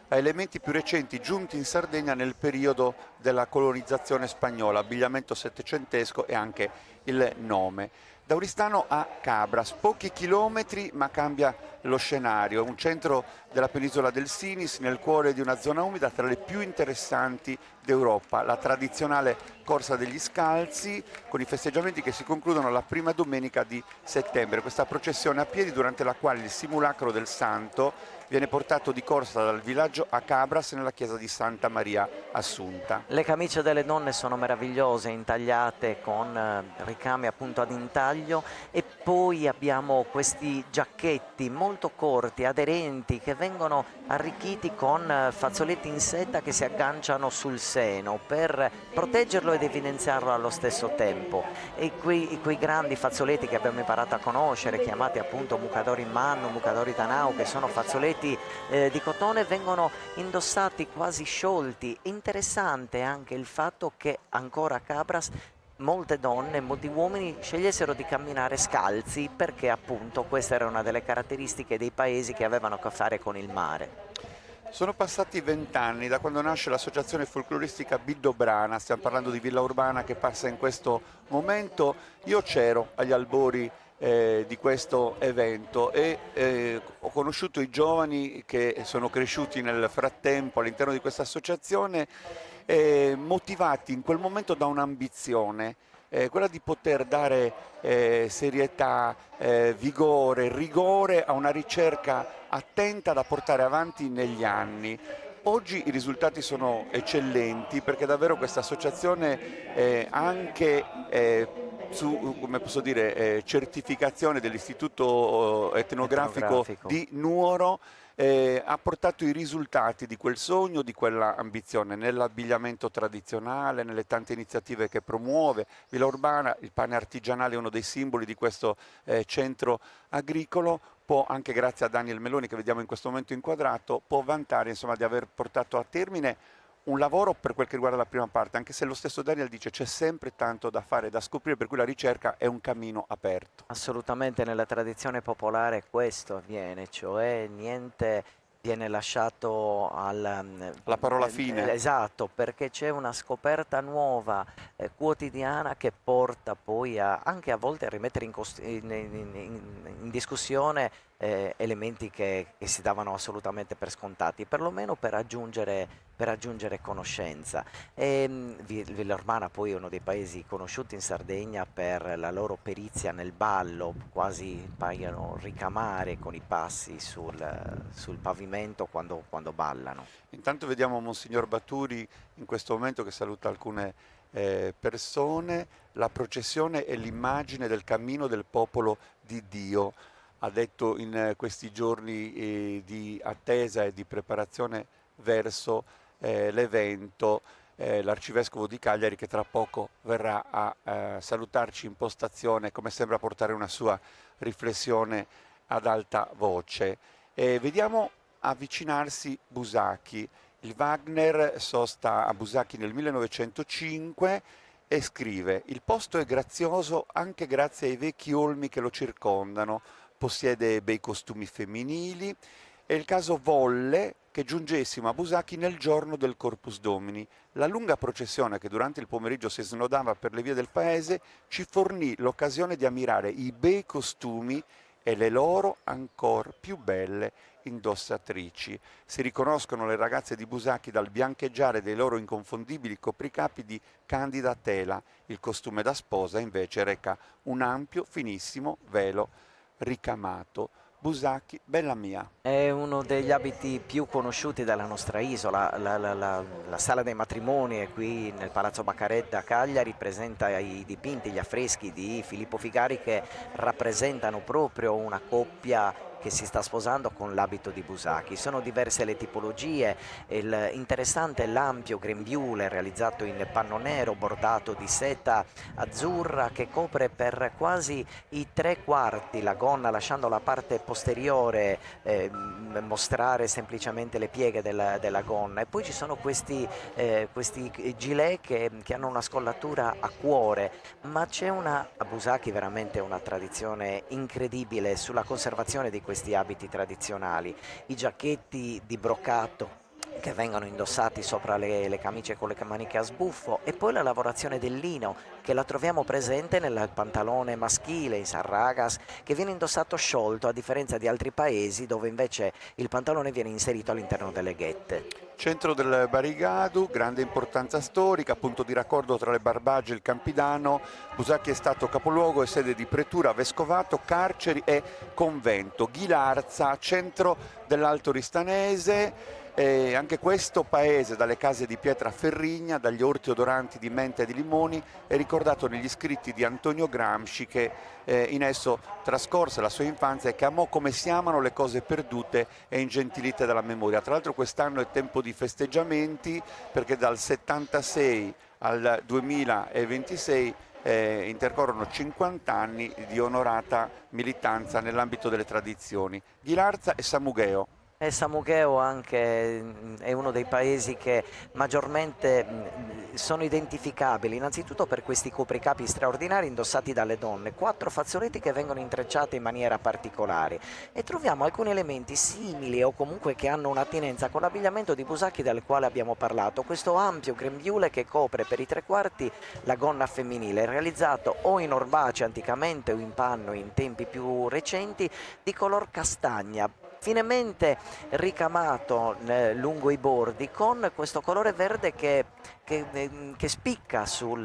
a elementi più recenti giunti in Sardegna nel periodo della colonizzazione spagnola, abbigliamento settecentesco e anche il nome. Da Oristano a Cabras, pochi chilometri ma cambia lo scenario, è un centro della penisola del Sinis, nel cuore di una zona umida tra le più interessanti d'Europa, la tradizionale Corsa degli Scalzi, con i festeggiamenti che si concludono la prima domenica di settembre, questa processione a piedi durante la quale il simulacro del santo viene portato di corsa dal villaggio a Cabras nella chiesa di Santa Maria Assunta. Le camicie delle donne sono meravigliose, intagliate con ricami appunto ad intaglio, e poi abbiamo questi giacchetti molto corti, aderenti, che vengono arricchiti con fazzoletti in seta che si agganciano sul seno per proteggerlo ed evidenziarlo allo stesso tempo. E quei grandi fazzoletti che abbiamo imparato a conoscere, chiamati appunto Mukador in Mannu, Mukador Itanau, che sono fazzoletti di cotone, vengono indossati quasi sciolti. Interessante anche il fatto che ancora a Cabras molte donne, molti uomini scegliessero di camminare scalzi, perché appunto questa era una delle caratteristiche dei paesi che avevano a che fare con il mare. Sono passati 20 anni da quando nasce l'associazione folcloristica Bildobrana, stiamo parlando di Villa Urbana che passa in questo momento. Io c'ero agli albori di questo evento e ho conosciuto i giovani che sono cresciuti nel frattempo all'interno di questa associazione, motivati in quel momento da un'ambizione, quella di poter dare serietà, vigore, rigore a una ricerca attenta da portare avanti negli anni. Oggi i risultati sono eccellenti, perché davvero questa associazione anche su, come posso dire, certificazione dell'Istituto etnografico di Nuoro ha portato i risultati di quel sogno, di quella ambizione, nell'abbigliamento tradizionale, nelle tante iniziative che promuove. Villa Urbana, il pane artigianale è uno dei simboli di questo centro agricolo, può, anche grazie a Daniel Meloni che vediamo in questo momento inquadrato, può vantare insomma, di aver portato a termine un lavoro per quel che riguarda la prima parte, anche se lo stesso Daniel dice c'è sempre tanto da fare, da scoprire, per cui la ricerca è un cammino aperto. Assolutamente, nella tradizione popolare questo avviene, cioè niente viene lasciato La parola fine. Esatto, perché c'è una scoperta nuova, quotidiana, che porta poi anche a volte a rimettere in discussione elementi che si davano assolutamente per scontati, perlomeno per aggiungere conoscenza. Villa Urbana poi è uno dei paesi conosciuti in Sardegna per la loro perizia nel ballo, quasi paiono ricamare con i passi sul pavimento quando ballano. Intanto vediamo Monsignor Baturi in questo momento che saluta alcune persone. La processione è l'immagine del cammino del popolo di Dio, ha detto in questi giorni di attesa e di preparazione verso l'evento l'arcivescovo di Cagliari, che tra poco verrà a salutarci in postazione, come sembra portare una sua riflessione ad alta voce. Vediamo avvicinarsi Busacchi. Il Wagner sosta a Busacchi nel 1905 e scrive: il posto è grazioso anche grazie ai vecchi olmi che lo circondano, possiede bei costumi femminili. È il caso volle che giungessimo a Busacchi nel giorno del Corpus Domini. La lunga processione che durante il pomeriggio si snodava per le vie del paese ci fornì l'occasione di ammirare i bei costumi e le loro ancor più belle indossatrici. Si riconoscono le ragazze di Busacchi dal biancheggiare dei loro inconfondibili copricapi di candida tela. Il costume da sposa invece reca un ampio, finissimo velo ricamato. Busacchi, bella mia. È uno degli abiti più conosciuti della nostra isola. La sala dei matrimoni è qui nel Palazzo Baccaredda a Cagliari, presenta i dipinti, gli affreschi di Filippo Figari che rappresentano proprio una coppia che si sta sposando con l'abito di Busacchi. Sono diverse le tipologie, interessante è l'ampio grembiule realizzato in panno nero bordato di seta azzurra che copre per quasi i 3/4 la gonna, lasciando la parte posteriore mostrare semplicemente le pieghe della gonna. E poi ci sono questi gilet che hanno una scollatura a cuore, ma c'è a Busacchi veramente una tradizione incredibile sulla conservazione di questi abiti tradizionali, i giacchetti di broccato che vengono indossati sopra le camicie con le maniche a sbuffo, e poi la lavorazione del lino che la troviamo presente nel pantalone maschile in Sarragas, che viene indossato sciolto, a differenza di altri paesi dove invece il pantalone viene inserito all'interno delle ghette. Centro del Barigadu, grande importanza storica, punto di raccordo tra le Barbagie e il Campidano. Busacchi è stato capoluogo e sede di pretura, vescovato, carceri e convento. Ghilarza, centro dell'Alto Ristanese. Anche questo paese, dalle case di pietra ferrigna, dagli orti odoranti di menta e di limoni, è ricordato negli scritti di Antonio Gramsci, che in esso trascorse la sua infanzia e che amò come si amano le cose perdute e ingentilite dalla memoria. Tra l'altro quest'anno è tempo di festeggiamenti, perché dal 76 al 2026 intercorrono 50 anni di onorata militanza nell'ambito delle tradizioni. Ghilarza e Samugheo. E Samugheo anche è uno dei paesi che maggiormente sono identificabili, innanzitutto per questi copricapi straordinari indossati dalle donne, 4 fazzoletti che vengono intrecciate in maniera particolare, e troviamo alcuni elementi simili o comunque che hanno un'attinenza con l'abbigliamento di Busacchi del quale abbiamo parlato. Questo ampio grembiule che copre per i 3/4 la gonna femminile, realizzato o in orbace anticamente o in panno in tempi più recenti, di color castagna, finemente ricamato lungo i bordi con questo colore verde che che spicca sul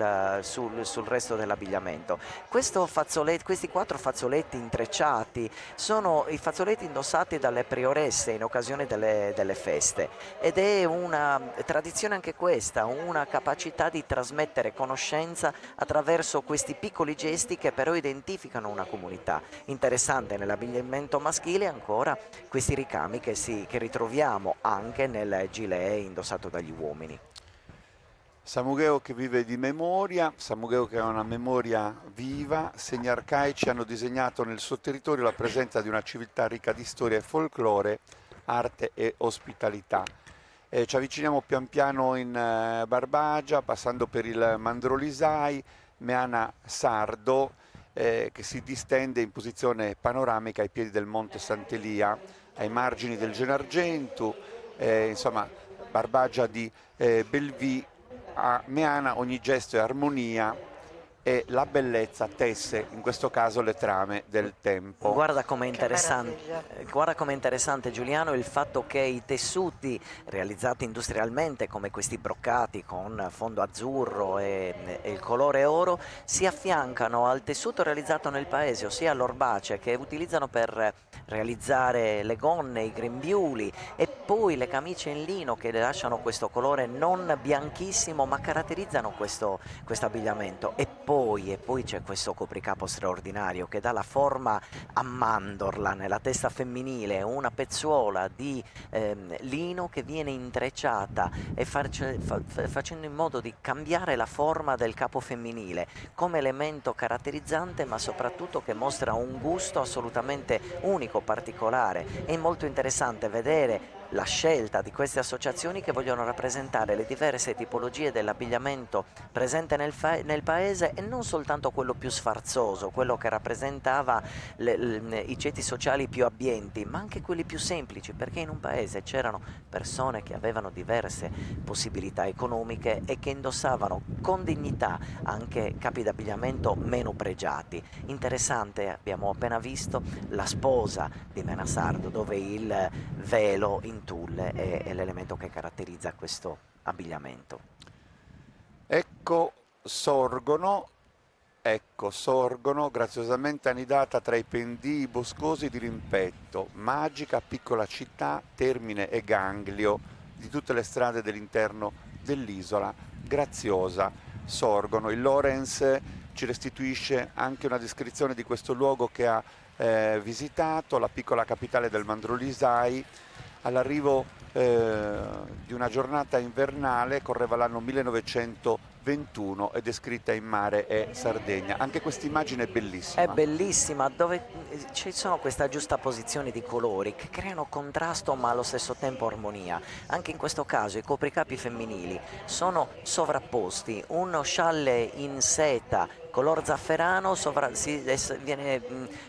resto dell'abbigliamento. Questi 4 fazzoletti intrecciati sono i fazzoletti indossati dalle prioresse in occasione delle feste, ed è una tradizione anche questa, una capacità di trasmettere conoscenza attraverso questi piccoli gesti che però identificano una comunità. Interessante nell'abbigliamento maschile ancora questi ricami che ritroviamo anche nel gilet indossato dagli uomini. Samugheo che vive di memoria, Samugheo che ha una memoria viva, segni arcaici hanno disegnato nel suo territorio la presenza di una civiltà ricca di storia e folklore, arte e ospitalità. Ci avviciniamo pian piano in Barbagia, passando per il Mandrolisai, Meana Sardo, che si distende in posizione panoramica ai piedi del Monte Sant'Elia, ai margini del Gennargentu, insomma Barbagia di Belvì. A Meana ogni gesto è armonia e la bellezza tesse, in questo caso, le trame del tempo. Guarda com'è interessante, Giuliano, il fatto che i tessuti realizzati industrialmente, come questi broccati con fondo azzurro e il colore oro, si affiancano al tessuto realizzato nel paese, ossia l'orbace, che utilizzano per realizzare le gonne, i grembiuli, e poi le camicie in lino che le lasciano questo colore non bianchissimo ma caratterizzano questo abbigliamento. E poi c'è questo copricapo straordinario che dà la forma a mandorla nella testa femminile, una pezzuola di lino che viene intrecciata e facendo in modo di cambiare la forma del capo femminile come elemento caratterizzante, ma soprattutto che mostra un gusto assolutamente unico, particolare. È molto interessante vedere la scelta di queste associazioni che vogliono rappresentare le diverse tipologie dell'abbigliamento presente nel paese, e non soltanto quello più sfarzoso, quello che rappresentava i ceti sociali più abbienti, ma anche quelli più semplici, perché in un paese c'erano persone che avevano diverse possibilità economiche e che indossavano con dignità anche capi d'abbigliamento meno pregiati. Interessante, abbiamo appena visto la sposa di Meana Sardo, dove il velo in tulle è l'elemento che caratterizza questo abbigliamento. Ecco sorgono, graziosamente annidata tra i pendii boscosi di Rimpetto, magica piccola città, termine e ganglio di tutte le strade dell'interno dell'isola graziosa. Sorgono. Il Lorenz ci restituisce anche una descrizione di questo luogo che ha visitato, la piccola capitale del Mandrolisai. All'arrivo di una giornata invernale, correva l'anno 1921, è descritta in mare e Sardegna. Anche questa immagine è bellissima. È bellissima, dove ci sono questa giustaposizione di colori che creano contrasto ma allo stesso tempo armonia. Anche in questo caso i copricapi femminili sono sovrapposti, uno scialle in seta color zafferano viene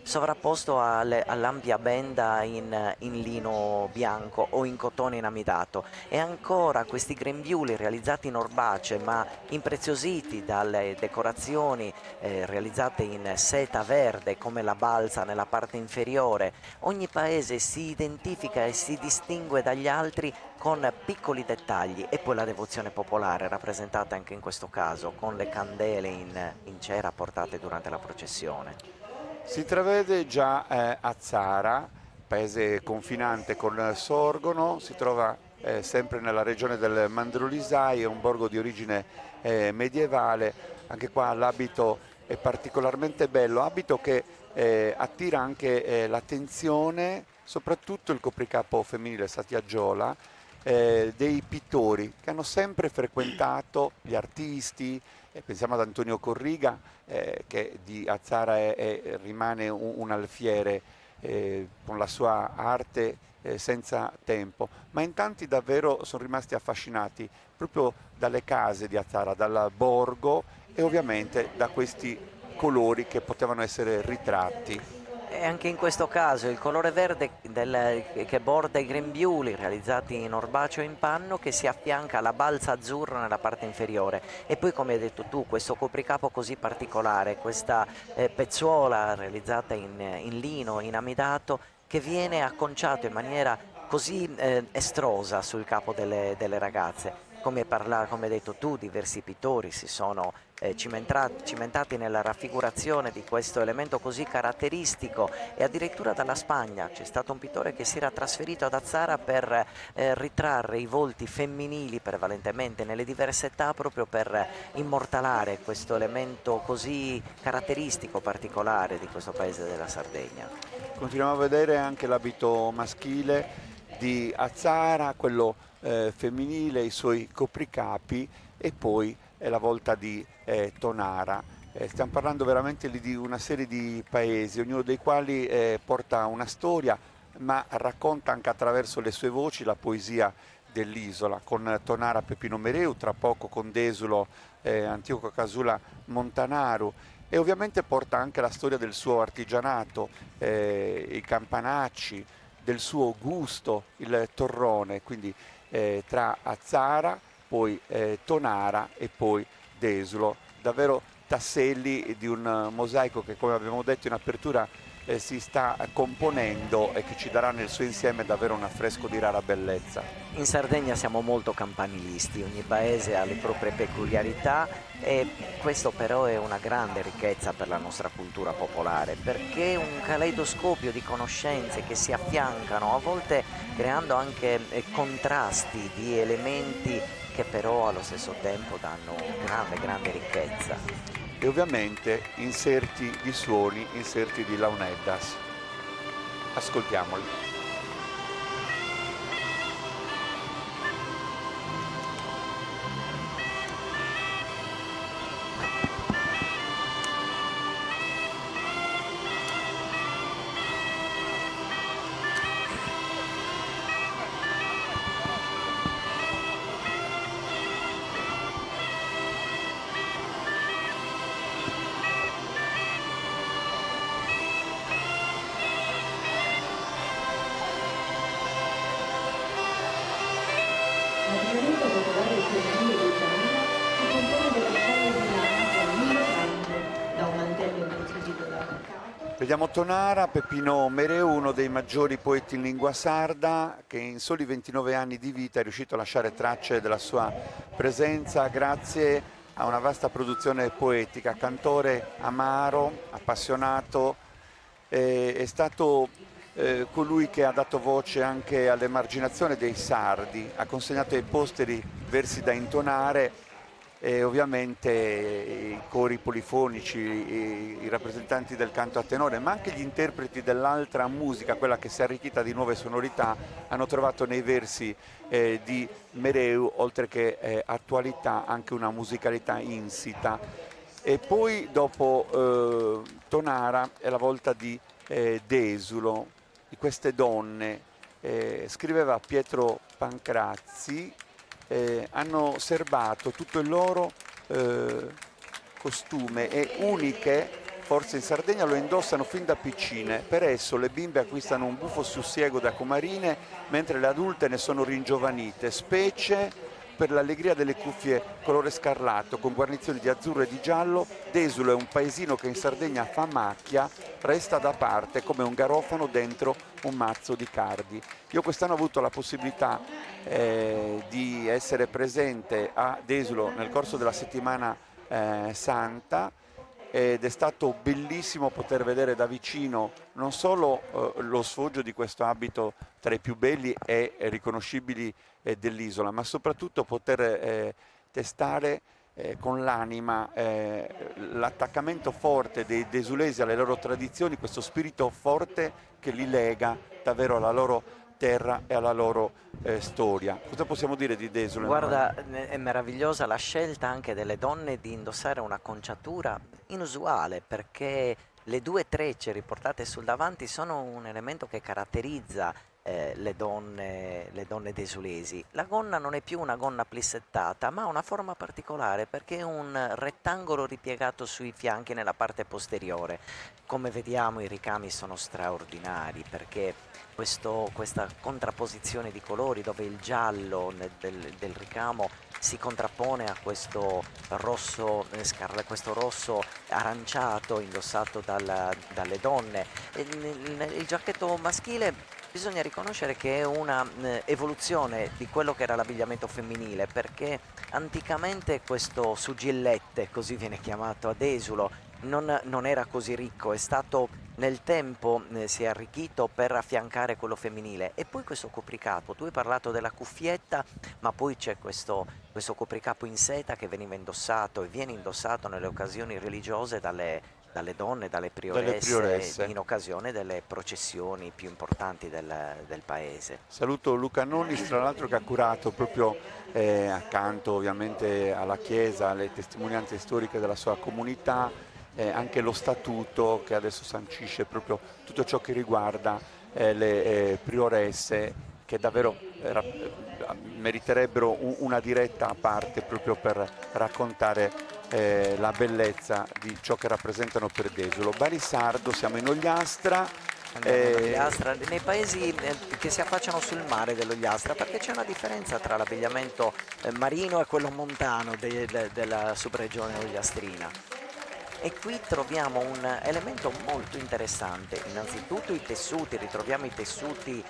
sovrapposto all'ampia benda in lino bianco o in cotone inamidato, e ancora questi grembiuli realizzati in orbace ma impreziositi dalle decorazioni realizzate in seta verde come la balsa nella parte inferiore. Ogni paese si identifica e si distingue dagli altri con piccoli dettagli, e poi la devozione popolare rappresentata anche in questo caso con le candele in cera portate durante la processione. Si intravede già a Zara, paese confinante con Sorgono, si trova sempre nella regione del Mandrolisai, è un borgo di origine medievale. Anche qua l'abito è particolarmente bello, abito che attira anche l'attenzione, soprattutto il copricapo femminile Satiagiola, dei pittori che hanno sempre frequentato gli artisti. Pensiamo ad Antonio Corriga, che di Azzara rimane un alfiere con la sua arte senza tempo, ma in tanti davvero sono rimasti affascinati proprio dalle case di Azzara, dal borgo, e ovviamente da questi colori che potevano essere ritratti. E anche in questo caso il colore verde che borda i grembiuli realizzati in orbaceo in panno, che si affianca alla balsa azzurra nella parte inferiore, e poi, come hai detto tu, questo copricapo così particolare, questa pezzuola realizzata in lino inamidato che viene acconciato in maniera così estrosa sul capo delle ragazze. come hai detto tu, diversi pittori si sono cimentati nella raffigurazione di questo elemento così caratteristico, e addirittura dalla Spagna c'è stato un pittore che si era trasferito ad Azzara per ritrarre i volti femminili prevalentemente nelle diverse età, proprio per immortalare questo elemento così caratteristico, particolare di questo paese della Sardegna. Continuiamo a vedere anche l'abito maschile di Azzara, quello femminile, i suoi copricapi, e poi è la volta di Tonara. Stiamo parlando veramente lì di una serie di paesi, ognuno dei quali porta una storia, ma racconta anche attraverso le sue voci la poesia dell'isola, con Tonara Peppino Mereu, tra poco con Desulo Antioco Casula Montanaru, e ovviamente porta anche la storia del suo artigianato, i campanacci, del suo gusto, il torrone, quindi tra Azzara, poi Tonara e poi Desulo, davvero tasselli di un mosaico che, come abbiamo detto in apertura, si sta componendo e che ci darà nel suo insieme davvero un affresco di rara bellezza. In Sardegna siamo molto campanilisti, ogni paese ha le proprie peculiarità, e questo però è una grande ricchezza per la nostra cultura popolare, perché è un caleidoscopio di conoscenze che si affiancano, a volte creando anche contrasti di elementi che però allo stesso tempo danno grande ricchezza. E ovviamente inserti di suoni, inserti di launeddas. Ascoltiamoli. L'ordinamento popolare femminile di Giovanna si compone della scioglia di lana con 1000 frange, da un mantello impreziosito da capo. Vediamo Tonara Peppino Mereu, uno dei maggiori poeti in lingua sarda, che in soli 29 anni di vita è riuscito a lasciare tracce della sua presenza grazie a una vasta produzione poetica. Cantore amaro, appassionato, è stato colui che ha dato voce anche all'emarginazione dei sardi, ha consegnato ai posteri versi da intonare, e ovviamente i cori polifonici, i rappresentanti del canto a tenore, ma anche gli interpreti dell'altra musica, quella che si è arricchita di nuove sonorità, hanno trovato nei versi di Mereu, oltre che attualità, anche una musicalità insita. E poi dopo Tonara è la volta di Desulo, di queste donne. Scriveva Pietro Pancrazzi, hanno serbato tutto il loro costume, e uniche, forse in Sardegna lo indossano fin da piccine. Per esso le bimbe acquistano un buffo sussiego da comarine, mentre le adulte ne sono ringiovanite, specie per l'allegria delle cuffie colore scarlatto con guarnizioni di azzurro e di giallo. Desulo è un paesino che in Sardegna fa macchia, resta da parte come un garofano dentro un mazzo di cardi. Io quest'anno ho avuto la possibilità di essere presente a Desulo nel corso della settimana santa, ed è stato bellissimo poter vedere da vicino non solo lo sfoggio di questo abito tra i più belli e riconoscibili dell'isola, ma soprattutto poter testare con l'anima l'attaccamento forte dei desulesi alle loro tradizioni, questo spirito forte che li lega davvero alla loro terra e alla loro storia. Cosa possiamo dire di Desulo? Guarda, è meravigliosa la scelta anche delle donne di indossare un'acconciatura inusuale, perché le due trecce riportate sul davanti sono un elemento che caratterizza le donne desulesi. La gonna non è più una gonna plissettata, ma ha una forma particolare, perché è un rettangolo ripiegato sui fianchi nella parte posteriore. Come vediamo, i ricami sono straordinari, perché questa contrapposizione di colori, dove il giallo del ricamo si contrappone a questo rosso aranciato indossato dalle donne. Il giacchetto maschile bisogna riconoscere che è una evoluzione di quello che era l'abbigliamento femminile, perché anticamente questo sugillette, così viene chiamato ad esulo, non era così ricco, è stato nel tempo si è arricchito per affiancare quello femminile. E poi questo copricapo, tu hai parlato della cuffietta, ma poi c'è questo copricapo in seta che veniva indossato e viene indossato nelle occasioni religiose dalle donne, dalle prioresse, in occasione delle processioni più importanti del paese. Saluto Luca Nonnis, tra l'altro, che ha curato proprio accanto ovviamente alla chiesa, alle testimonianze storiche della sua comunità, anche lo statuto che adesso sancisce proprio tutto ciò che riguarda le prioresse, che davvero meriterebbero una diretta a parte proprio per raccontare la bellezza di ciò che rappresentano per Desulo. Barisardo, siamo in Ogliastra. Ogliastra, nei paesi che si affacciano sul mare dell'Ogliastra, perché c'è una differenza tra l'abbigliamento marino e quello montano della subregione ogliastrina. E qui troviamo un elemento molto interessante. Innanzitutto i tessuti, ritroviamo i tessuti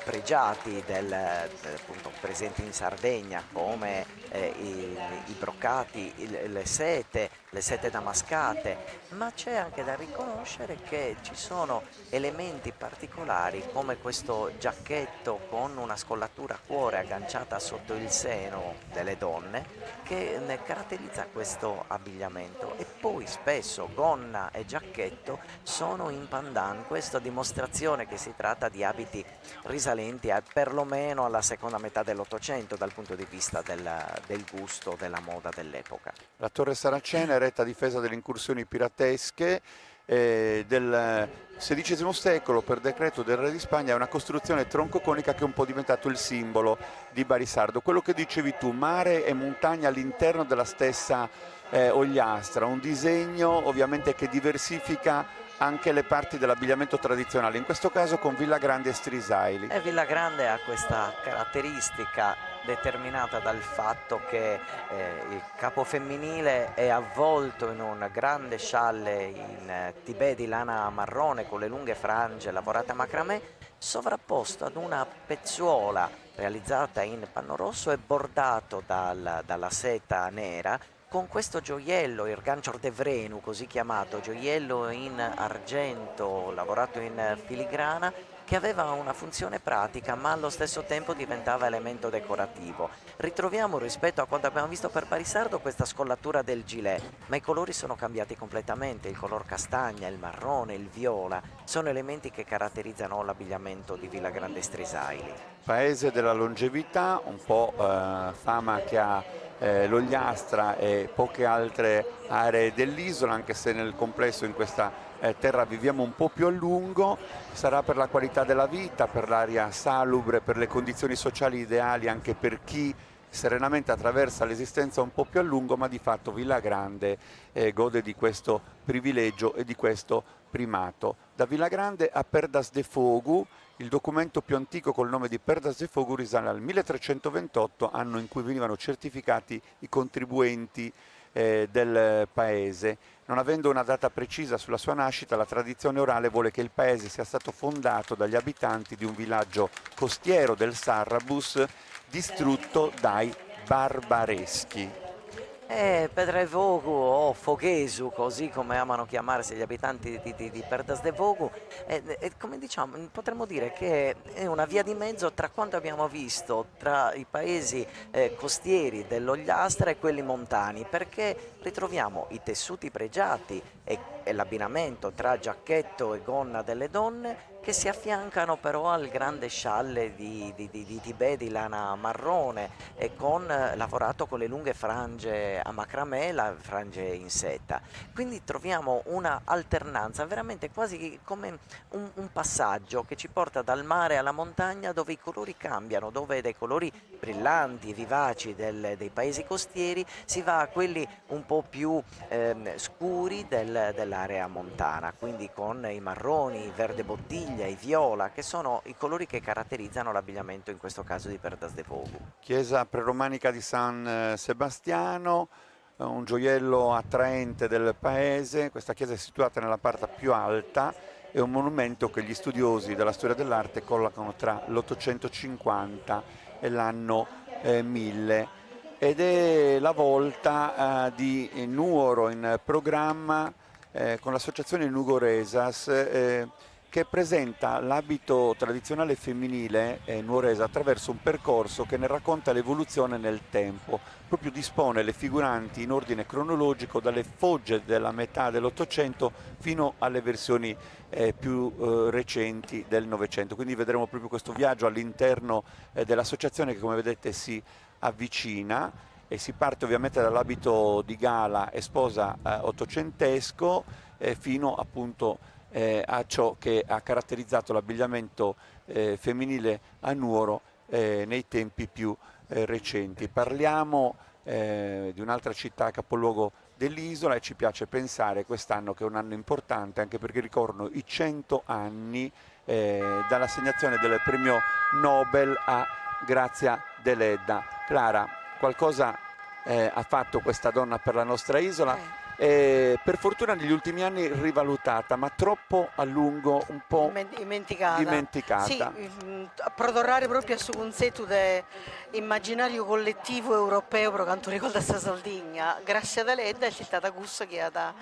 pregiati appunto, presenti in Sardegna, come i broccati, le sete damascate, ma c'è anche da riconoscere che ci sono elementi particolari come questo giacchetto con una scollatura a cuore agganciata sotto il seno delle donne, che caratterizza questo abbigliamento. E poi spesso gonna e giacchetto sono in pandan, questa dimostrazione che si tratta di abiti risalenti perlomeno alla seconda metà dell'Ottocento dal punto di vista del gusto, della moda dell'epoca. La Torre Saracena è retta a difesa delle incursioni piratesche del XVI secolo. Per decreto del re di Spagna è una costruzione troncoconica che è un po' diventato il simbolo di Barisardo. Quello che dicevi tu, mare e montagna all'interno della stessa Ogliastra, un disegno ovviamente che diversifica anche le parti dell'abbigliamento tradizionale, in questo caso con Villa Grande e Strisaili. Villa Grande ha questa caratteristica determinata dal fatto che il capo femminile è avvolto in un grande scialle in tibè di lana marrone con le lunghe frange lavorate a macramè, sovrapposto ad una pezzuola realizzata in panno rosso e bordato dalla seta nera, con questo gioiello, il gancior de Vrenu, così chiamato, gioiello in argento lavorato in filigrana, che aveva una funzione pratica ma allo stesso tempo diventava elemento decorativo. Ritroviamo rispetto a quanto abbiamo visto per Barisardo questa scollatura del gilet, ma i colori sono cambiati completamente, il color castagna, il marrone, il viola, sono elementi che caratterizzano l'abbigliamento di Villa Grande Strisaili. Paese della longevità, un po' fama che ha l'Ogliastra e poche altre aree dell'isola, anche se nel complesso in questa terra viviamo un po' più a lungo. Sarà per la qualità della vita, per l'aria salubre, per le condizioni sociali ideali anche per chi serenamente attraversa l'esistenza un po' più a lungo, ma di fatto Villa Grande gode di questo privilegio e di questo primato. Da Villa Grande a Perdas de Fogu, il documento più antico col nome di Perdas de Fogu risale al 1328, anno in cui venivano certificati i contribuenti del paese. Non avendo una data precisa sulla sua nascita, la tradizione orale vuole che il paese sia stato fondato dagli abitanti di un villaggio costiero del Sarrabus distrutto dai barbareschi. Pedrevogu o Foghesu, così come amano chiamarsi gli abitanti di Perdas de Fogu, come diciamo, potremmo dire che è una via di mezzo tra quanto abbiamo visto tra i paesi costieri dell'Ogliastra e quelli montani, perché ritroviamo i tessuti pregiati e l'abbinamento tra giacchetto e gonna delle donne, che si affiancano però al grande scialle di tibè di lana marrone e lavorato con le lunghe frange a macramè, la frange in seta. Quindi troviamo una alternanza veramente quasi come un passaggio che ci porta dal mare alla montagna, dove i colori cambiano, dove dai colori brillanti e vivaci dei paesi costieri si va a quelli un po' più scuri dell'area montana, quindi con i marroni, i verde bottiglia, i viola, che sono i colori che caratterizzano l'abbigliamento in questo caso di Perdas de Fogu. Chiesa preromanica di San Sebastiano, un gioiello attraente del paese. Questa chiesa è situata nella parte più alta è un monumento che gli studiosi della storia dell'arte collocano tra l'850 e l'anno 1000 ed è la volta di Nuoro in programma con l'associazione Nugoresas che presenta l'abito tradizionale femminile nuorese attraverso un percorso che ne racconta l'evoluzione nel tempo. Proprio dispone le figuranti in ordine cronologico dalle fogge della metà dell'Ottocento fino alle versioni più recenti del Novecento. Quindi vedremo proprio questo viaggio all'interno dell'associazione che, come vedete, si avvicina e si parte ovviamente dall'abito di gala e sposa ottocentesco fino appunto a ciò che ha caratterizzato l'abbigliamento femminile a Nuoro nei tempi più recenti. Parliamo di un'altra città capoluogo dell'isola e ci piace pensare quest'anno che è un anno importante anche perché ricorrono i 100 anni dall'assegnazione del premio Nobel a Grazia Deledda. Clara, qualcosa ha fatto questa donna per la nostra isola? Per fortuna negli ultimi anni rivalutata, ma troppo a lungo un po' dimenticata. Sì, prodorrare proprio su un setu dell'immaginario collettivo europeo per quanto riguarda questa Sardegna. Grazia Deledda è stata questa che ha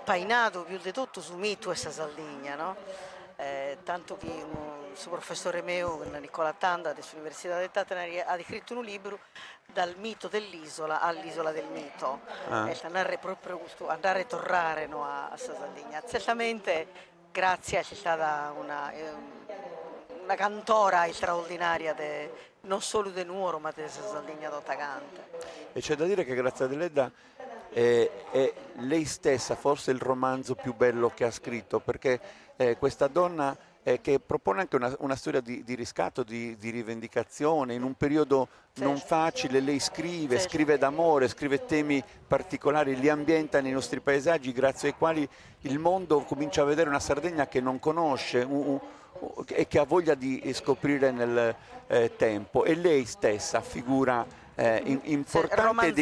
painato più di tutto su mito questa Sardegna, no? Tanto che il suo professore mio, Nicola Tanda, dell'Università del Tatanari, ha scritto un libro dal mito dell'isola all'isola del mito, andare proprio andare a tornare, no, a Sardegna. Certamente Grazia è stata una cantora straordinaria non solo di Nuoro ma della Sardegna tutta canta. E c'è da dire che Grazia Deledda è lei stessa forse il romanzo più bello che ha scritto, perché questa donna che propone anche una storia di riscatto, di rivendicazione, in un periodo non facile, lei scrive d'amore, scrive temi particolari, li ambienta nei nostri paesaggi grazie ai quali il mondo comincia a vedere una Sardegna che non conosce e che ha voglia di scoprire nel tempo, e lei stessa figura importante e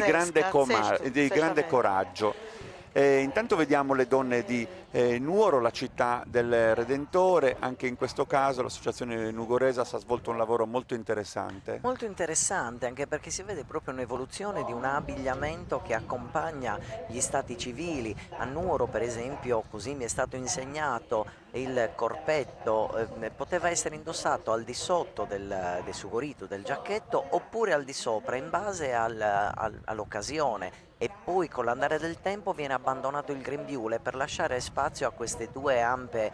di grande coraggio. Intanto vediamo le donne di Nuoro, la città del Redentore. Anche in questo caso l'associazione Nugoresas ha svolto un lavoro molto interessante. Molto interessante, anche perché si vede proprio un'evoluzione di un abbigliamento che accompagna gli stati civili. A Nuoro, per esempio, così mi è stato insegnato, il corpetto poteva essere indossato al di sotto del sugorito, del giacchetto, oppure al di sopra, in base all'occasione. E poi con l'andare del tempo viene abbandonato il grembiule per lasciare spazio a queste due ampie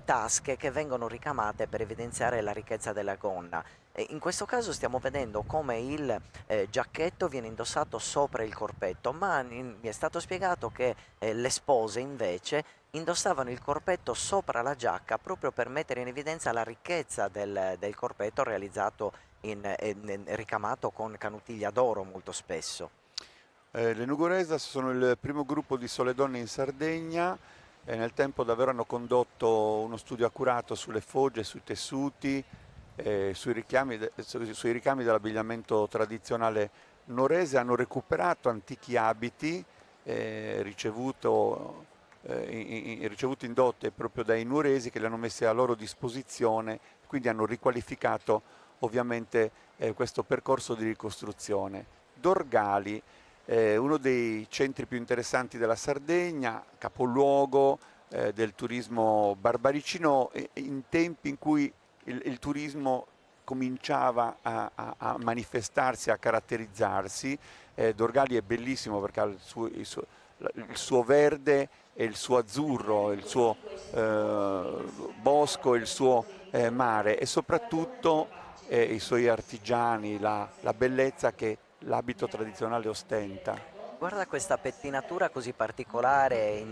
tasche che vengono ricamate per evidenziare la ricchezza della gonna. In questo caso stiamo vedendo come il giacchetto viene indossato sopra il corpetto, ma mi è stato spiegato che le spose invece indossavano il corpetto sopra la giacca proprio per mettere in evidenza la ricchezza del corpetto realizzato ricamato con canutiglia d'oro molto spesso. Le Nugoresas sono il primo gruppo di sole donne in Sardegna e nel tempo davvero hanno condotto uno studio accurato sulle fogge, sui tessuti, sui ricami dell'abbigliamento tradizionale nuorese. Hanno recuperato antichi abiti ricevuti in dote proprio dai nuoresi che li hanno messi a loro disposizione, quindi hanno riqualificato ovviamente questo percorso di ricostruzione. Dorgali, uno dei centri più interessanti della Sardegna, capoluogo del turismo barbaricino in tempi in cui il turismo cominciava a manifestarsi, a caratterizzarsi. Dorgali è bellissimo perché ha il suo verde e il suo azzurro, il suo bosco, il suo mare e soprattutto i suoi artigiani, la bellezza che l'abito tradizionale ostenta. Guarda questa pettinatura così particolare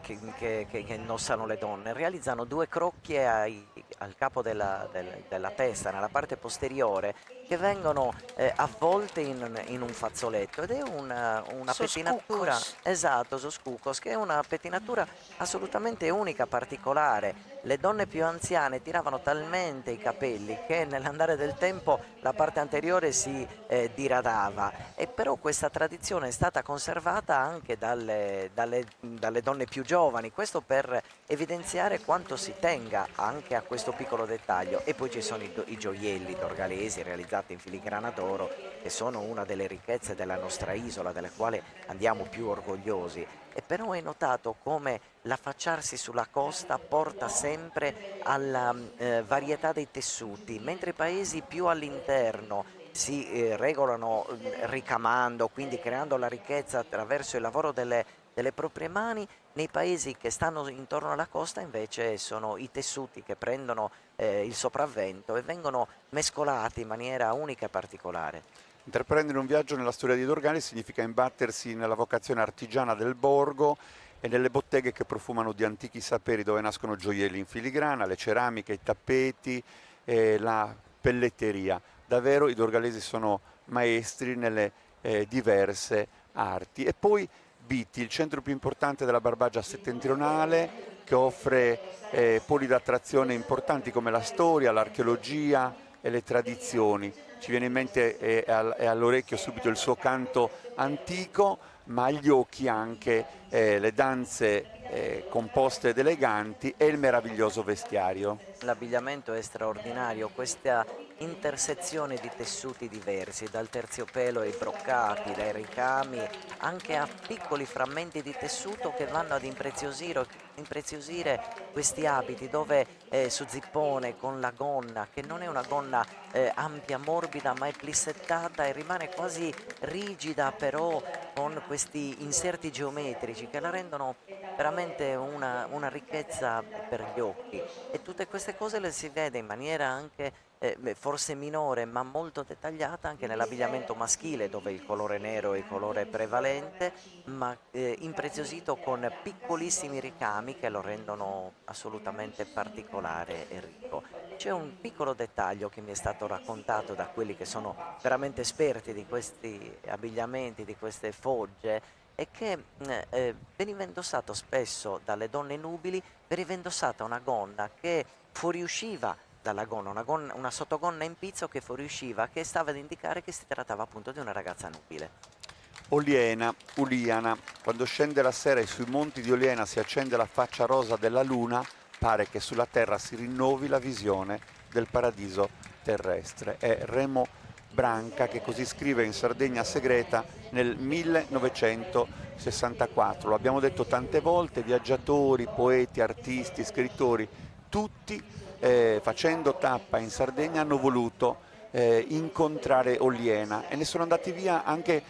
che indossano le donne. Realizzano due crocchie al capo della testa, nella parte posteriore, che vengono avvolte in un fazzoletto, ed è una pettinatura, Soscucos. esatto, soscucos, che è una pettinatura assolutamente unica, particolare. Le donne più anziane tiravano talmente i capelli che nell'andare del tempo la parte anteriore si diradava, e però questa tradizione è stata conservata anche dalle donne più giovani, questo per evidenziare quanto si tenga anche a questo piccolo dettaglio. E poi ci sono i gioielli dorgalesi realizzati in filigrana d'oro, che sono una delle ricchezze della nostra isola, delle quali andiamo più orgogliosi. E però hai notato come l'affacciarsi sulla costa porta sempre alla varietà dei tessuti, mentre i paesi più all'interno si regolano ricamando, quindi creando la ricchezza attraverso il lavoro delle proprie mani. Nei paesi che stanno intorno alla costa invece sono i tessuti che prendono il sopravvento e vengono mescolati in maniera unica e particolare. Intraprendere un viaggio nella storia di Dorgali significa imbattersi nella vocazione artigiana del borgo e nelle botteghe che profumano di antichi saperi, dove nascono gioielli in filigrana, le ceramiche, i tappeti, la pelletteria. Davvero i dorgalesi sono maestri nelle diverse arti. E poi Biti, il centro più importante della Barbagia settentrionale, che offre poli d'attrazione importanti come la storia, l'archeologia e le tradizioni. Ci viene in mente e all'orecchio subito il suo canto antico, ma agli occhi anche le danze composte ed eleganti e il meraviglioso vestiario. L'abbigliamento è straordinario, questa intersezione di tessuti diversi, dal terziopelo ai broccati, dai ricami, anche a piccoli frammenti di tessuto che vanno ad impreziosire questi abiti, dove su zippone con la gonna, che non è una gonna ampia, morbida, ma è plissettata e rimane quasi rigida, però con questi inserti geometrici che la rendono veramente una ricchezza per gli occhi. E tutte queste cose le si vede in maniera anche forse minore ma molto dettagliata anche nell'abbigliamento maschile, dove il colore nero è il colore prevalente, ma impreziosito con piccolissimi ricami che lo rendono assolutamente particolare e ricco. C'è un piccolo dettaglio che mi è stato raccontato da quelli che sono veramente esperti di questi abbigliamenti, di queste fogge, è che veniva indossato spesso dalle donne nubili, veniva indossata una gonna che fuoriusciva dalla gonna, una sottogonna in pizzo che fuoriusciva, che stava ad indicare che si trattava appunto di una ragazza nubile. Oliena, Uliana, quando scende la sera e sui monti di Oliena si accende la faccia rosa della luna, pare che sulla terra si rinnovi la visione del paradiso terrestre. È Remo Branca che così scrive in Sardegna Segreta nel 1964. Lo abbiamo detto tante volte, viaggiatori, poeti, artisti, scrittori, tutti facendo tappa in Sardegna hanno voluto incontrare Oliena e ne sono andati via anche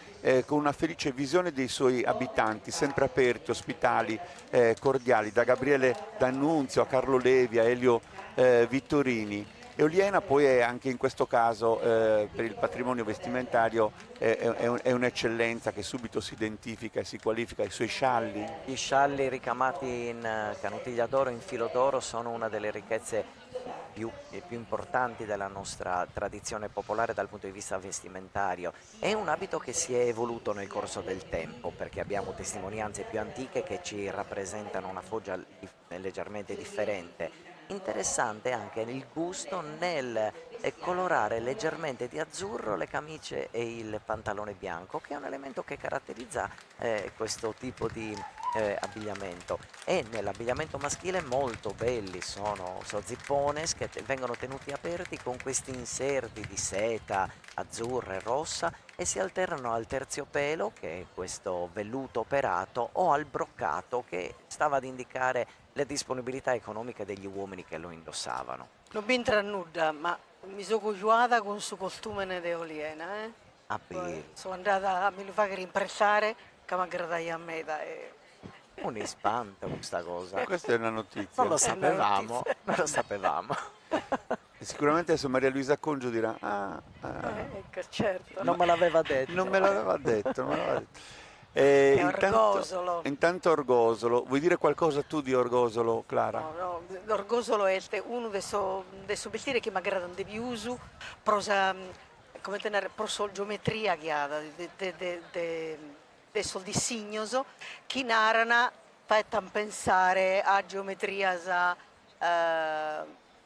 con una felice visione dei suoi abitanti, sempre aperti, ospitali, cordiali, da Gabriele D'Annunzio a Carlo Levi a Elio Vittorini. E Oliena poi è anche in questo caso per il patrimonio vestimentario è un'eccellenza che subito si identifica e si qualifica. I suoi scialli. Gli scialli ricamati in canutiglia d'oro, in filo d'oro, sono una delle ricchezze più importanti della nostra tradizione popolare dal punto di vista vestimentario. È un abito che si è evoluto nel corso del tempo, perché abbiamo testimonianze più antiche che ci rappresentano una foggia leggermente differente. Interessante anche il gusto nel colorare leggermente di azzurro le camicie e il pantalone bianco, che è un elemento che caratterizza questo tipo di abbigliamento. E nell'abbigliamento maschile molto belli sono zippones che vengono tenuti aperti con questi inserti di seta azzurra e rossa e si alternano al terziopelo, che è questo velluto operato, o al broccato, che stava ad indicare le disponibilità economiche degli uomini che lo indossavano. Non mi entra nuda, ma mi sono cuciata con su costume di Oliena. Ah, beh, Sono andata a me lo fare impressare che mi aggradaia a me. un ispanto questa cosa. Questa è una notizia. Non lo È una sapevamo, notizia. non lo sapevamo. E sicuramente adesso Maria Luisa Congio dirà Ecco, certo. Non me l'aveva detto. non me l'aveva detto, non me l'aveva detto. Orgosolo. Intanto Orgosolo, vuoi dire qualcosa tu di Orgosolo, Clara? No, l'orgosolo è uno dei suoi vestiti che mi aggradano di più, prosa come tenere proso geometria guiada de sul disegnoso che narrano fattan pensare a geometria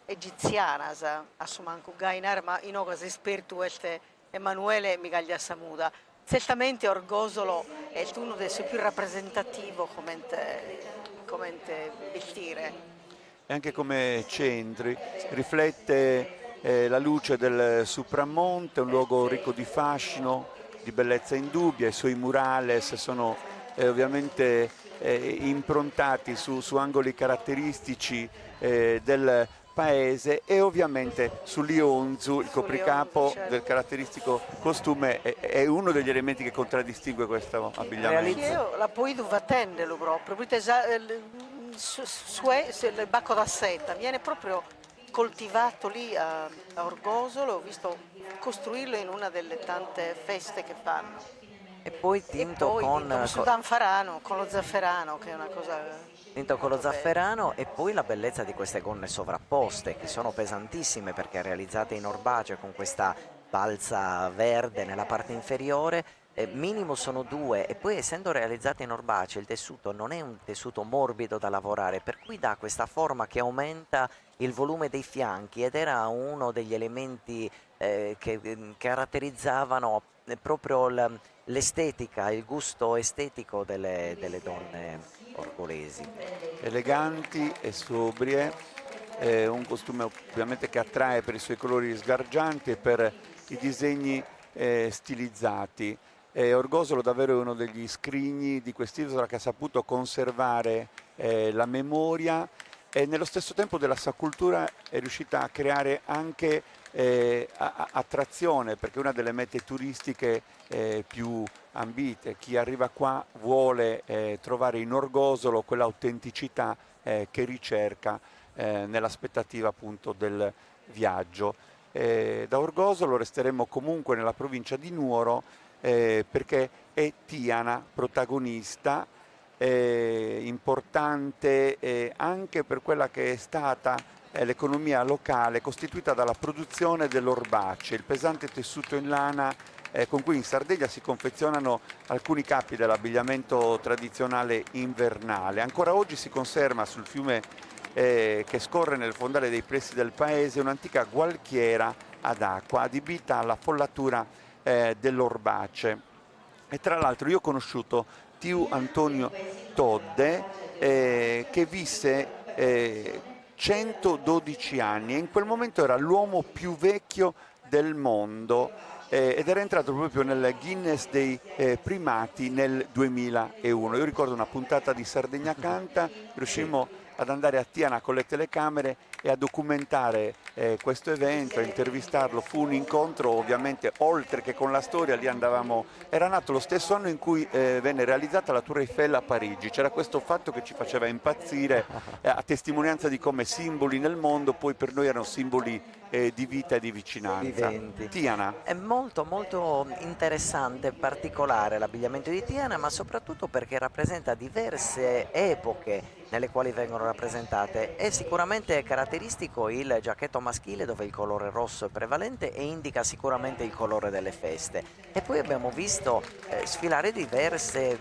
egiziana a sumanco gainar ma in ogas esperto este Emanuele Migaglia Samuda. Certamente Orgosolo è uno dei suoi più rappresentativi come vestire. E anche come centri, riflette la luce del Supramonte, un luogo ricco di fascino, di bellezza indubbia. I suoi murales sono ovviamente improntati su angoli caratteristici del paese, e ovviamente su Lionzu, il copricapo certo. del caratteristico costume, è uno degli elementi che contraddistingue questo abbigliamento. Io la poi devo attenderlo proprio, perché il bacco da seta viene proprio coltivato lì a Orgosolo, ho visto costruirlo in una delle tante feste che fanno. E poi tinto con lo zafferano, che è una cosa... Tinto con lo zafferano, e poi la bellezza di queste gonne sovrapposte, che sono pesantissime perché realizzate in orbace con questa balza verde nella parte inferiore. Minimo sono 2, e poi essendo realizzate in orbace il tessuto non è un tessuto morbido da lavorare, per cui dà questa forma che aumenta il volume dei fianchi, ed era uno degli elementi che caratterizzavano proprio l'estetica, il gusto estetico delle donne orgolesi. Eleganti e sobrie, un costume ovviamente che attrae per i suoi colori sgargianti e per i disegni stilizzati. Orgosolo davvero è uno degli scrigni di quest'isola che ha saputo conservare la memoria, e nello stesso tempo della sua cultura è riuscita a creare anche attrazione, perché è una delle mete turistiche più ambite. Chi arriva qua vuole trovare in Orgosolo quell'autenticità che ricerca nell'aspettativa appunto del viaggio. Da Orgosolo resteremo comunque nella provincia di Nuoro, perché è Tiana protagonista, importante anche per quella che è stata l'economia locale, costituita dalla produzione dell'orbace, il pesante tessuto in lana con cui in Sardegna si confezionano alcuni capi dell'abbigliamento tradizionale invernale. Ancora oggi si conserva sul fiume che scorre nel fondale dei pressi del paese un'antica gualchiera ad acqua adibita alla follatura dell'orbace. E tra l'altro io ho conosciuto Tiu Antonio Todde che visse 112 anni, e in quel momento era l'uomo più vecchio del mondo, ed era entrato proprio nel Guinness dei primati nel 2001. Io ricordo una puntata di Sardegna Canta, riuscimmo ad andare a Tiana con le telecamere e a documentare questo evento, a intervistarlo. Fu un incontro ovviamente, oltre che con la storia, lì andavamo, era nato lo stesso anno in cui venne realizzata la Tour Eiffel a Parigi. C'era questo fatto che ci faceva impazzire, a testimonianza di come simboli nel mondo poi per noi erano simboli di vita e di vicinanza. Viventi. Tiana. È molto molto interessante, particolare l'abbigliamento di Tiana, ma soprattutto perché rappresenta diverse epoche nelle quali vengono rappresentate. È sicuramente caratteristico il giacchetto maschile, dove il colore rosso è prevalente e indica sicuramente il colore delle feste. E poi abbiamo visto sfilare diverse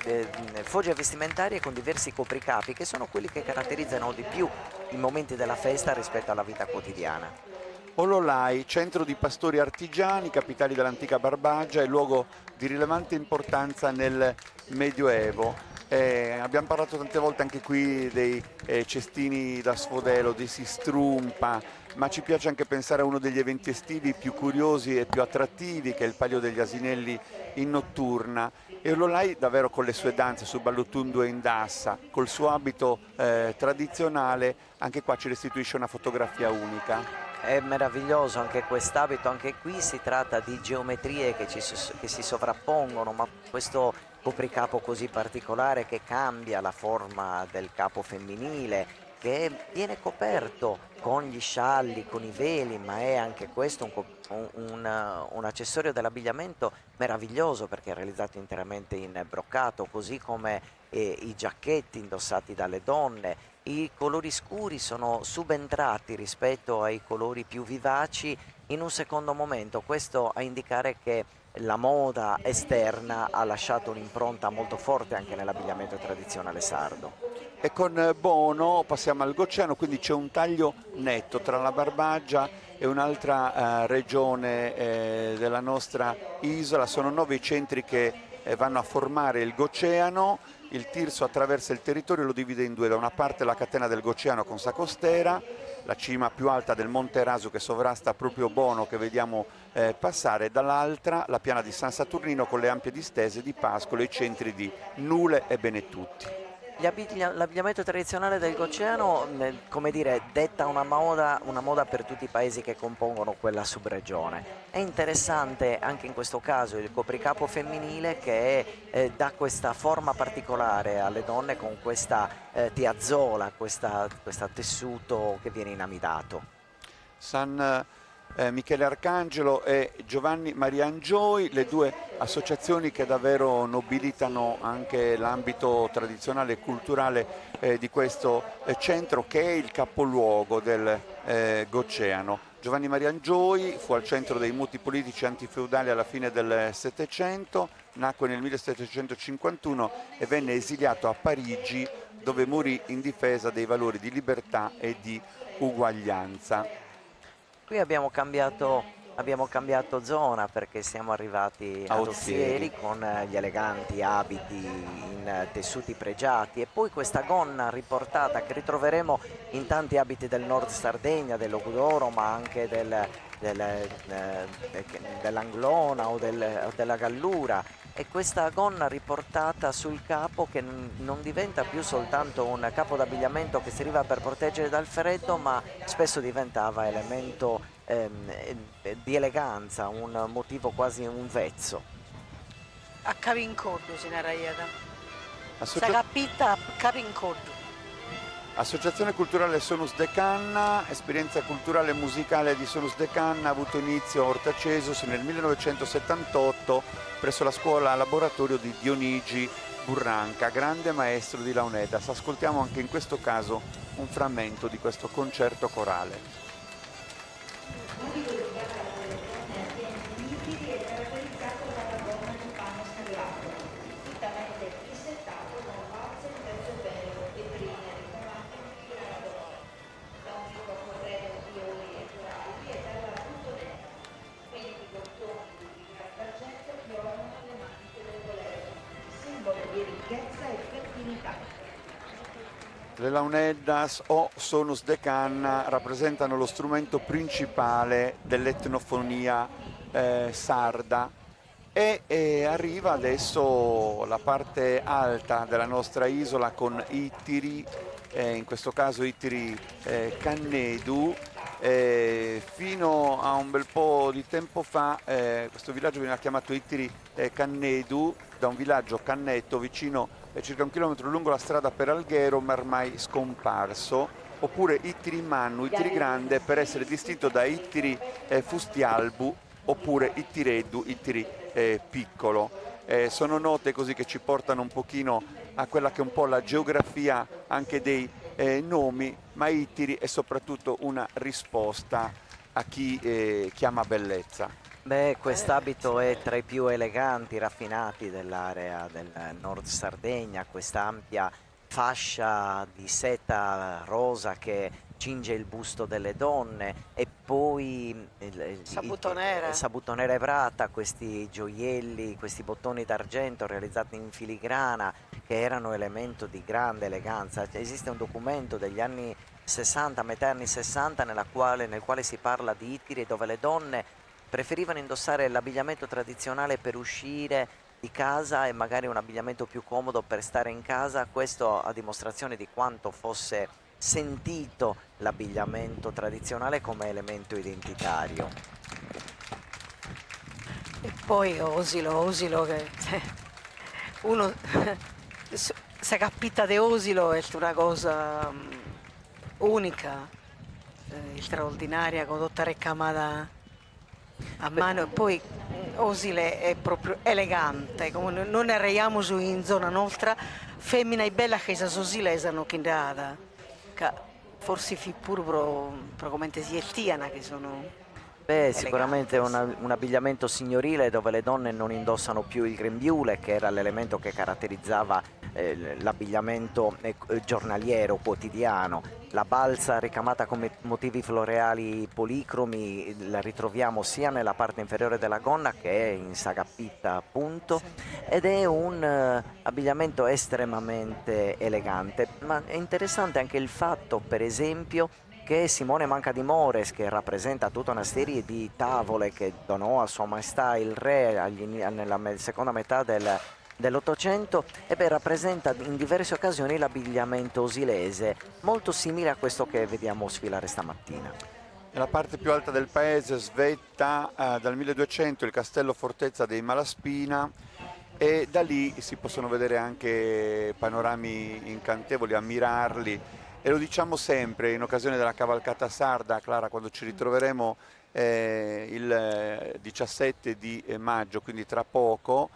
fogge vestimentarie con diversi copricapi, che sono quelli che caratterizzano di più i momenti della festa rispetto alla vita quotidiana. Ololai, centro di pastori artigiani, capitali dell'antica Barbagia, è luogo di rilevante importanza nel Medioevo. Abbiamo parlato tante volte anche qui dei cestini da sfodelo, dei si strumpa, ma ci piace anche pensare a uno degli eventi estivi più curiosi e più attrattivi, che è il Palio degli Asinelli in notturna. E Ololai davvero con le sue danze su Ballutundu e Indassa, col suo abito tradizionale, anche qua ci restituisce una fotografia unica. È meraviglioso anche quest'abito, anche qui si tratta di geometrie che si sovrappongono, ma questo copricapo così particolare che cambia la forma del capo femminile, che viene coperto con gli scialli, con i veli, ma è anche questo un accessorio dell'abbigliamento meraviglioso, perché è realizzato interamente in broccato, così come i giacchetti indossati dalle donne, i colori scuri sono subentrati rispetto ai colori più vivaci in un secondo momento, questo a indicare che la moda esterna ha lasciato un'impronta molto forte anche nell'abbigliamento tradizionale sardo. E con Bono passiamo al Gocciano, quindi c'è un taglio netto tra la Barbagia e un'altra regione della nostra isola. Sono 9 i centri che vanno a formare il Gocciano. Il Tirso attraversa il territorio e lo divide in due: da una parte la catena del Gocciano con Sa Costera, la cima più alta del Monte Raso che sovrasta proprio Bono che vediamo passare, e dall'altra la piana di San Saturnino con le ampie distese di Pascolo e i centri di Nule e Benetutti. L'abbigliamento tradizionale del Gocciano, come dire, detta una moda per tutti i paesi che compongono quella subregione. È interessante anche in questo caso il copricapo femminile che dà questa forma particolare alle donne con questa tiazzola, questa tessuto che viene inamidato. San Michele Arcangelo e Giovanni Maria Angioi, le due associazioni che davvero nobilitano anche l'ambito tradizionale e culturale di questo centro, che è il capoluogo del Gocciano. Giovanni Maria Angioi fu al centro dei moti politici antifeudali alla fine del Settecento, nacque nel 1751 e venne esiliato a Parigi, dove morì in difesa dei valori di libertà e di uguaglianza. Qui abbiamo cambiato zona perché siamo arrivati ad Ozieri con gli eleganti abiti in tessuti pregiati e poi questa gonna riportata che ritroveremo in tanti abiti del nord Sardegna, dell'Ogudoro, ma anche dell'Anglona o della Gallura. E questa gonna riportata sul capo che non diventa più soltanto un capo d'abbigliamento che serviva per proteggere dal freddo, ma spesso diventava elemento di eleganza, un motivo quasi un vezzo. A Cavincordo si narraiata. Sta capita a Cavincordo. Associazione culturale Sonus de Canna, esperienza culturale e musicale di Sonus de Canna ha avuto inizio a Ortacesus nel 1978 presso la scuola laboratorio di Dionigi Burranca, grande maestro di Laonedas. Ascoltiamo anche in questo caso un frammento di questo concerto corale. Le Launeddas o Sonus de Canna rappresentano lo strumento principale dell'etnofonia sarda e arriva adesso la parte alta della nostra isola con Ittiri, in questo caso Ittiri Cannedu. Fino a un bel po' di tempo fa questo villaggio veniva chiamato Ittiri Cannedu, da un villaggio Cannetto vicino circa 1 chilometro lungo la strada per Alghero, ma ormai scomparso, oppure Ittiri Mannu, Ittiri Grande, per essere distinto da Ittiri Fustialbu oppure Ittireddu, Ittiri Piccolo. Sono note così che ci portano un pochino a quella che è un po' la geografia anche dei nomi, ma Ittiri è soprattutto una risposta a chi chiama bellezza. Beh, quest'abito è tra i più eleganti, raffinati dell'area del nord Sardegna, questa ampia fascia di seta rosa che cinge il busto delle donne e poi sabutonera ebrata, questi gioielli, questi bottoni d'argento realizzati in filigrana che erano elemento di grande eleganza. Esiste un documento degli anni 60, metà anni 60, nel quale si parla di Ittiri, dove le donne preferivano indossare l'abbigliamento tradizionale per uscire di casa e magari un abbigliamento più comodo per stare in casa, questo a dimostrazione di quanto fosse sentito l'abbigliamento tradizionale come elemento identitario. E poi Osilo che uno se capita di Osilo è una cosa unica, straordinaria, con tutta recamata a mano. E poi Osile è proprio elegante, come non ne arreiamo in zona nostra, femmina e bella che sa sosilesa non chindata. forse fi pur pro come si eltiana che sono Beh, sicuramente elegantes. un abbigliamento signorile dove le donne non indossano più il grembiule, che era l'elemento che caratterizzava l'abbigliamento giornaliero, quotidiano. La balza ricamata con motivi floreali policromi la ritroviamo sia nella parte inferiore della gonna che in sagapitta, appunto, ed è un abbigliamento estremamente elegante. Ma è interessante anche il fatto, per esempio, che Simone Manca di Mores, che rappresenta tutta una serie di tavole che donò a Sua Maestà il Re nella seconda metà dell'Ottocento, rappresenta in diverse occasioni l'abbigliamento osilese, molto simile a questo che vediamo sfilare stamattina. Nella parte più alta del paese svetta dal 1200 il castello fortezza dei Malaspina, e da lì si possono vedere anche panorami incantevoli, ammirarli. E lo diciamo sempre in occasione della cavalcata sarda, Clara, quando ci ritroveremo il 17 di maggio, quindi tra poco,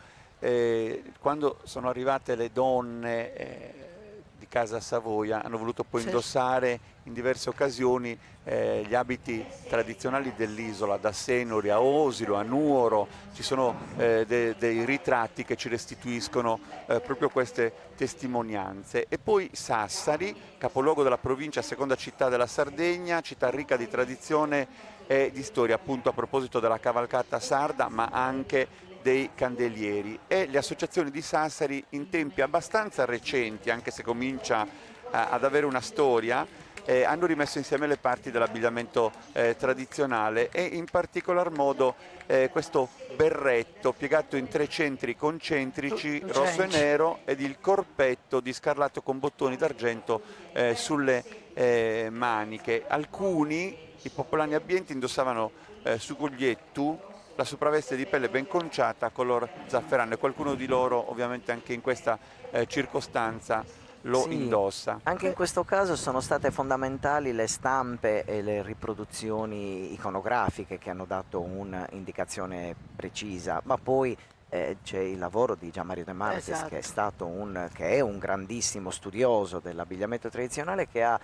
quando sono arrivate le donne di Casa Savoia, hanno voluto poi indossare in diverse occasioni gli abiti tradizionali dell'isola, da Senori a Osilo a Nuoro. Ci sono dei ritratti che ci restituiscono proprio queste testimonianze. E poi Sassari, capoluogo della provincia, seconda città della Sardegna, città ricca di tradizione e di storia, appunto a proposito della cavalcata sarda, ma anche dei candelieri. E le associazioni di Sassari, in tempi abbastanza recenti, anche se comincia ad avere una storia, hanno rimesso insieme le parti dell'abbigliamento tradizionale, e in particolar modo questo berretto piegato in 3 centri concentrici, rosso e nero, ed il corpetto di scarlatto con bottoni d'argento sulle maniche. Alcuni, i popolani abbienti, indossavano su Gugliettu la sopravveste di pelle ben conciata color zafferano, e qualcuno di loro ovviamente anche in questa circostanza lo indossa. Anche in questo caso sono state fondamentali le stampe e le riproduzioni iconografiche che hanno dato un'indicazione precisa, ma poi c'è il lavoro di Gianmario De Marquez, che è un grandissimo studioso dell'abbigliamento tradizionale, che ha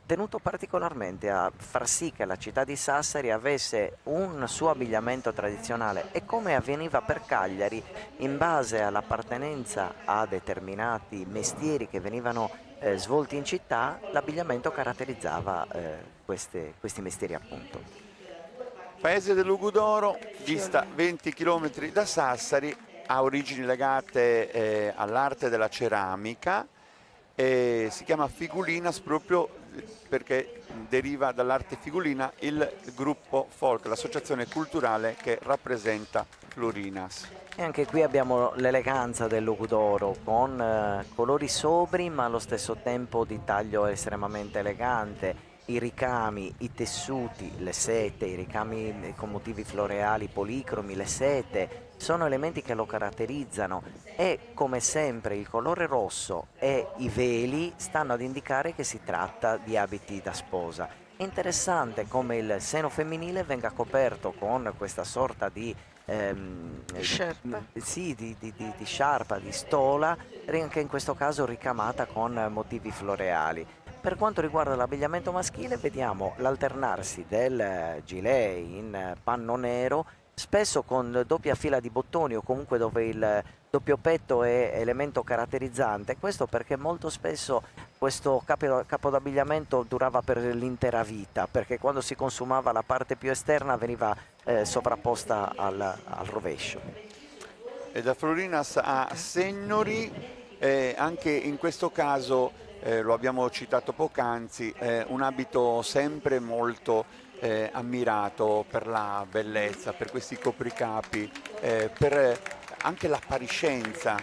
tenuto particolarmente a far sì che la città di Sassari avesse un suo abbigliamento tradizionale, e come avveniva per Cagliari, in base all'appartenenza a determinati mestieri che venivano svolti in città, l'abbigliamento caratterizzava questi mestieri, appunto. Paese dell'Ugudoro, dista 20 km da Sassari, ha origini legate all'arte della ceramica, si chiama Figulinas proprio perché deriva dall'arte figulina il gruppo folk, l'associazione culturale che rappresenta Florinas. E anche qui abbiamo l'eleganza del Logudoro, con colori sobri ma allo stesso tempo di taglio estremamente elegante. I ricami, i tessuti, le sete, i ricami con motivi floreali policromi, le sete, sono elementi che lo caratterizzano, e come sempre il colore rosso e i veli stanno ad indicare che si tratta di abiti da sposa. È interessante come il seno femminile venga coperto con questa sorta di sciarpa. di sciarpa, di stola, anche in questo caso ricamata con motivi floreali. Per quanto riguarda l'abbigliamento maschile, vediamo l'alternarsi del gilet in panno nero, spesso con doppia fila di bottoni, o comunque dove il doppio petto è elemento caratterizzante. Questo perché molto spesso questo capo d'abbigliamento durava per l'intera vita, perché quando si consumava la parte più esterna veniva sovrapposta al rovescio. E da Florinas a Sennori, anche in questo caso lo abbiamo citato poc'anzi, un abito sempre molto ammirato per la bellezza, per questi copricapi, per anche l'appariscenza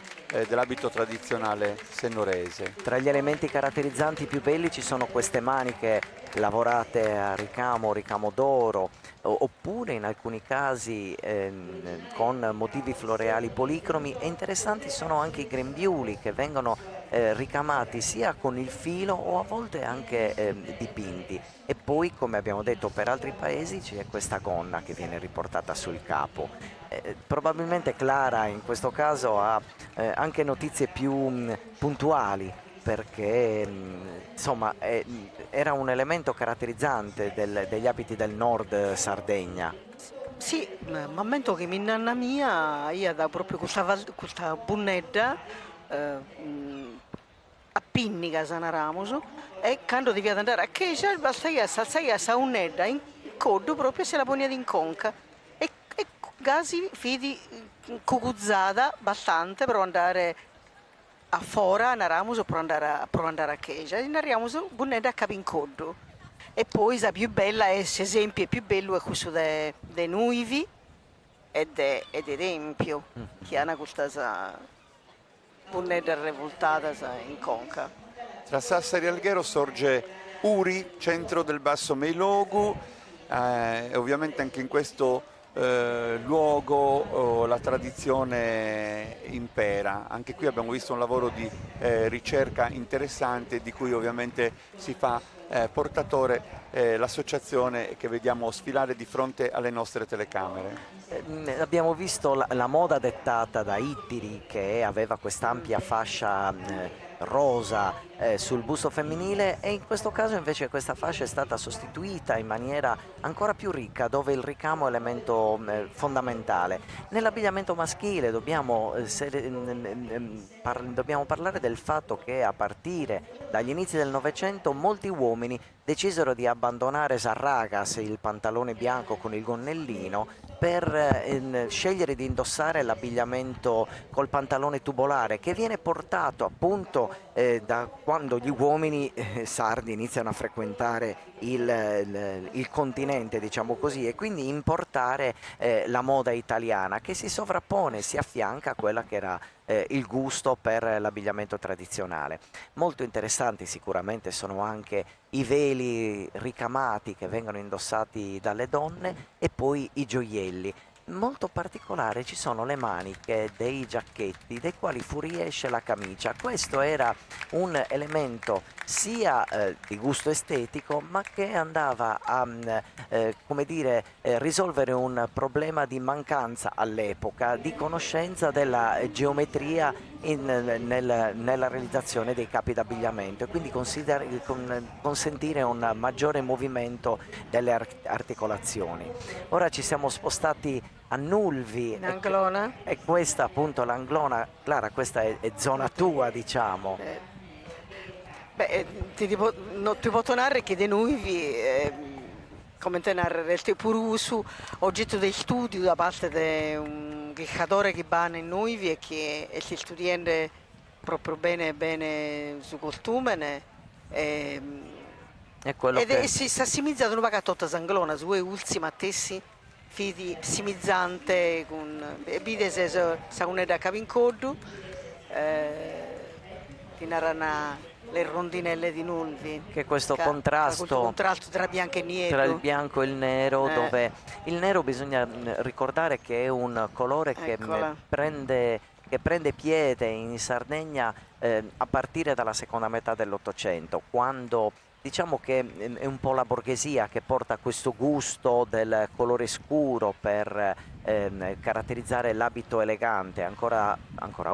dell'abito tradizionale sennorese. Tra gli elementi caratterizzanti più belli ci sono queste maniche lavorate a ricamo d'oro, oppure in alcuni casi con motivi floreali policromi, e interessanti sono anche i grembiuli che vengono ricamati sia con il filo o a volte anche dipinti. E poi, come abbiamo detto, per altri paesi c'è questa gonna che viene riportata sul capo. Probabilmente Clara in questo caso ha anche notizie più puntuali perché insomma era un elemento caratterizzante degli abiti del nord Sardegna. Sì, ma ammento che mia nonna mia, io da proprio questa bunnetta a Pinnica Sanaramos, e quando devi andare a casa basta io sa un'edda in codo proprio se la poneva in conca e gasi fidi cucuzzata bastante per andare a fora a Ramos per andare a casa e andiamo bunnetta a capo in codo. E poi la più bella è, l'esempio più bello è questo dei Nuivi e dei Tempio, che hanno questa bunnetta rivoltata in conca. Tra Sassari e Alghero sorge Uri, centro del Basso Meilogu, e ovviamente anche in questo luogo la tradizione impera. Anche qui abbiamo visto un lavoro di ricerca interessante di cui ovviamente si fa portatore l'associazione che vediamo sfilare di fronte alle nostre telecamere. Abbiamo visto la moda dettata da Ittiri, che aveva quest'ampia fascia rosa sul busto femminile, e in questo caso invece questa fascia è stata sostituita in maniera ancora più ricca, dove il ricamo è elemento fondamentale. Nell'abbigliamento maschile dobbiamo parlare del fatto che a partire dagli inizi del Novecento molti uomini decisero di abbandonare Sarragas, il pantalone bianco con il gonnellino, per scegliere di indossare l'abbigliamento col pantalone tubolare, che viene portato appunto da quando gli uomini sardi iniziano a frequentare il continente, diciamo così, e quindi importare la moda italiana, che si sovrappone, si affianca a quella che era il gusto per l'abbigliamento tradizionale. Molto interessanti sicuramente sono anche i veli ricamati che vengono indossati dalle donne e poi i gioielli. Molto particolare ci sono le maniche dei giacchetti dai quali fuoriesce la camicia. Questo era un elemento sia di gusto estetico, ma che andava a come dire, risolvere un problema di mancanza all'epoca di conoscenza della geometria nella realizzazione dei capi d'abbigliamento, e quindi consentire un maggiore movimento delle articolazioni. Ora ci siamo spostati a Nulvi, In Anglona? e questa appunto l'Anglona. Clara, questa è zona tua, diciamo. Ti posso narrare che dei Nuivi, come te narreresti pure uso oggetto di studio da parte di un giocatore che va in Nuivi e che si studia proprio bene su costume. È quello Ed che... si sta similizzando una pagatotta sanglona, su ultima tessi, fidi simizzante, con vide se sa un da cavincodu, che narrano le rondinelle di Nulvi. Che questo contrasto tra bianco e nero. Tra il bianco e il nero, dove il nero bisogna ricordare che è un colore che prende piede in Sardegna a partire dalla seconda metà dell'Ottocento, quando diciamo che è un po' la borghesia che porta questo gusto del colore scuro per caratterizzare l'abito elegante. Ancora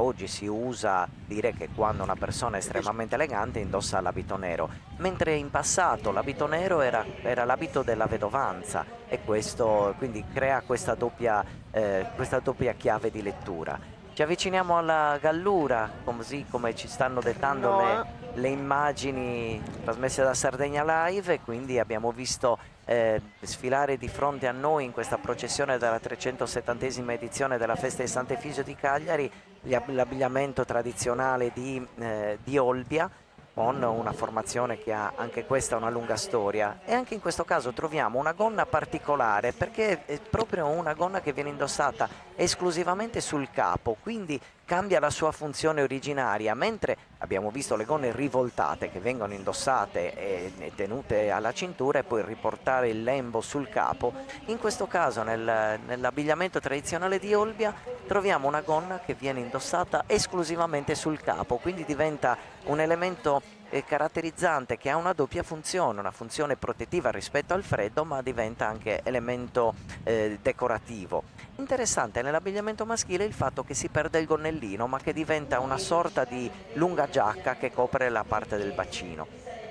oggi si usa dire che quando una persona è estremamente elegante indossa l'abito nero, mentre in passato l'abito nero era l'abito della vedovanza, e questo quindi crea questa doppia chiave di lettura. Ci avviciniamo alla Gallura, così come ci stanno dettando le immagini trasmesse da Sardegna Live, e quindi abbiamo visto sfilare di fronte a noi in questa processione della 370esima edizione della Festa di Sant'Efisio di Cagliari l'abbigliamento tradizionale di Olbia, con una formazione che ha anche questa una lunga storia, e anche in questo caso troviamo una gonna particolare, perché è proprio una gonna che viene indossata esclusivamente sul capo, quindi cambia la sua funzione originaria. Mentre abbiamo visto le gonne rivoltate che vengono indossate e tenute alla cintura e poi riportare il lembo sul capo, in questo caso nell'abbigliamento tradizionale di Olbia troviamo una gonna che viene indossata esclusivamente sul capo, quindi diventa un elemento caratterizzante che ha una doppia funzione, una funzione protettiva rispetto al freddo, ma diventa anche elemento decorativo. Interessante nell'abbigliamento maschile il fatto che si perde il gonnellino, ma che diventa una sorta di lunga giacca che copre la parte del bacino.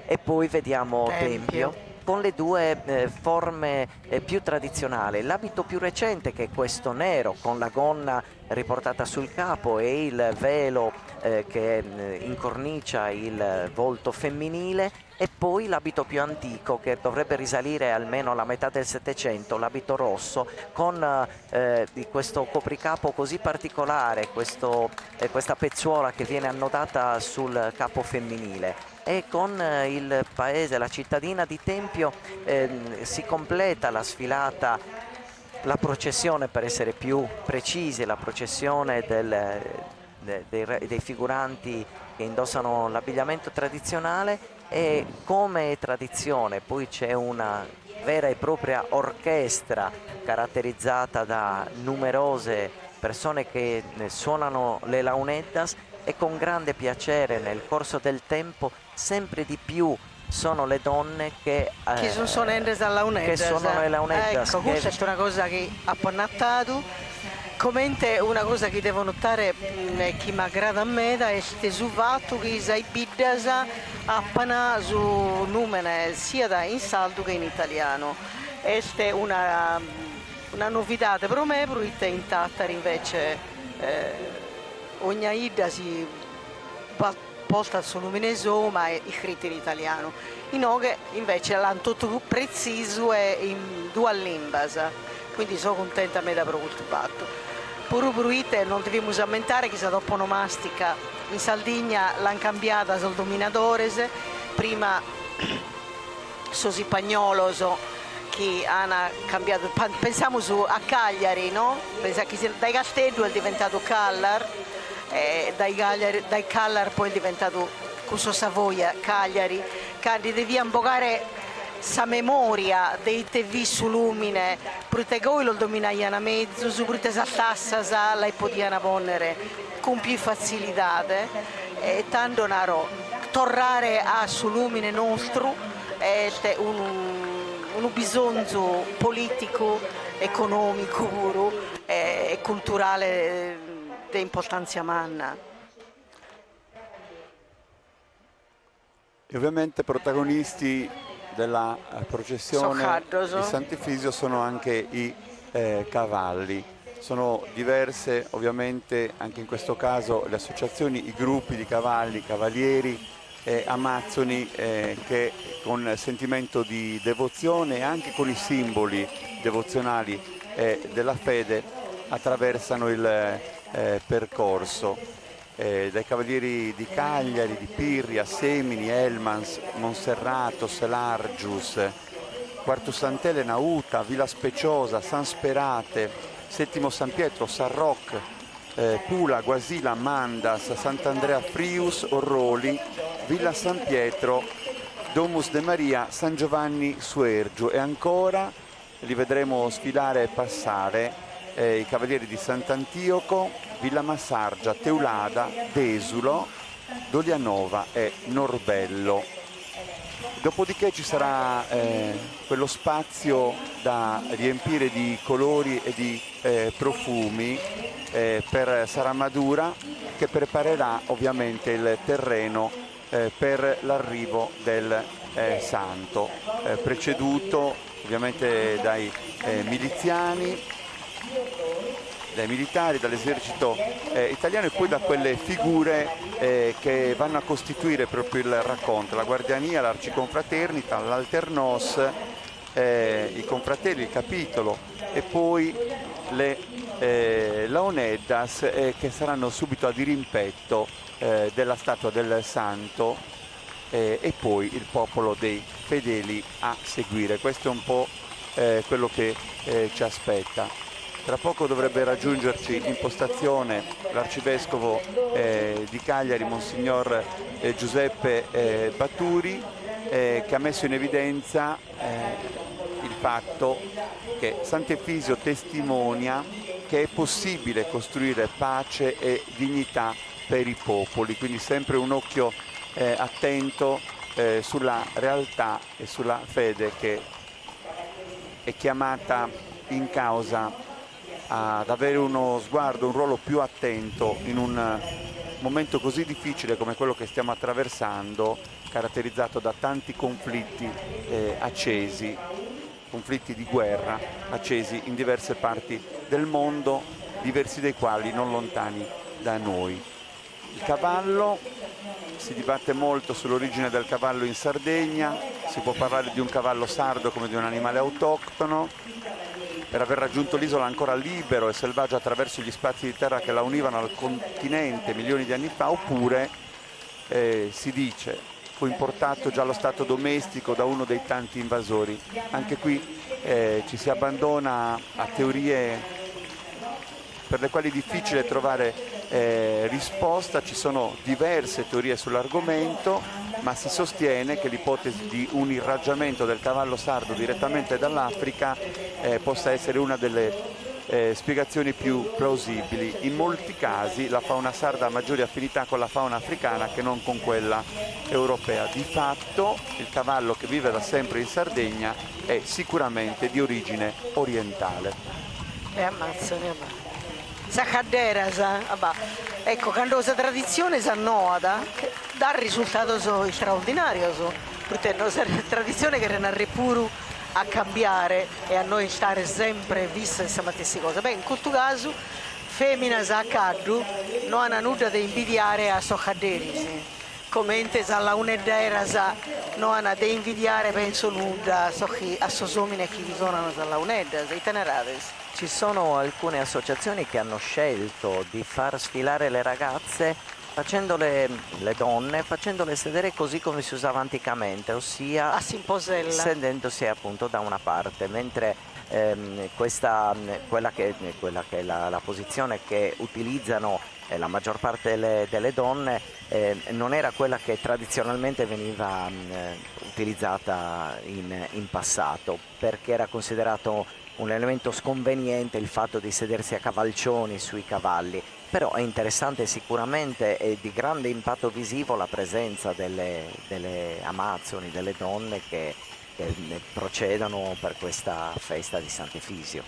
E poi vediamo Tempio con le due forme più tradizionali. L'abito più recente, che è questo nero con la gonna riportata sul capo e il velo che incornicia il volto femminile, e poi l'abito più antico, che dovrebbe risalire almeno alla metà del Settecento, l'abito rosso con di questo copricapo così particolare, questa pezzuola che viene annodata sul capo femminile. E con il paese, la cittadina di Tempio, si completa la sfilata, la processione, per essere più precisi, la processione dei figuranti che indossano l'abbigliamento tradizionale, e come è tradizione poi c'è una vera e propria orchestra caratterizzata da numerose persone che suonano le launeddas, e con grande piacere nel corso del tempo sempre di più sono le donne che sono le launeddas. Ecco, questa è una cosa che ha notato. Commente una cosa che devo notare, che mi aggrada a me, è sul fatto che i biddas appena su numene sia in saldo che in italiano. Questa è una novità per me, perché in Tattari invece ogni ida si posta sul numeneso, ma è scritto in italiano. In Oghe invece l'hanno tutto preciso e in due lingue, quindi sono contenta me da quel fatto. Pure bruite non dobbiamo lamentare che se dopo onomastica in Sardegna l'hanno cambiata sul dominatores, prima sosi pagnolos che hanno cambiato, pensiamo a Cagliari, no? Pensa che dai Castello è diventato Callar, dai Callar poi è diventato Cusso Savoia, Cagliari, che devi imbocare sa memoria dei TV su Lumine, perché voi lo dominaiano a mezzo, su perché sa tassa la podiano ponere con più facilità, e tanto naro tornare a su Lumine nostro è un bisogno politico, economico e culturale di importanza manna. E ovviamente protagonisti della processione di Sant'Efisio sono anche i cavalli. Sono diverse ovviamente anche in questo caso le associazioni, i gruppi di cavalli, cavalieri, amazzoni che con sentimento di devozione e anche con i simboli devozionali della fede attraversano il percorso. Dai cavalieri di Cagliari, di Pirria, Semini, Elmans, Monserrato, Selargius, Quartu Sant'Elena, Uta, Villa Speciosa, San Sperate, Settimo San Pietro, San Roch, Pula, Guasila, Mandas, Sant'Andrea Frius, Orroli, Villa San Pietro, Domus de Maria, San Giovanni Suergiu, e ancora li vedremo sfilare e passare i cavalieri di Sant'Antioco, Villa Massargia, Teulada, Desulo, Dolianova e Norbello. Dopodiché ci sarà quello spazio da riempire di colori e di profumi per Saramadura, che preparerà ovviamente il terreno per l'arrivo del santo, preceduto ovviamente dai miliziani, dai militari, dall'esercito italiano, e poi da quelle figure che vanno a costituire proprio il racconto: la guardiania, l'arciconfraternita, l'alternos, i confratelli, il capitolo, e poi le launeddas che saranno subito a dirimpetto della statua del santo, e poi il popolo dei fedeli a seguire. Questo è un po' quello che ci aspetta. Tra poco dovrebbe raggiungerci in postazione l'arcivescovo di Cagliari, Monsignor Giuseppe Batturi, che ha messo in evidenza il fatto che Sant'Efisio testimonia che è possibile costruire pace e dignità per i popoli, quindi sempre un occhio attento sulla realtà e sulla fede che è chiamata in causa ad avere uno sguardo, un ruolo più attento in un momento così difficile come quello che stiamo attraversando, caratterizzato da tanti conflitti accesi, conflitti di guerra accesi in diverse parti del mondo, diversi dei quali non lontani da noi. Il cavallo, si dibatte molto sull'origine del cavallo in Sardegna, si può parlare di un cavallo sardo come di un animale autoctono, per aver raggiunto l'isola ancora libero e selvaggio attraverso gli spazi di terra che la univano al continente milioni di anni fa, oppure si dice fu importato già allo stato domestico da uno dei tanti invasori. Anche qui ci si abbandona a teorie per le quali è difficile trovare risposta. Ci sono diverse teorie sull'argomento, ma si sostiene che l'ipotesi di un irraggiamento del cavallo sardo direttamente dall'Africa possa essere una delle spiegazioni più plausibili. In molti casi la fauna sarda ha maggiori affinità con la fauna africana che non con quella europea. Di fatto il cavallo che vive da sempre in Sardegna è sicuramente di origine orientale. Ecco, quando questa tradizione si annoda, dà risultato straordinario, perché è una tradizione che rende pure a cambiare e a noi stare sempre viste queste stesse cose. Beh, in questo caso, femmina sa caddu non hanno nulla da invidiare a soccaderi, come alla un'edera non hanno da invidiare, penso nulla a sosomine che vi sono alla un'edera, i tenerades. Ci sono alcune associazioni che hanno scelto di far sfilare le ragazze facendole, le donne, facendole sedere così come si usava anticamente, ossia a simposella, sedendosi appunto da una parte, mentre quella che è la posizione che utilizzano la maggior parte delle donne non era quella che tradizionalmente veniva utilizzata in passato, perché era considerato un elemento sconveniente il fatto di sedersi a cavalcioni sui cavalli. Però è interessante sicuramente e di grande impatto visivo la presenza delle amazzoni, delle donne che procedono per questa festa di Sant'Efisio.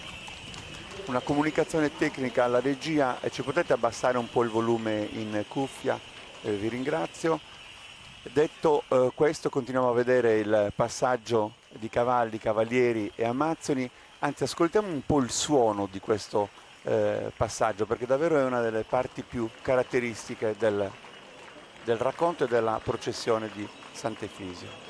Una comunicazione tecnica alla regia, ci potete abbassare un po' il volume in cuffia? Vi ringrazio. Detto questo, continuiamo a vedere il passaggio di cavalli, cavalieri e amazzoni, anzi ascoltiamo un po' il suono di questo passaggio, perché davvero è una delle parti più caratteristiche del racconto e della processione di Sant'Efisio.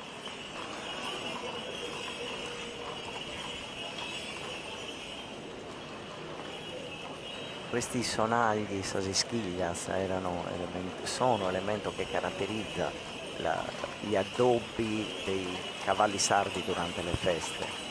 Questi sonagli, sasischillas, sono elemento che caratterizza gli addobbi dei cavalli sardi durante le feste.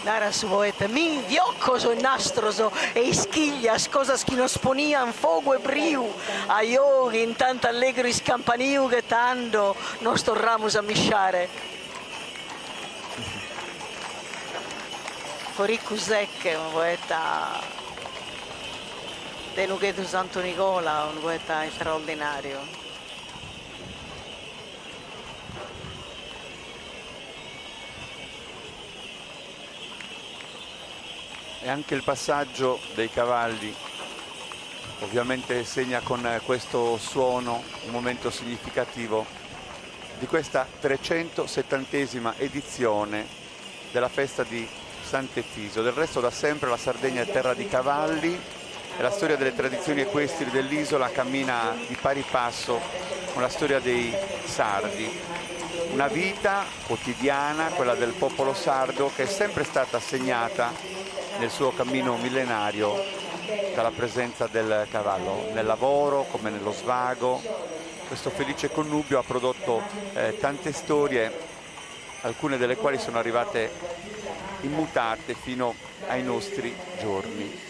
Naras poeta, mi vioccoso e nastroso e ischiglias, cosas che nos ponian fogo e briu, a io che intanto allegro iscampaniu che tanto nos torramos a misciare. Foricu Secche, un poeta de Nughetu Santo Nicola, un poeta straordinario. E anche il passaggio dei cavalli ovviamente segna con questo suono un momento significativo di questa 370esima edizione della festa di Sant'Efisio. Del resto da sempre la Sardegna è terra di cavalli e la storia delle tradizioni equestri dell'isola cammina di pari passo con la storia dei sardi. Una vita quotidiana, quella del popolo sardo, che è sempre stata segnata nel suo cammino millenario dalla presenza del cavallo, nel lavoro come nello svago. Questo felice connubio ha prodotto tante storie, alcune delle quali sono arrivate immutate fino ai nostri giorni.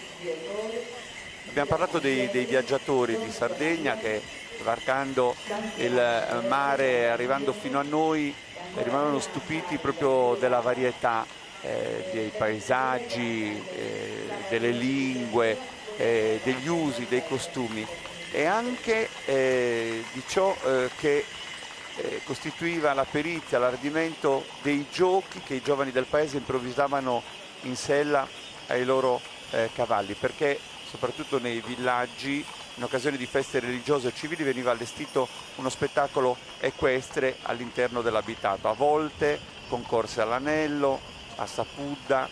Abbiamo parlato dei viaggiatori di Sardegna che, varcando il mare, arrivando fino a noi, rimanevano stupiti proprio della varietà dei paesaggi, delle lingue, degli usi, dei costumi e anche di ciò che costituiva la perizia, l'ardimento dei giochi che i giovani del paese improvvisavano in sella ai loro cavalli, perché soprattutto nei villaggi in occasione di feste religiose o civili veniva allestito uno spettacolo equestre all'interno dell'abitato, a volte con corse all'anello, a Sapudda,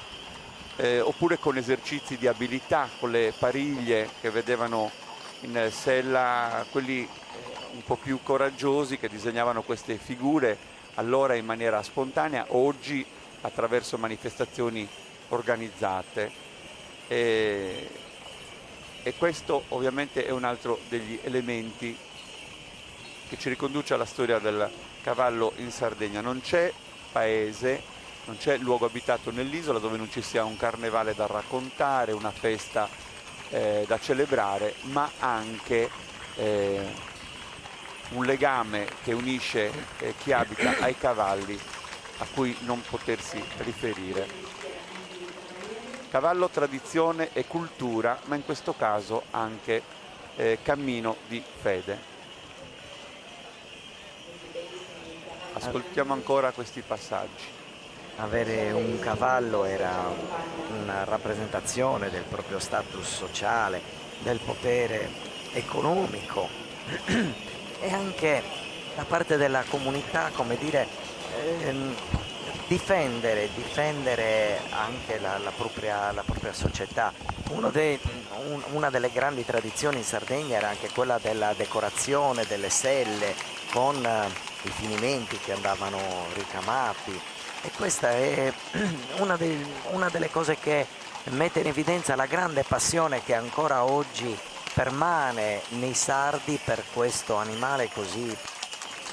oppure con esercizi di abilità, con le pariglie che vedevano in sella quelli un po' più coraggiosi che disegnavano queste figure, allora in maniera spontanea, oggi attraverso manifestazioni organizzate. E questo ovviamente è un altro degli elementi che ci riconduce alla storia del cavallo in Sardegna. Non c'è paese, non c'è luogo abitato nell'isola dove non ci sia un carnevale da raccontare, una festa da celebrare, ma anche un legame che unisce chi abita ai cavalli a cui non potersi riferire. Cavallo, tradizione e cultura, ma in questo caso anche cammino di fede. Ascoltiamo ancora questi passaggi. Avere un cavallo era una rappresentazione del proprio status sociale, del potere economico e anche da parte della comunità, come dire, difendere anche la propria società. Una delle grandi tradizioni in Sardegna era anche quella della decorazione delle selle con i finimenti che andavano ricamati, e questa è una delle cose che mette in evidenza la grande passione che ancora oggi permane nei sardi per questo animale così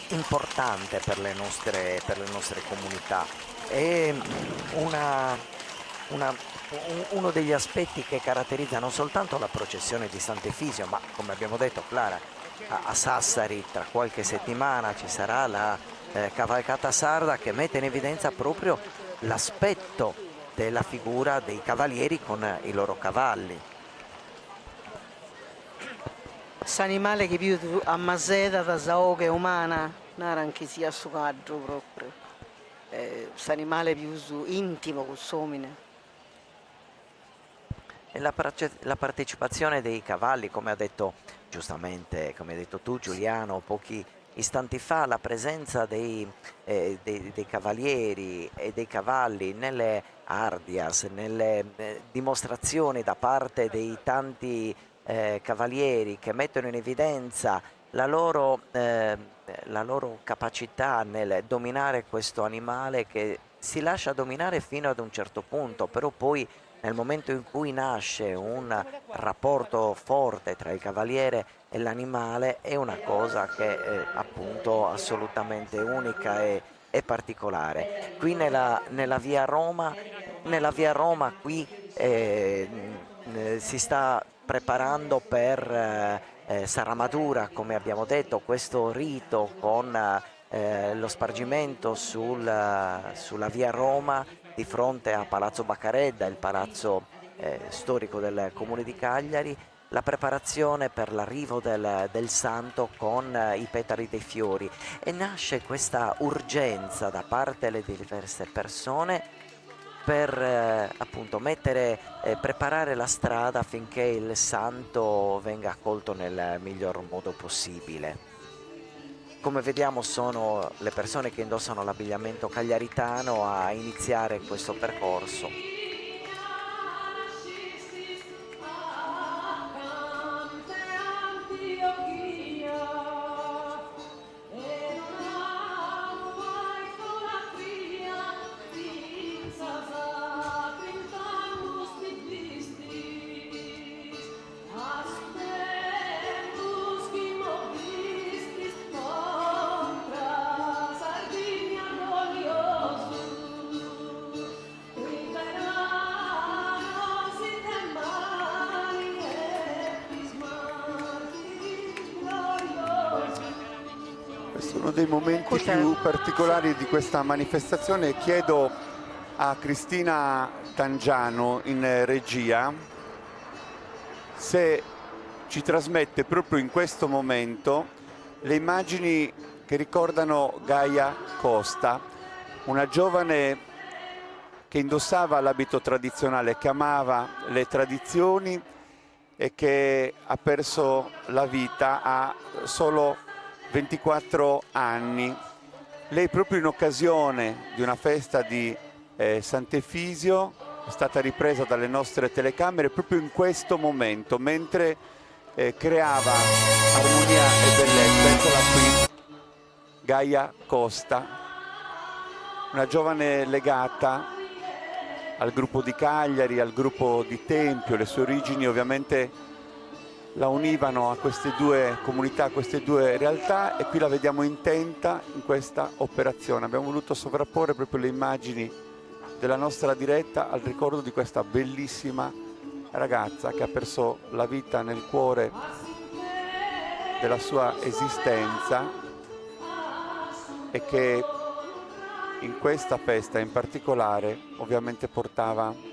importante per le nostre comunità. È uno degli aspetti che caratterizza non soltanto la processione di Sant'Efisio, ma come abbiamo detto, Clara, a Sassari tra qualche settimana ci sarà la cavalcata sarda, che mette in evidenza proprio l'aspetto della figura dei cavalieri con i loro cavalli. Questo animale che più ammaseta da saoche umana, non era anche sia su cadro proprio. Questo animale più intimo con somine. E la partecipazione dei cavalli, come ha detto giustamente, come hai detto tu Giuliano pochi istanti fa, la presenza dei cavalieri e dei cavalli nelle ardias, nelle dimostrazioni da parte dei tanti cavalieri che mettono in evidenza la loro capacità nel dominare questo animale, che si lascia dominare fino ad un certo punto, però poi nel momento in cui nasce un rapporto forte tra il cavaliere e l'animale è una cosa che è appunto assolutamente unica e particolare. Qui nella via Roma qui si sta preparando per Saramadura, come abbiamo detto, questo rito con lo spargimento sulla via Roma di fronte a Palazzo Baccaredda, il palazzo storico del comune di Cagliari, la preparazione per l'arrivo del santo con i petali dei fiori, e nasce questa urgenza da parte delle diverse persone per appunto preparare la strada affinché il santo venga accolto nel miglior modo possibile. Come vediamo sono le persone che indossano l'abbigliamento cagliaritano a iniziare questo percorso. Sono dei momenti Cos'è? più particolari di questa manifestazione. Chiedo a Cristina Tangiano in regia se ci trasmette proprio in questo momento le immagini che ricordano Gaia Costa, una giovane che indossava l'abito tradizionale, che amava le tradizioni e che ha perso la vita a solo 24 anni. Lei, proprio in occasione di una festa di Sant'Efisio, è stata ripresa dalle nostre telecamere proprio in questo momento, mentre creava armonia e bellezza. Eccola qui, Gaia Costa, una giovane legata al gruppo di Cagliari, al gruppo di Tempio. Le sue origini ovviamente la univano a queste due comunità, a queste due realtà, e qui la vediamo intenta in questa operazione. Abbiamo voluto sovrapporre proprio le immagini della nostra diretta al ricordo di questa bellissima ragazza che ha perso la vita nel cuore della sua esistenza e che in questa festa in particolare ovviamente portava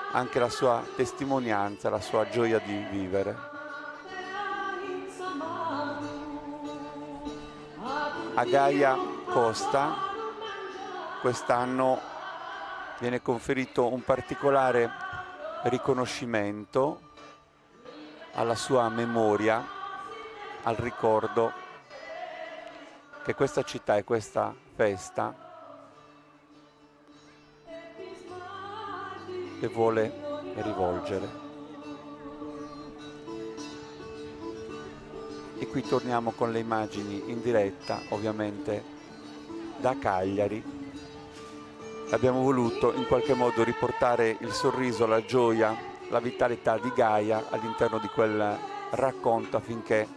anche la sua testimonianza, la sua gioia di vivere. A Gaia Costa quest'anno viene conferito un particolare riconoscimento alla sua memoria, al ricordo che questa città e questa festa le vuole rivolgere. E qui torniamo con le immagini in diretta, ovviamente da Cagliari. Abbiamo voluto in qualche modo riportare il sorriso, la gioia, la vitalità di Gaia all'interno di quel racconto, affinché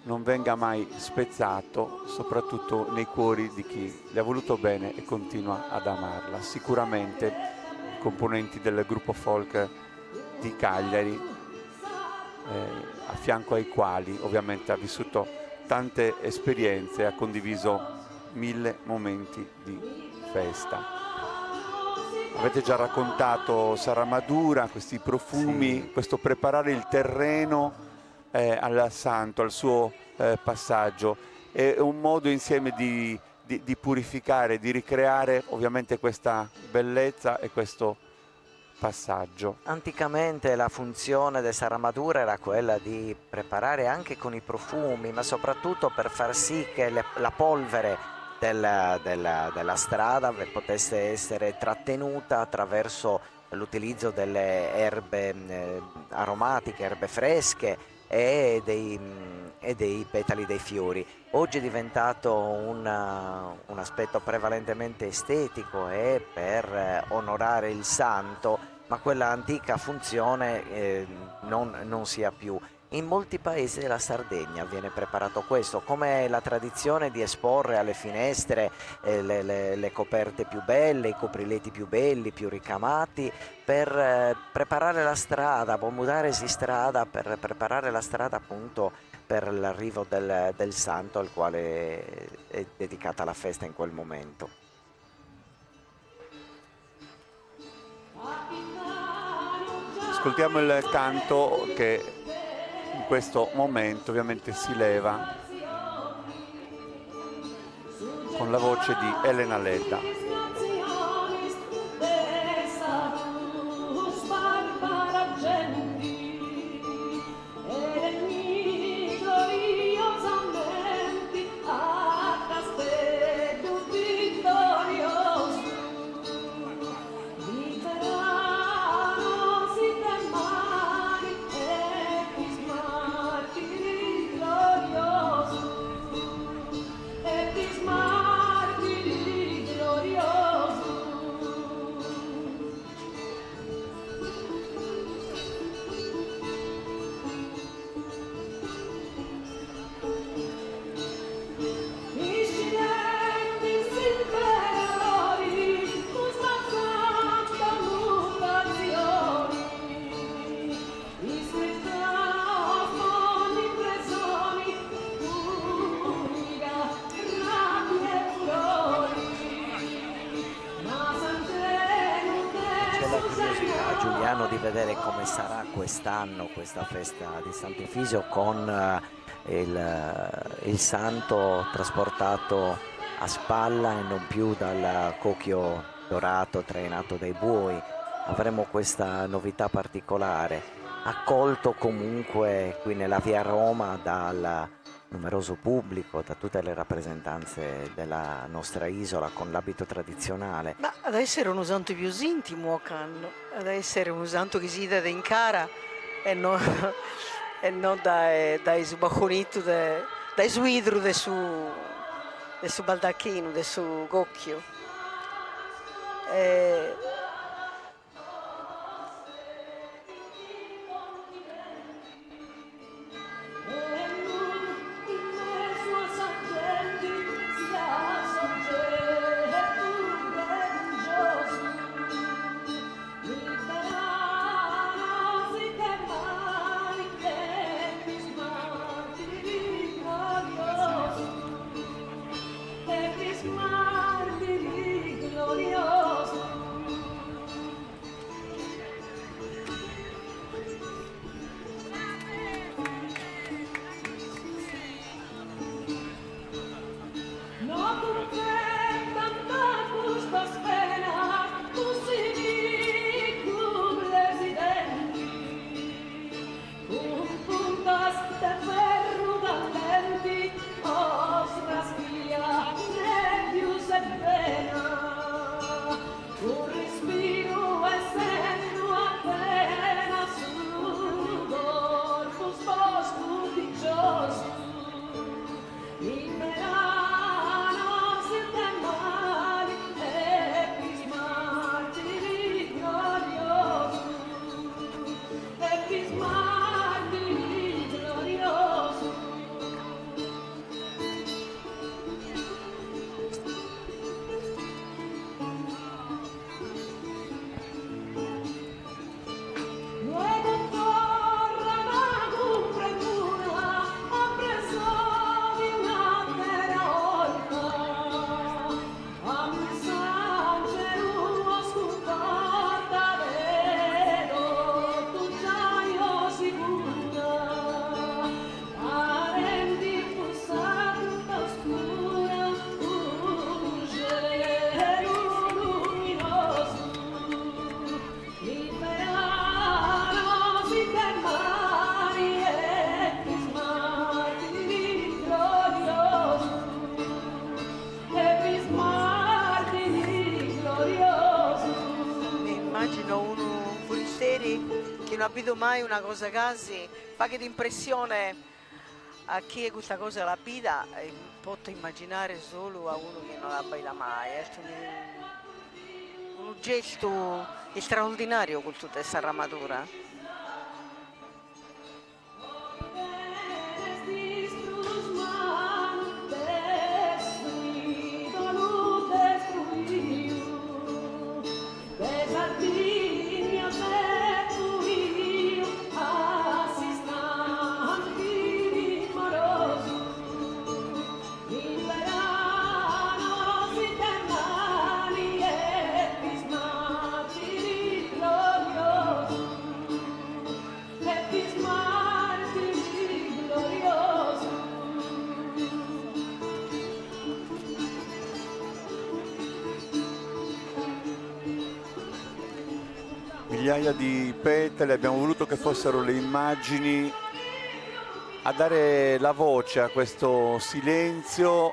non venga mai spezzato, soprattutto nei cuori di chi le ha voluto bene e continua ad amarla. Sicuramente i componenti del gruppo folk di Cagliari, a fianco ai quali ovviamente ha vissuto tante esperienze e ha condiviso 1000 momenti di festa. Avete già raccontato Saramadura, questi profumi, sì, questo preparare il terreno al santo, al suo passaggio. È un modo insieme di purificare, di ricreare ovviamente questa bellezza e questo passaggio. Anticamente la funzione del Saramadura era quella di preparare anche con i profumi, ma soprattutto per far sì che la polvere della strada potesse essere trattenuta attraverso l'utilizzo delle erbe aromatiche, erbe fresche e dei petali dei fiori. Oggi è diventato un aspetto prevalentemente estetico e per onorare il santo, ma quella antica funzione non si ha più. In molti paesi della Sardegna viene preparato questo, come la tradizione di esporre alle finestre le coperte più belle, i copriletti più belli, più ricamati, per preparare la strada, Bomudaresi strada, per preparare la strada appunto per l'arrivo del santo al quale è dedicata la festa in quel momento. Ascoltiamo il canto che in questo momento ovviamente si leva con la voce di Elena Ledda. Glorioso Giuliano di vedere come sarà quest'anno questa festa di Sant'Efisio con il santo trasportato a spalla e non più dal cocchio dorato trainato dai buoi. Avremo questa novità particolare, accolto comunque qui nella via Roma dal numeroso pubblico, da tutte le rappresentanze della nostra isola con l'abito tradizionale. Ma ad essere un santo più intimo, ad essere un santo che si dà in cara e non, e non dai sbacconito, dai suidru del suo baldacchino, del suo cocchio. Non abito mai una cosa così, fa che d'impressione a chi è questa cosa la vita, posso immaginare solo a uno che non la baila mai. È un gesto straordinario con tutta questa armatura. Migliaia di petali, abbiamo voluto che fossero le immagini a dare la voce a questo silenzio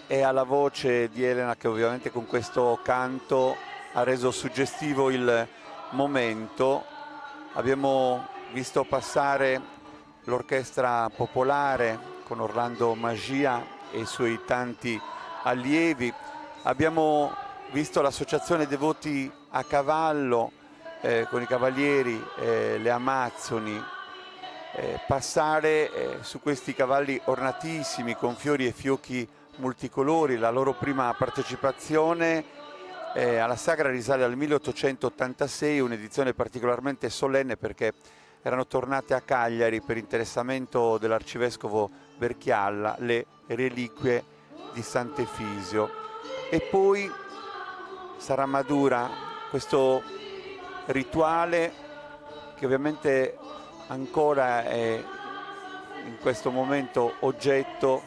e alla voce di Elena, che ovviamente con questo canto ha reso suggestivo il momento. Abbiamo visto passare l'orchestra popolare con Orlando Magia e i suoi tanti allievi. Abbiamo visto l'associazione Devoti a Cavallo con i cavalieri, le Amazzoni, passare su questi cavalli ornatissimi con fiori e fiocchi multicolori. La loro prima partecipazione alla sagra risale al 1886, un'edizione particolarmente solenne perché erano tornate a Cagliari per interessamento dell'arcivescovo Berchialla le reliquie di Sant'Efisio. E poi Saramadura, questo rituale che ovviamente ancora è in questo momento oggetto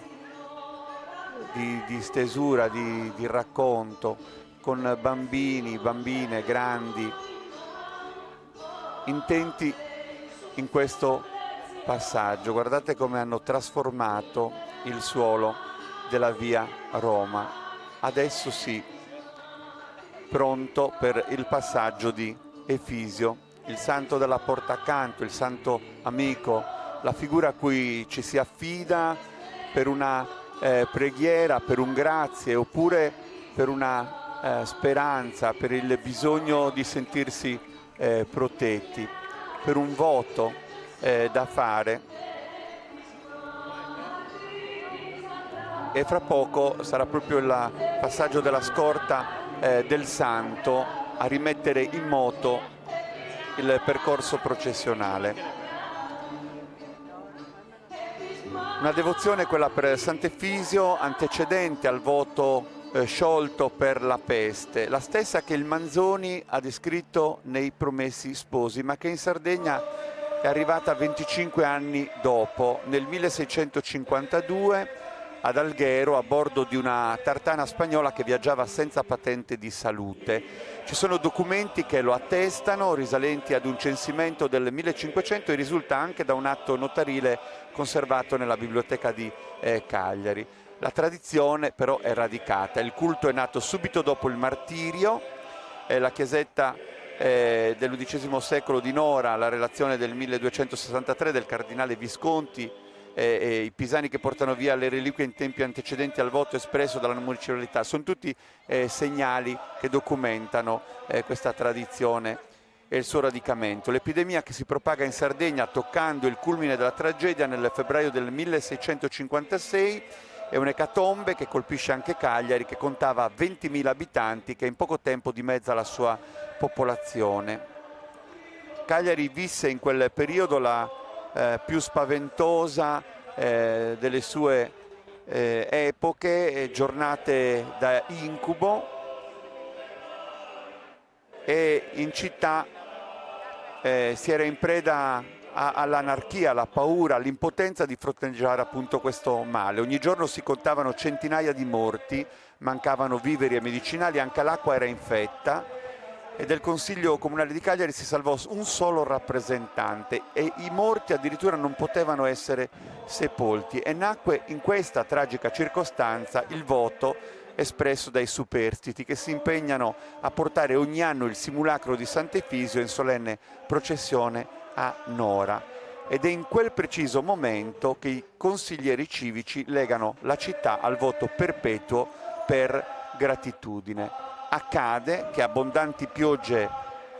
di stesura, di racconto, con bambini, bambine, grandi, intenti in questo passaggio. Guardate come hanno trasformato il suolo della via Roma. Adesso sì, pronto per il passaggio di Efisio, il santo della porta accanto, il santo amico, la figura a cui ci si affida per una preghiera, per un grazie, oppure per una speranza, per il bisogno di sentirsi protetti, per un voto da fare. E fra poco sarà proprio il passaggio della scorta del santo a rimettere in moto il percorso processionale. Una devozione, quella per Sant'Efisio, antecedente al voto sciolto per la peste, la stessa che il Manzoni ha descritto nei Promessi Sposi, ma che in Sardegna è arrivata 25 anni dopo, nel 1652, ad Alghero, a bordo di una tartana spagnola che viaggiava senza patente di salute. Ci sono documenti che lo attestano, risalenti ad un censimento del 1500, e risulta anche da un atto notarile conservato nella biblioteca di Cagliari. La tradizione però è radicata, il culto è nato subito dopo il martirio, la chiesetta dell'undicesimo secolo di Nora, la relazione del 1263 del cardinale Visconti, e i pisani che portano via le reliquie in tempi antecedenti al voto espresso dalla municipalità, sono tutti segnali che documentano questa tradizione e il suo radicamento. L'epidemia che si propaga in Sardegna, toccando il culmine della tragedia nel febbraio del 1656, è un'ecatombe che colpisce anche Cagliari, che contava 20.000 abitanti, che in poco tempo dimezza la sua popolazione. Cagliari visse in quel periodo la più spaventosa delle sue epoche, giornate da incubo, e in città si era in preda all'anarchia, alla paura, all'impotenza di fronteggiare appunto questo male. Ogni giorno si contavano centinaia di morti, mancavano viveri e medicinali, anche l'acqua era infetta, e del Consiglio Comunale di Cagliari si salvò un solo rappresentante e i morti addirittura non potevano essere sepolti, e nacque in questa tragica circostanza il voto espresso dai superstiti, che si impegnano a portare ogni anno il simulacro di Sant'Efisio in solenne processione a Nora. Ed è in quel preciso momento che i consiglieri civici legano la città al voto perpetuo per gratitudine. Accade che abbondanti piogge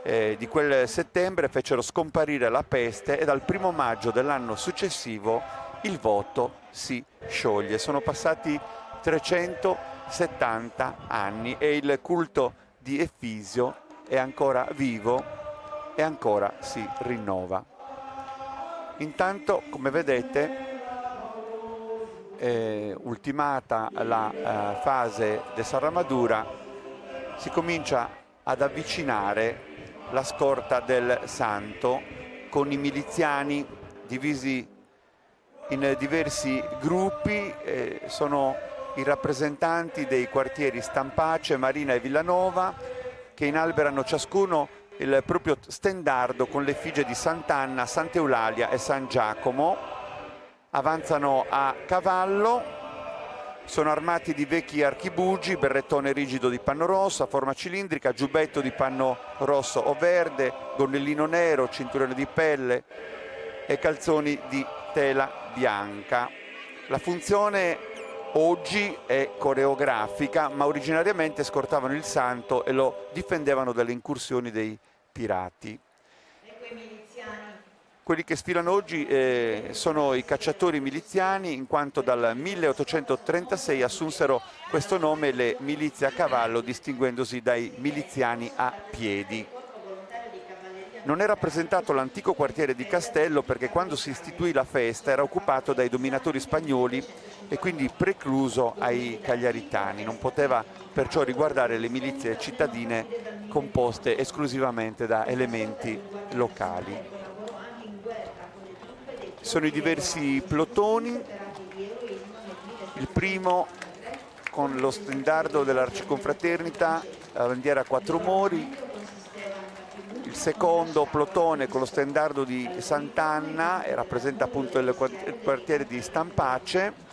di quel settembre fecero scomparire la peste, e dal 1° maggio dell'anno successivo il voto si scioglie. Sono passati 370 anni e il culto di Efisio è ancora vivo e ancora si rinnova. Intanto, come vedete, ultimata la fase de Sarramadura, si comincia ad avvicinare la scorta del santo, con i miliziani divisi in diversi gruppi. Sono i rappresentanti dei quartieri Stampace, Marina e Villanova, che inalberano ciascuno il proprio stendardo con l'effigie di Sant'Anna, Sant'Eulalia e San Giacomo. Avanzano a cavallo. Sono armati di vecchi archibugi, berrettone rigido di panno rosso a forma cilindrica, giubbetto di panno rosso o verde, gonnellino nero, cinturone di pelle e calzoni di tela bianca. La funzione oggi è coreografica, ma originariamente scortavano il santo e lo difendevano dalle incursioni dei pirati. Quelli che sfilano oggi sono i cacciatori miliziani, in quanto dal 1836 assunsero questo nome le milizie a cavallo, distinguendosi dai miliziani a piedi. Non è rappresentato l'antico quartiere di Castello, perché quando si istituì la festa era occupato dai dominatori spagnoli e quindi precluso ai cagliaritani, non poteva perciò riguardare le milizie cittadine composte esclusivamente da elementi locali. Sono i diversi plotoni, il primo con lo stendardo dell'Arciconfraternita, la bandiera a quattro mori, il secondo plotone con lo stendardo di Sant'Anna e rappresenta appunto il quartiere di Stampace,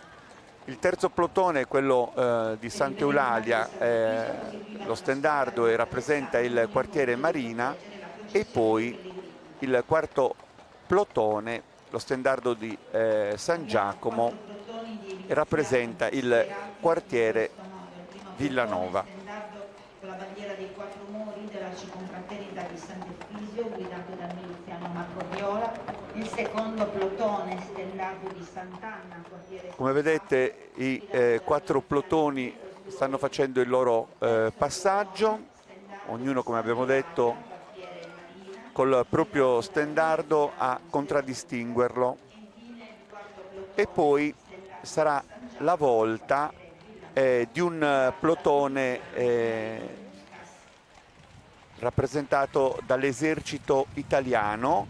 il terzo plotone è quello di Sant'Eulalia, lo stendardo rappresenta il quartiere Marina, e poi il quarto plotone, lo stendardo di San Giacomo, rappresenta il quartiere Villanova. Con la bandiera dei quattro mori dell'Arciconfraternita di Sant'Efisio, guidato dal miliziano Marco Viola, il secondo plotone stendardo di Sant'Anna, quartiere... Come vedete i quattro plotoni stanno facendo il loro passaggio, ognuno, come abbiamo detto, col proprio stendardo a contraddistinguerlo, e poi sarà la volta di un plotone rappresentato dall'esercito italiano,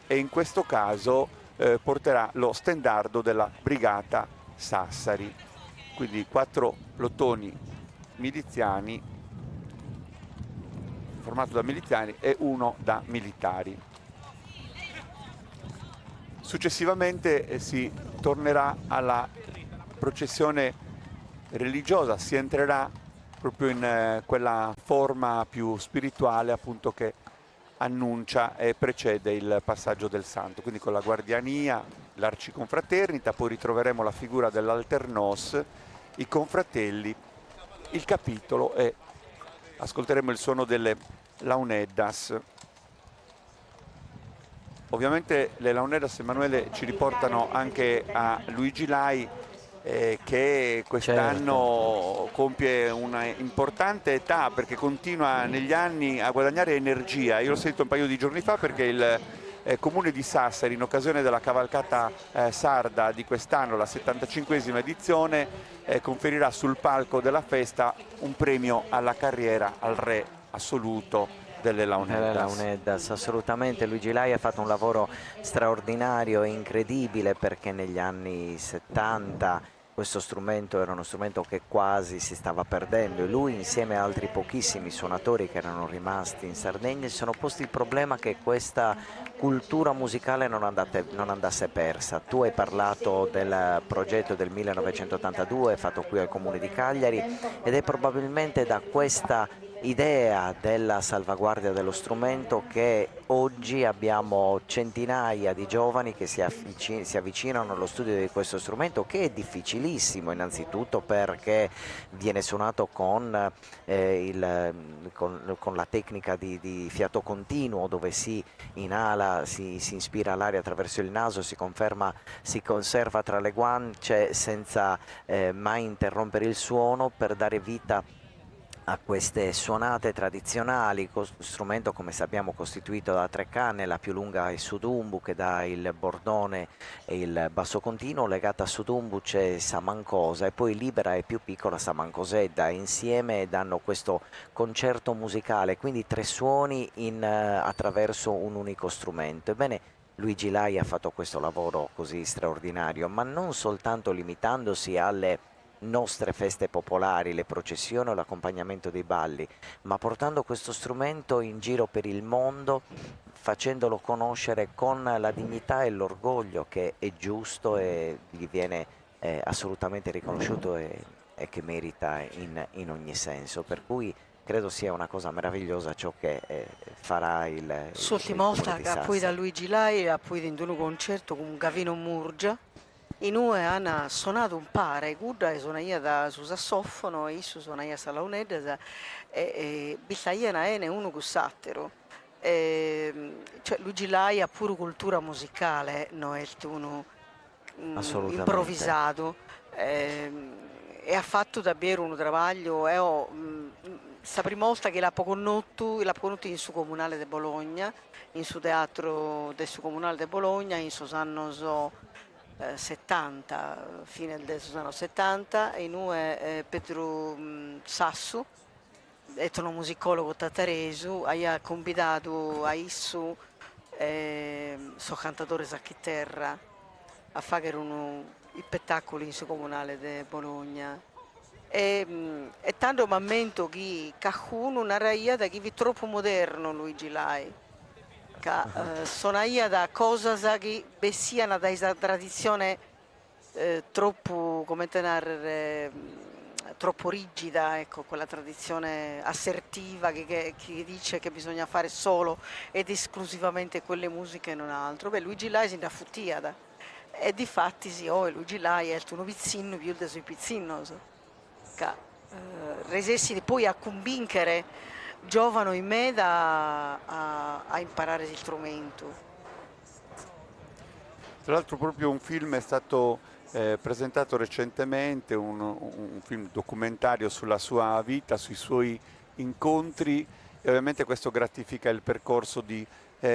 e in questo caso porterà lo stendardo della brigata Sassari, quindi 4 plotoni miliziani, formato da miliziani e uno da militari. Successivamente si tornerà alla processione religiosa, si entrerà proprio in quella forma più spirituale appunto che annuncia e precede il passaggio del santo, quindi con la guardiania, l'Arciconfraternita, poi ritroveremo la figura dell'Alternos, i confratelli, il capitolo e ascolteremo il suono delle launeddas. Ovviamente le launeddas, Emanuele, ci riportano anche a Luigi Lai, che quest'anno compie una importante età, perché continua negli anni a guadagnare energia. Io l'ho sentito un paio di giorni fa perché il Comune di Sassari, in occasione della cavalcata sarda di quest'anno, la 75esima edizione, conferirà sul palco della festa un premio alla carriera al re assoluto delle launeddas. Assolutamente, Luigi Lai ha fatto un lavoro straordinario e incredibile, perché negli anni 70 questo strumento era uno strumento che quasi si stava perdendo, e lui, insieme a altri pochissimi suonatori che erano rimasti in Sardegna, si sono posti il problema che questa cultura musicale non andasse persa. Tu hai parlato del progetto del 1982 fatto qui al Comune di Cagliari, ed è probabilmente da questa idea della salvaguardia dello strumento che oggi abbiamo centinaia di giovani che si avvicinano allo studio di questo strumento, che è difficilissimo, innanzitutto perché viene suonato con la tecnica di fiato continuo, dove si inala, si ispira l'aria attraverso il naso, si conserva tra le guance senza mai interrompere il suono, per dare vita a queste suonate tradizionali. Strumento, come sappiamo, costituito da 3 canne, la più lunga è Sudumbu, che dà il bordone e il basso continuo, legata a Sudumbu c'è Samancosa, e poi libera e più piccola Samancosedda, insieme danno questo concerto musicale, quindi 3 suoni attraverso un unico strumento. Ebbene, Luigi Lai ha fatto questo lavoro così straordinario, ma non soltanto limitandosi alle nostre feste popolari, le processioni o l'accompagnamento dei balli, ma portando questo strumento in giro per il mondo, facendolo conoscere con la dignità e l'orgoglio che è giusto e gli viene assolutamente riconosciuto e che merita in ogni senso. Per cui credo sia una cosa meravigliosa ciò che farà il L'ultima volta che poi da Luigi Lai ha poi in un concerto con Gavino Murgia, e noi hanno suonato un pare, Gudda suonava su sassofono, e su suonava su launeddas, e bistagliana è uno con sattero. Cioè Luigi Lai ha pure cultura musicale, non è uno improvvisato, e ha fatto davvero un lavoro. La prima volta che l'ha conosciuto in suo comunale di Bologna, in suo teatro del suo comunale di Bologna, in suo anno 70, fine degli anni 70, e noi Petru Sassu, etnomusicologo tataresu, ha convidato a Issu so cantatore a chitarra a fare i spettacoli in comunale di Bologna. E tanto momento che qualcuno una raia da chi vi troppo moderno Luigi Lai, che sono da cose che bessiano da questa tradizione troppo, come tenere, troppo rigida, ecco, quella tradizione assertiva che dice che bisogna fare solo ed esclusivamente quelle musiche e non altro. Beh, Luigi Lai si da futtiada e di fatti sì, Luigi Lai è il tuo pizzino più dei suoi pizzinos, che resessi poi a convincere giovani in me a imparare il strumento. Tra l'altro proprio un film è stato presentato recentemente, un film documentario sulla sua vita, sui suoi incontri, e ovviamente questo gratifica il percorso di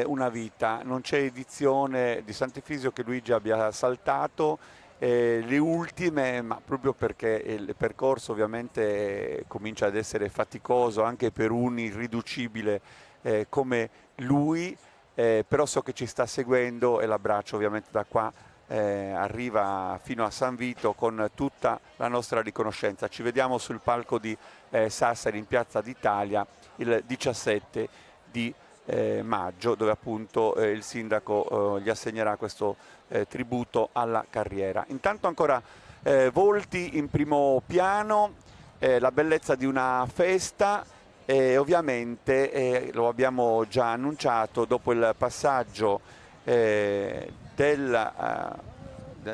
una vita. Non c'è edizione di Sant'Efisio che Luigi abbia saltato, le ultime, ma proprio perché il percorso ovviamente comincia ad essere faticoso anche per un irriducibile come lui, però so che ci sta seguendo e l'abbraccio ovviamente da qua arriva fino a San Vito con tutta la nostra riconoscenza. Ci vediamo sul palco di Sassari in Piazza d'Italia il 17 di maggio, dove appunto il sindaco gli assegnerà questo tributo alla carriera. Intanto ancora volti in primo piano, la bellezza di una festa. Ovviamente lo abbiamo già annunciato, dopo il passaggio della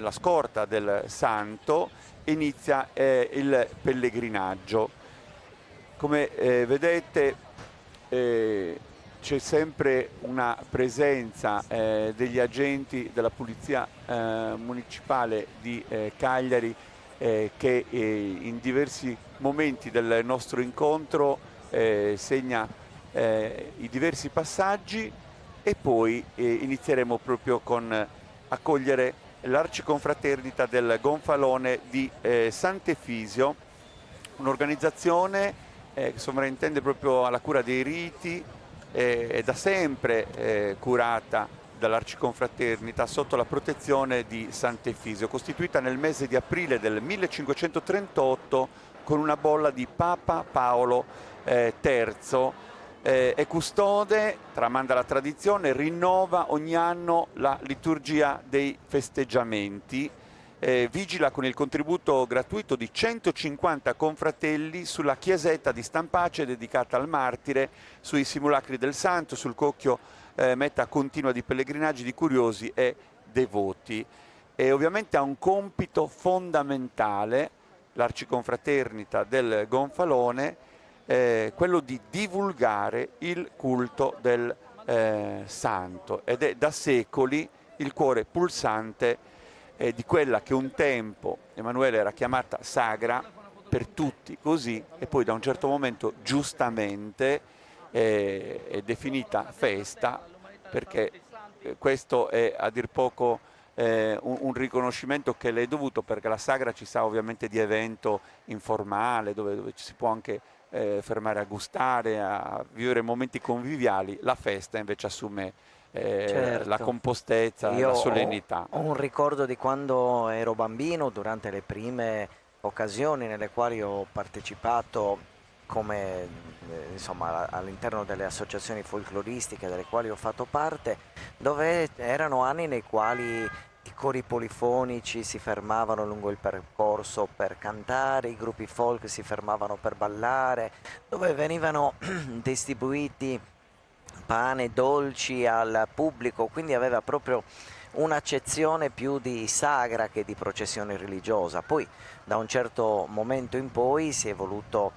scorta del santo inizia il pellegrinaggio. Come vedete c'è sempre una presenza degli agenti della Polizia Municipale di Cagliari che in diversi momenti del nostro incontro segna i diversi passaggi, e poi inizieremo proprio con accogliere l'Arciconfraternita del Gonfalone di Sant'Efisio, un'organizzazione che sovrintende proprio alla cura dei riti, è da sempre curata dall'Arciconfraternita sotto la protezione di Sant'Efisio, costituita nel mese di aprile del 1538 con una bolla di Papa Paolo III. È custode, tramanda la tradizione, rinnova ogni anno la liturgia dei festeggiamenti, vigila con il contributo gratuito di 150 confratelli sulla chiesetta di Stampace dedicata al martire, sui simulacri del santo, sul cocchio meta continua di pellegrinaggi di curiosi e devoti. E ovviamente ha un compito fondamentale l'Arciconfraternita del Gonfalone, quello di divulgare il culto del santo, ed è da secoli il cuore pulsante di quella che un tempo, Emanuele, era chiamata sagra per tutti così, e poi da un certo momento giustamente è definita festa, perché questo è a dir poco un riconoscimento che le è dovuto, perché la sagra ci sa ovviamente di evento informale dove ci si può anche fermare a gustare, a vivere momenti conviviali. La festa invece assume Certo. la compostezza, la solennità. Ho un ricordo di quando ero bambino, durante le prime occasioni nelle quali ho partecipato come insomma all'interno delle associazioni folcloristiche delle quali ho fatto parte, dove erano anni nei quali i cori polifonici si fermavano lungo il percorso per cantare, i gruppi folk si fermavano per ballare, dove venivano distribuiti pane, dolci al pubblico, quindi aveva proprio un'accezione più di sagra che di processione religiosa. Poi da un certo momento in poi si è voluto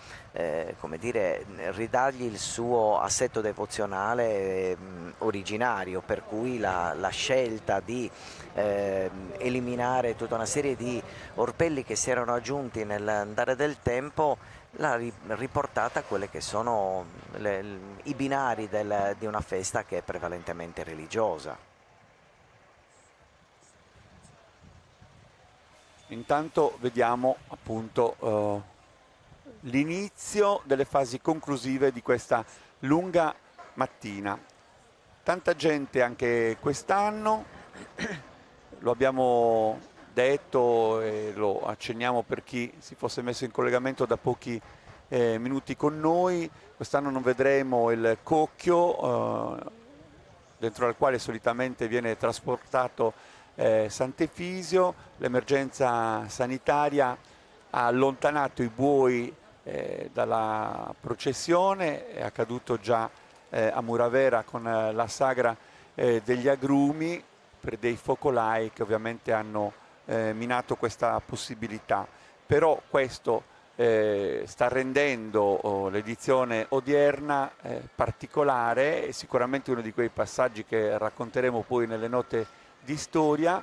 come dire, ridargli il suo assetto devozionale originario, per cui la scelta di eliminare tutta una serie di orpelli che si erano aggiunti nell'andare del tempo l'ha riportata a quelle che sono i binari di una festa che è prevalentemente religiosa. Intanto vediamo appunto l'inizio delle fasi conclusive di questa lunga mattina. Tanta gente anche quest'anno, lo abbiamo detto e lo accenniamo per chi si fosse messo in collegamento da pochi minuti con noi. Quest'anno non vedremo il cocchio dentro al quale solitamente viene trasportato Sant'Efisio. L'emergenza sanitaria ha allontanato i buoi dalla processione, è accaduto già a Muravera con la sagra degli agrumi per dei focolai che ovviamente hanno minato questa possibilità. Però questo sta rendendo l'edizione odierna particolare, e sicuramente uno di quei passaggi che racconteremo poi nelle note di storia,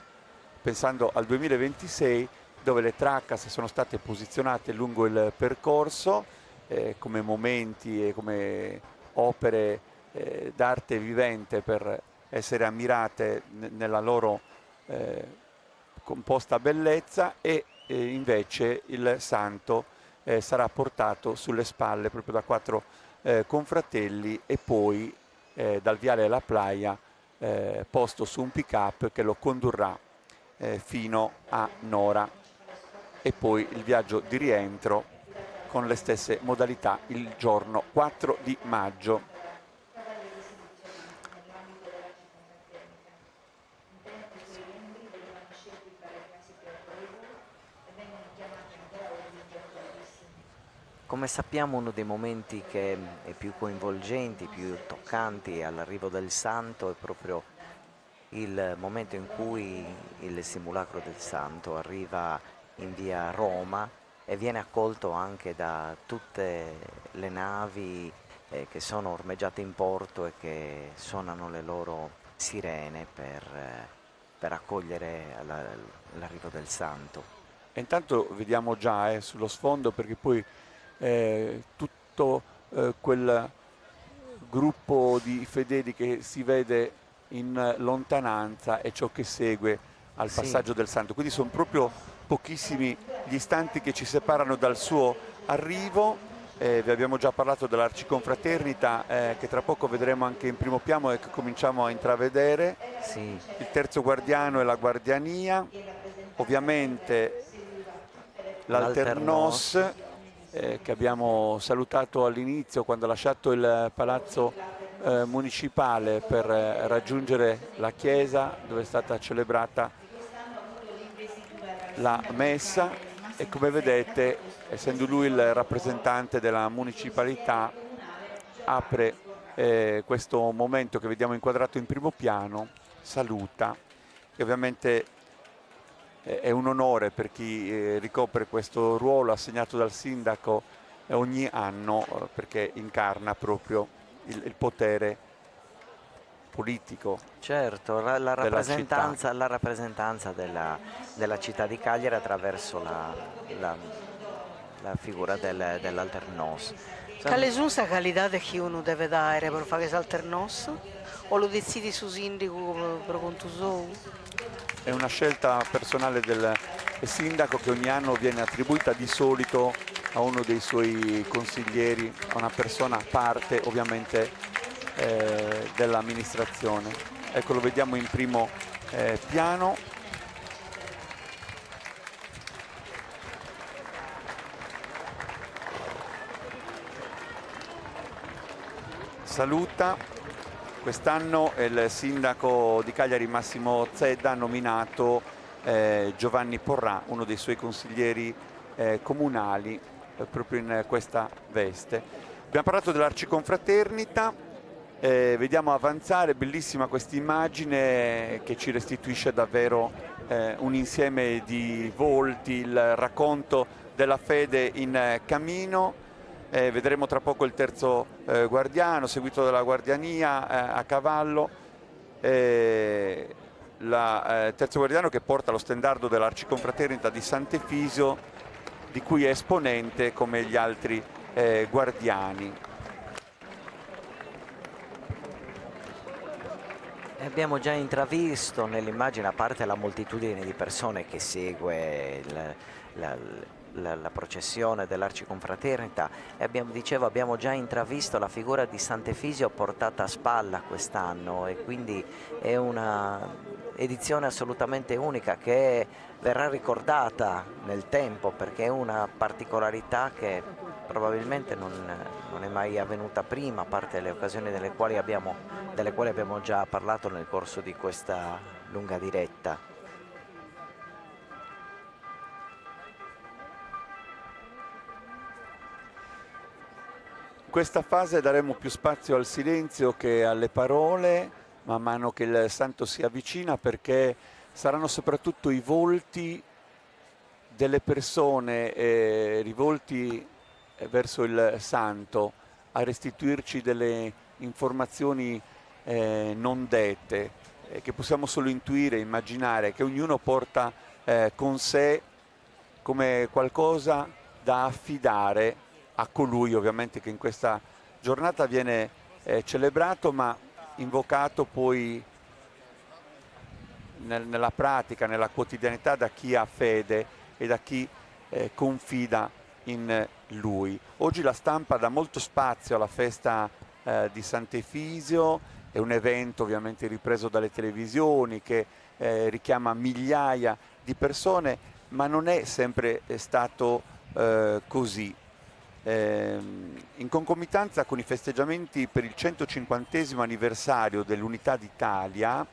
pensando al 2026, dove le Tracas sono state posizionate lungo il percorso come momenti e come opere d'arte vivente per essere ammirate nella loro composta bellezza, e invece il santo sarà portato sulle spalle proprio da 4 confratelli e poi dal viale La Playa posto su un pick-up che lo condurrà fino a Nora, e poi il viaggio di rientro con le stesse modalità il giorno 4 di maggio. Come sappiamo, uno dei momenti che è più coinvolgenti, più toccanti all'arrivo del santo è proprio il momento in cui il simulacro del santo arriva in via Roma e viene accolto anche da tutte le navi che sono ormeggiate in porto e che suonano le loro sirene per accogliere l'arrivo del santo. E intanto vediamo già sullo sfondo, perché poi tutto quel gruppo di fedeli che si vede in lontananza è ciò che segue al passaggio del santo, quindi sono proprio pochissimi gli istanti che ci separano dal suo arrivo. Vi abbiamo già parlato dell'Arciconfraternita che tra poco vedremo anche in primo piano e che cominciamo a intravedere. Sì. Il terzo guardiano e la guardiania, ovviamente l'Alternos che abbiamo salutato all'inizio quando ha lasciato il palazzo municipale per raggiungere la chiesa dove è stata celebrata la messa, e come vedete, essendo lui il rappresentante della municipalità, apre questo momento che vediamo inquadrato in primo piano, saluta, e ovviamente è un onore per chi ricopre questo ruolo assegnato dal sindaco ogni anno, perché incarna proprio il potere politico. Certo, la rappresentanza della città di Cagliari attraverso la figura dell'Alternos. Quali sono le qualità che uno deve dare per fare questo Alternos? O lo decidi su sindaco per conto suo? È una scelta personale del sindaco che ogni anno viene attribuita di solito a uno dei suoi consiglieri, a una persona a parte ovviamente dell'amministrazione. Ecco, lo vediamo in primo piano. Saluta. Quest'anno il sindaco di Cagliari Massimo Zedda ha nominato Giovanni Porrà, uno dei suoi consiglieri comunali, proprio in questa veste. Abbiamo parlato dell'Arciconfraternita. Vediamo avanzare, bellissima questa immagine che ci restituisce davvero un insieme di volti, il racconto della fede in cammino. Vedremo tra poco il terzo guardiano, seguito dalla guardiania a cavallo. Il terzo guardiano che porta lo stendardo dell'Arciconfraternita di Sant'Efisio, di cui è esponente come gli altri guardiani. Abbiamo già intravisto nell'immagine, a parte la moltitudine di persone che segue la processione dell'Arciconfraternita, e abbiamo già intravisto la figura di Sant'Efisio portata a spalla quest'anno, e quindi è una edizione assolutamente unica che verrà ricordata nel tempo, perché è una particolarità che probabilmente non è mai avvenuta prima, a parte le occasioni delle quali abbiamo già parlato nel corso di questa lunga diretta. In questa fase daremo più spazio al silenzio che alle parole, man mano che il santo si avvicina, perché saranno soprattutto i volti delle persone rivolti verso il santo a restituirci delle informazioni non dette, che possiamo solo intuire, immaginare, che ognuno porta con sé come qualcosa da affidare a colui, ovviamente, che in questa giornata viene celebrato, ma invocato poi nella pratica, nella quotidianità, da chi ha fede e da chi confida in lui. Oggi la stampa dà molto spazio alla festa di Sant'Efisio, è un evento ovviamente ripreso dalle televisioni che richiama migliaia di persone, ma non è sempre stato così. In concomitanza con i festeggiamenti per il 150° anniversario dell'Unità d'Italia,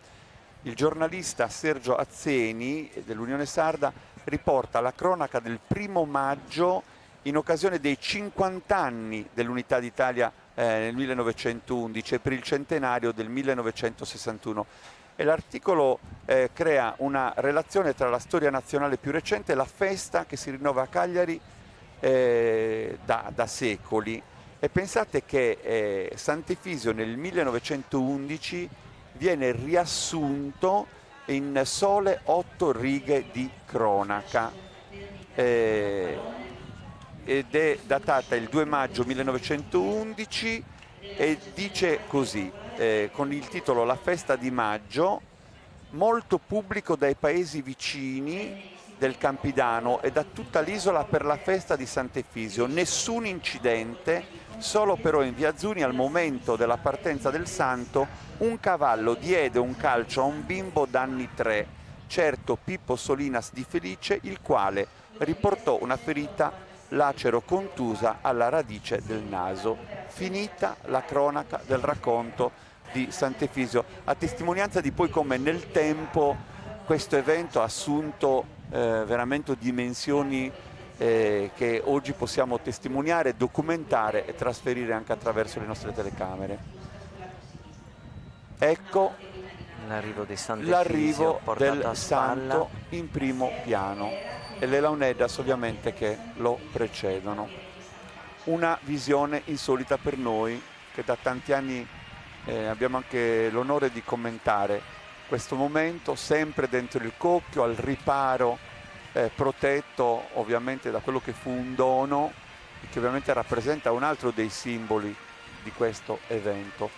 il giornalista Sergio Azzeni dell'Unione Sarda riporta la cronaca del 1° maggio in occasione dei 50 anni dell'Unità d'Italia nel 1911 e per il centenario del 1961. E l'articolo crea una relazione tra la storia nazionale più recente e la festa che si rinnova a Cagliari da secoli. E pensate che Sant'Efisio nel 1911 viene riassunto in sole 8 righe di cronaca ed è datata il 2 maggio 1911 e dice così, con il titolo La festa di maggio: molto pubblico dai paesi vicini del Campidano e da tutta l'isola per la festa di Sant'Efisio, nessun incidente, solo però in via Zuni al momento della partenza del santo un cavallo diede un calcio a un bimbo d'anni 3, certo Pippo Solinas di Felice, il quale riportò una ferita lacero contusa alla radice del naso. Finita la cronaca del racconto di Sant'Efisio, a testimonianza di poi come nel tempo questo evento ha assunto veramente dimensioni che oggi possiamo testimoniare, documentare e trasferire anche attraverso le nostre telecamere. Ecco l'arrivo di l'arrivo portato del a spalla. santo in primo piano e le launedas ovviamente che lo precedono. Una visione insolita per noi, che da tanti anni abbiamo anche l'onore di commentare questo momento, sempre dentro il cocchio, al riparo, protetto ovviamente da quello che fu un dono, che ovviamente rappresenta un altro dei simboli di questo evento.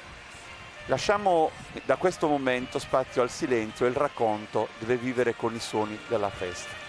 Lasciamo da questo momento spazio al silenzio, e il racconto deve vivere con i suoni della festa.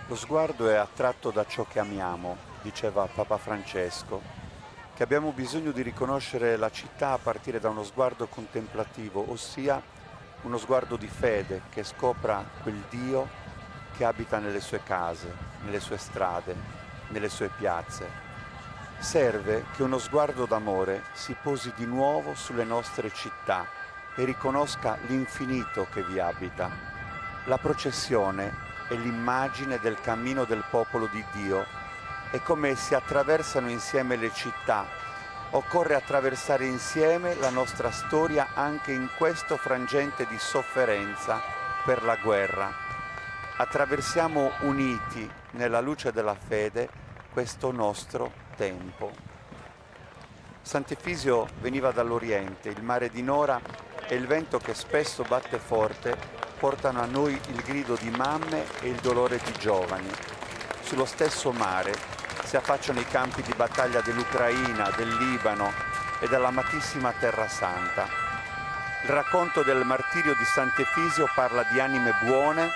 Lo sguardo è attratto da ciò che amiamo, diceva Papa Francesco, che abbiamo bisogno di riconoscere la città a partire da uno sguardo contemplativo, ossia uno sguardo di fede che scopra quel Dio che abita nelle sue case, nelle sue strade, nelle sue piazze. Serve che uno sguardo d'amore si posi di nuovo sulle nostre città e riconosca l'infinito che vi abita. La processione è l'immagine del cammino del popolo di Dio e come si attraversano insieme le città. Occorre attraversare insieme la nostra storia anche in questo frangente di sofferenza per la guerra. Attraversiamo uniti nella luce della fede questo nostro tempo. Sant'Efisio veniva dall'Oriente, il mare di Nora e il vento che spesso batte forte portano a noi il grido di mamme e il dolore di giovani. Sullo stesso mare si affacciano i campi di battaglia dell'Ucraina, del Libano e dell'amatissima Terra Santa. Il racconto del martirio di Sant'Efisio parla di anime buone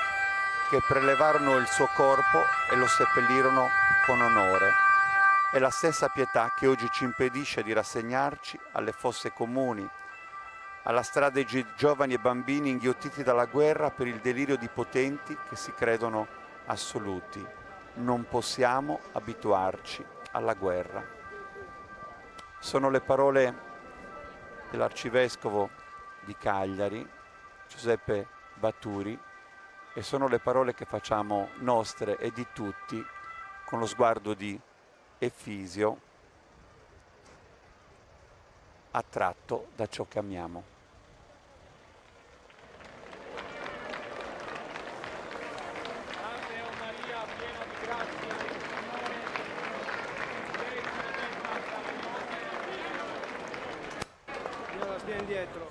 che prelevarono il suo corpo e lo seppellirono con onore. È la stessa pietà che oggi ci impedisce di rassegnarci alle fosse comuni, alla strada di giovani e bambini inghiottiti dalla guerra per il delirio di potenti che si credono assoluti. Non possiamo abituarci alla guerra. Sono le parole dell'arcivescovo di Cagliari, Giuseppe Batturi, e sono le parole che facciamo nostre e di tutti con lo sguardo di Efisio, attratto da ciò che amiamo. Indietro.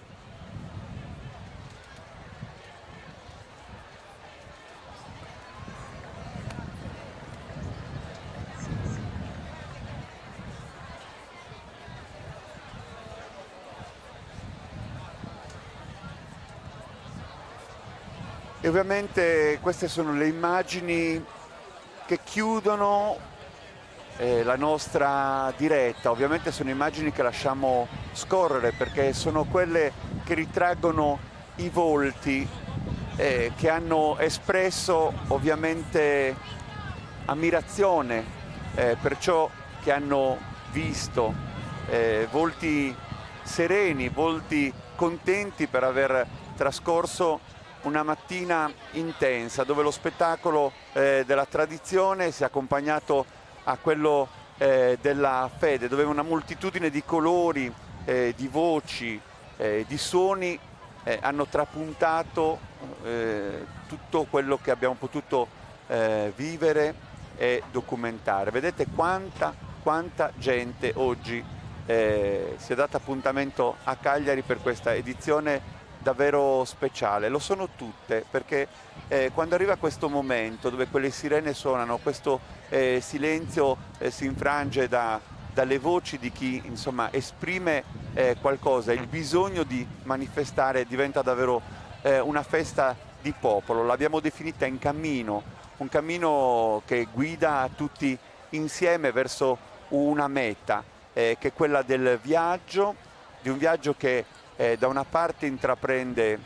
E ovviamente queste sono le immagini che chiudono la nostra diretta. Ovviamente sono immagini che lasciamo scorrere perché sono quelle che ritraggono i volti che hanno espresso ovviamente ammirazione per ciò che hanno visto, volti sereni, volti contenti per aver trascorso una mattina intensa dove lo spettacolo della tradizione si è accompagnato a quello della fede, dove una moltitudine di colori, di voci, di suoni hanno trapuntato tutto quello che abbiamo potuto vivere e documentare. Vedete quanta gente oggi si è data appuntamento a Cagliari per questa edizione davvero speciale. Lo sono tutte perché quando arriva questo momento dove quelle sirene suonano, questo silenzio si infrange dalle voci di chi insomma esprime qualcosa, il bisogno di manifestare diventa davvero una festa di popolo. L'abbiamo definita in cammino, un cammino che guida tutti insieme verso una meta che è quella del viaggio, di un viaggio che da una parte intraprende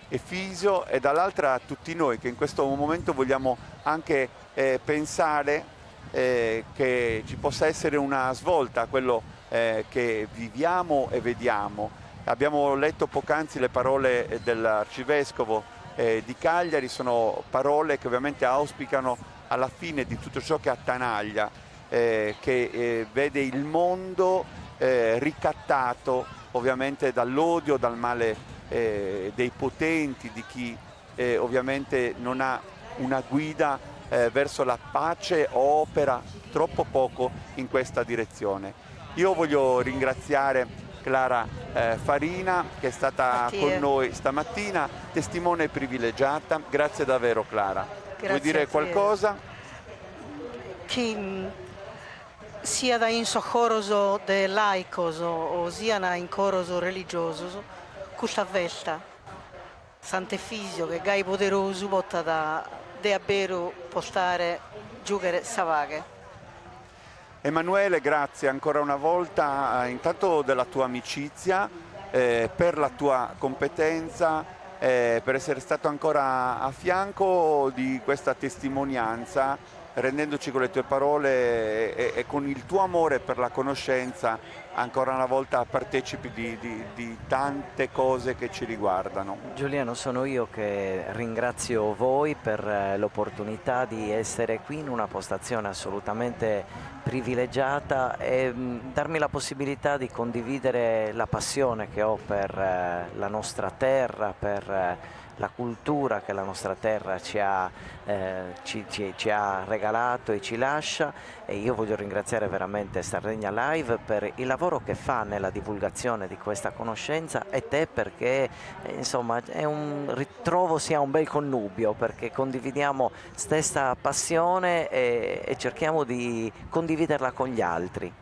Efisio e dall'altra tutti noi che in questo momento vogliamo anche pensare che ci possa essere una svolta a quello che viviamo e vediamo. Abbiamo letto poc'anzi le parole dell'arcivescovo di Cagliari, sono parole che ovviamente auspicano alla fine di tutto ciò che attanaglia, che vede il mondo ricattato ovviamente dall'odio, dal male dei potenti, di chi ovviamente non ha una guida verso la pace o opera troppo poco in questa direzione. Io voglio ringraziare Clara Farina che è stata con noi stamattina, testimone privilegiata. Grazie davvero Clara. Grazie. Vuoi dire qualcosa? Che sia da in socorroso de laicos o sia in coroso religioso, questa festa Sant'Efisio che gai poderoso botta da davvero portare giocare Savaghe. Emanuele, grazie ancora una volta, intanto della tua amicizia, per la tua competenza, per essere stato ancora a fianco di questa testimonianza, rendendoci con le tue parole e con il tuo amore per la conoscenza ancora una volta partecipi di tante cose che ci riguardano. Giuliano, sono io che ringrazio voi per l'opportunità di essere qui in una postazione assolutamente privilegiata e darmi la possibilità di condividere la passione che ho per la nostra terra, per la cultura che la nostra terra ci ha regalato e ci lascia, e io voglio ringraziare veramente Sardegna Live per il lavoro che fa nella divulgazione di questa conoscenza, e te perché insomma ritrovo sia un bel connubio, perché condividiamo stessa passione e cerchiamo di condividerla con gli altri.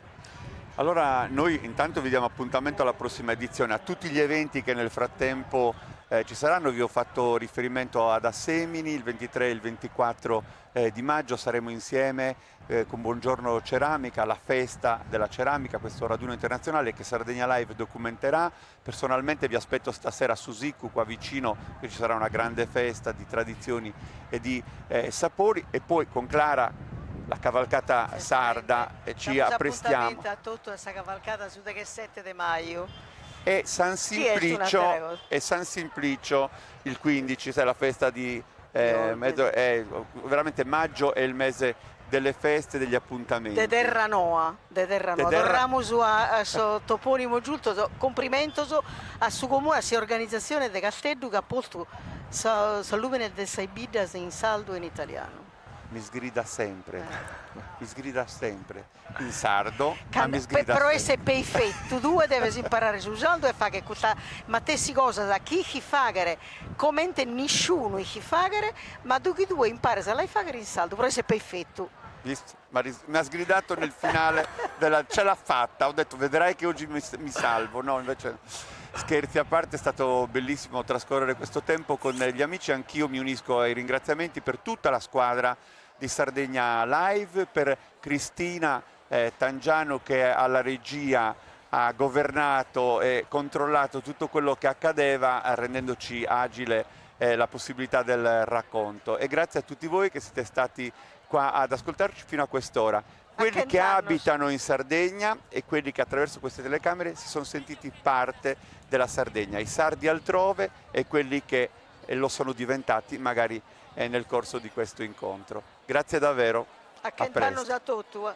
Allora noi intanto vi diamo appuntamento alla prossima edizione, a tutti gli eventi che nel frattempo ci saranno. Vi ho fatto riferimento ad Assemini il 23 e il 24 di maggio, saremo insieme con Buongiorno Ceramica, la festa della ceramica, questo raduno internazionale che Sardegna Live documenterà. Personalmente vi aspetto stasera a Susicu, qua vicino, che ci sarà una grande festa di tradizioni e di sapori, e poi con Clara la cavalcata sarda, e ci apprestiamo. A tutta questa cavalcata su che 7 di maggio. E San Simplicio il 15, sai, la festa di veramente maggio è il mese delle feste, degli appuntamenti. De terra noa. Torniamo su toponimo giusto, complimento a su comune, a sia organizzazione di Castello che ha posto salumine de Saibidas in saldo in italiano. Mi sgrida sempre in sardo, ma mi sgrida però sempre. essere perfetto, tu devi imparare su saldo e fare che questa, ma te si cosa da chi fagare, commente nessuno chi fagare, ma tu impari se l'hai fagare in saldo, però essere perfetto. Visto? Mi ha sgridato nel finale, ce l'ha fatta, ho detto vedrai che oggi mi salvo, no, invece scherzi a parte, è stato bellissimo trascorrere questo tempo con gli amici. Anch'io mi unisco ai ringraziamenti per tutta la squadra di Sardegna Live, per Cristina Tangiano che alla regia ha governato e controllato tutto quello che accadeva, rendendoci agile la possibilità del racconto, e grazie a tutti voi che siete stati qua ad ascoltarci fino a quest'ora, quelli che abitano in Sardegna e quelli che attraverso queste telecamere si sono sentiti parte della Sardegna, i sardi altrove e quelli che lo sono diventati magari nel corso di questo incontro. Grazie davvero. A presto.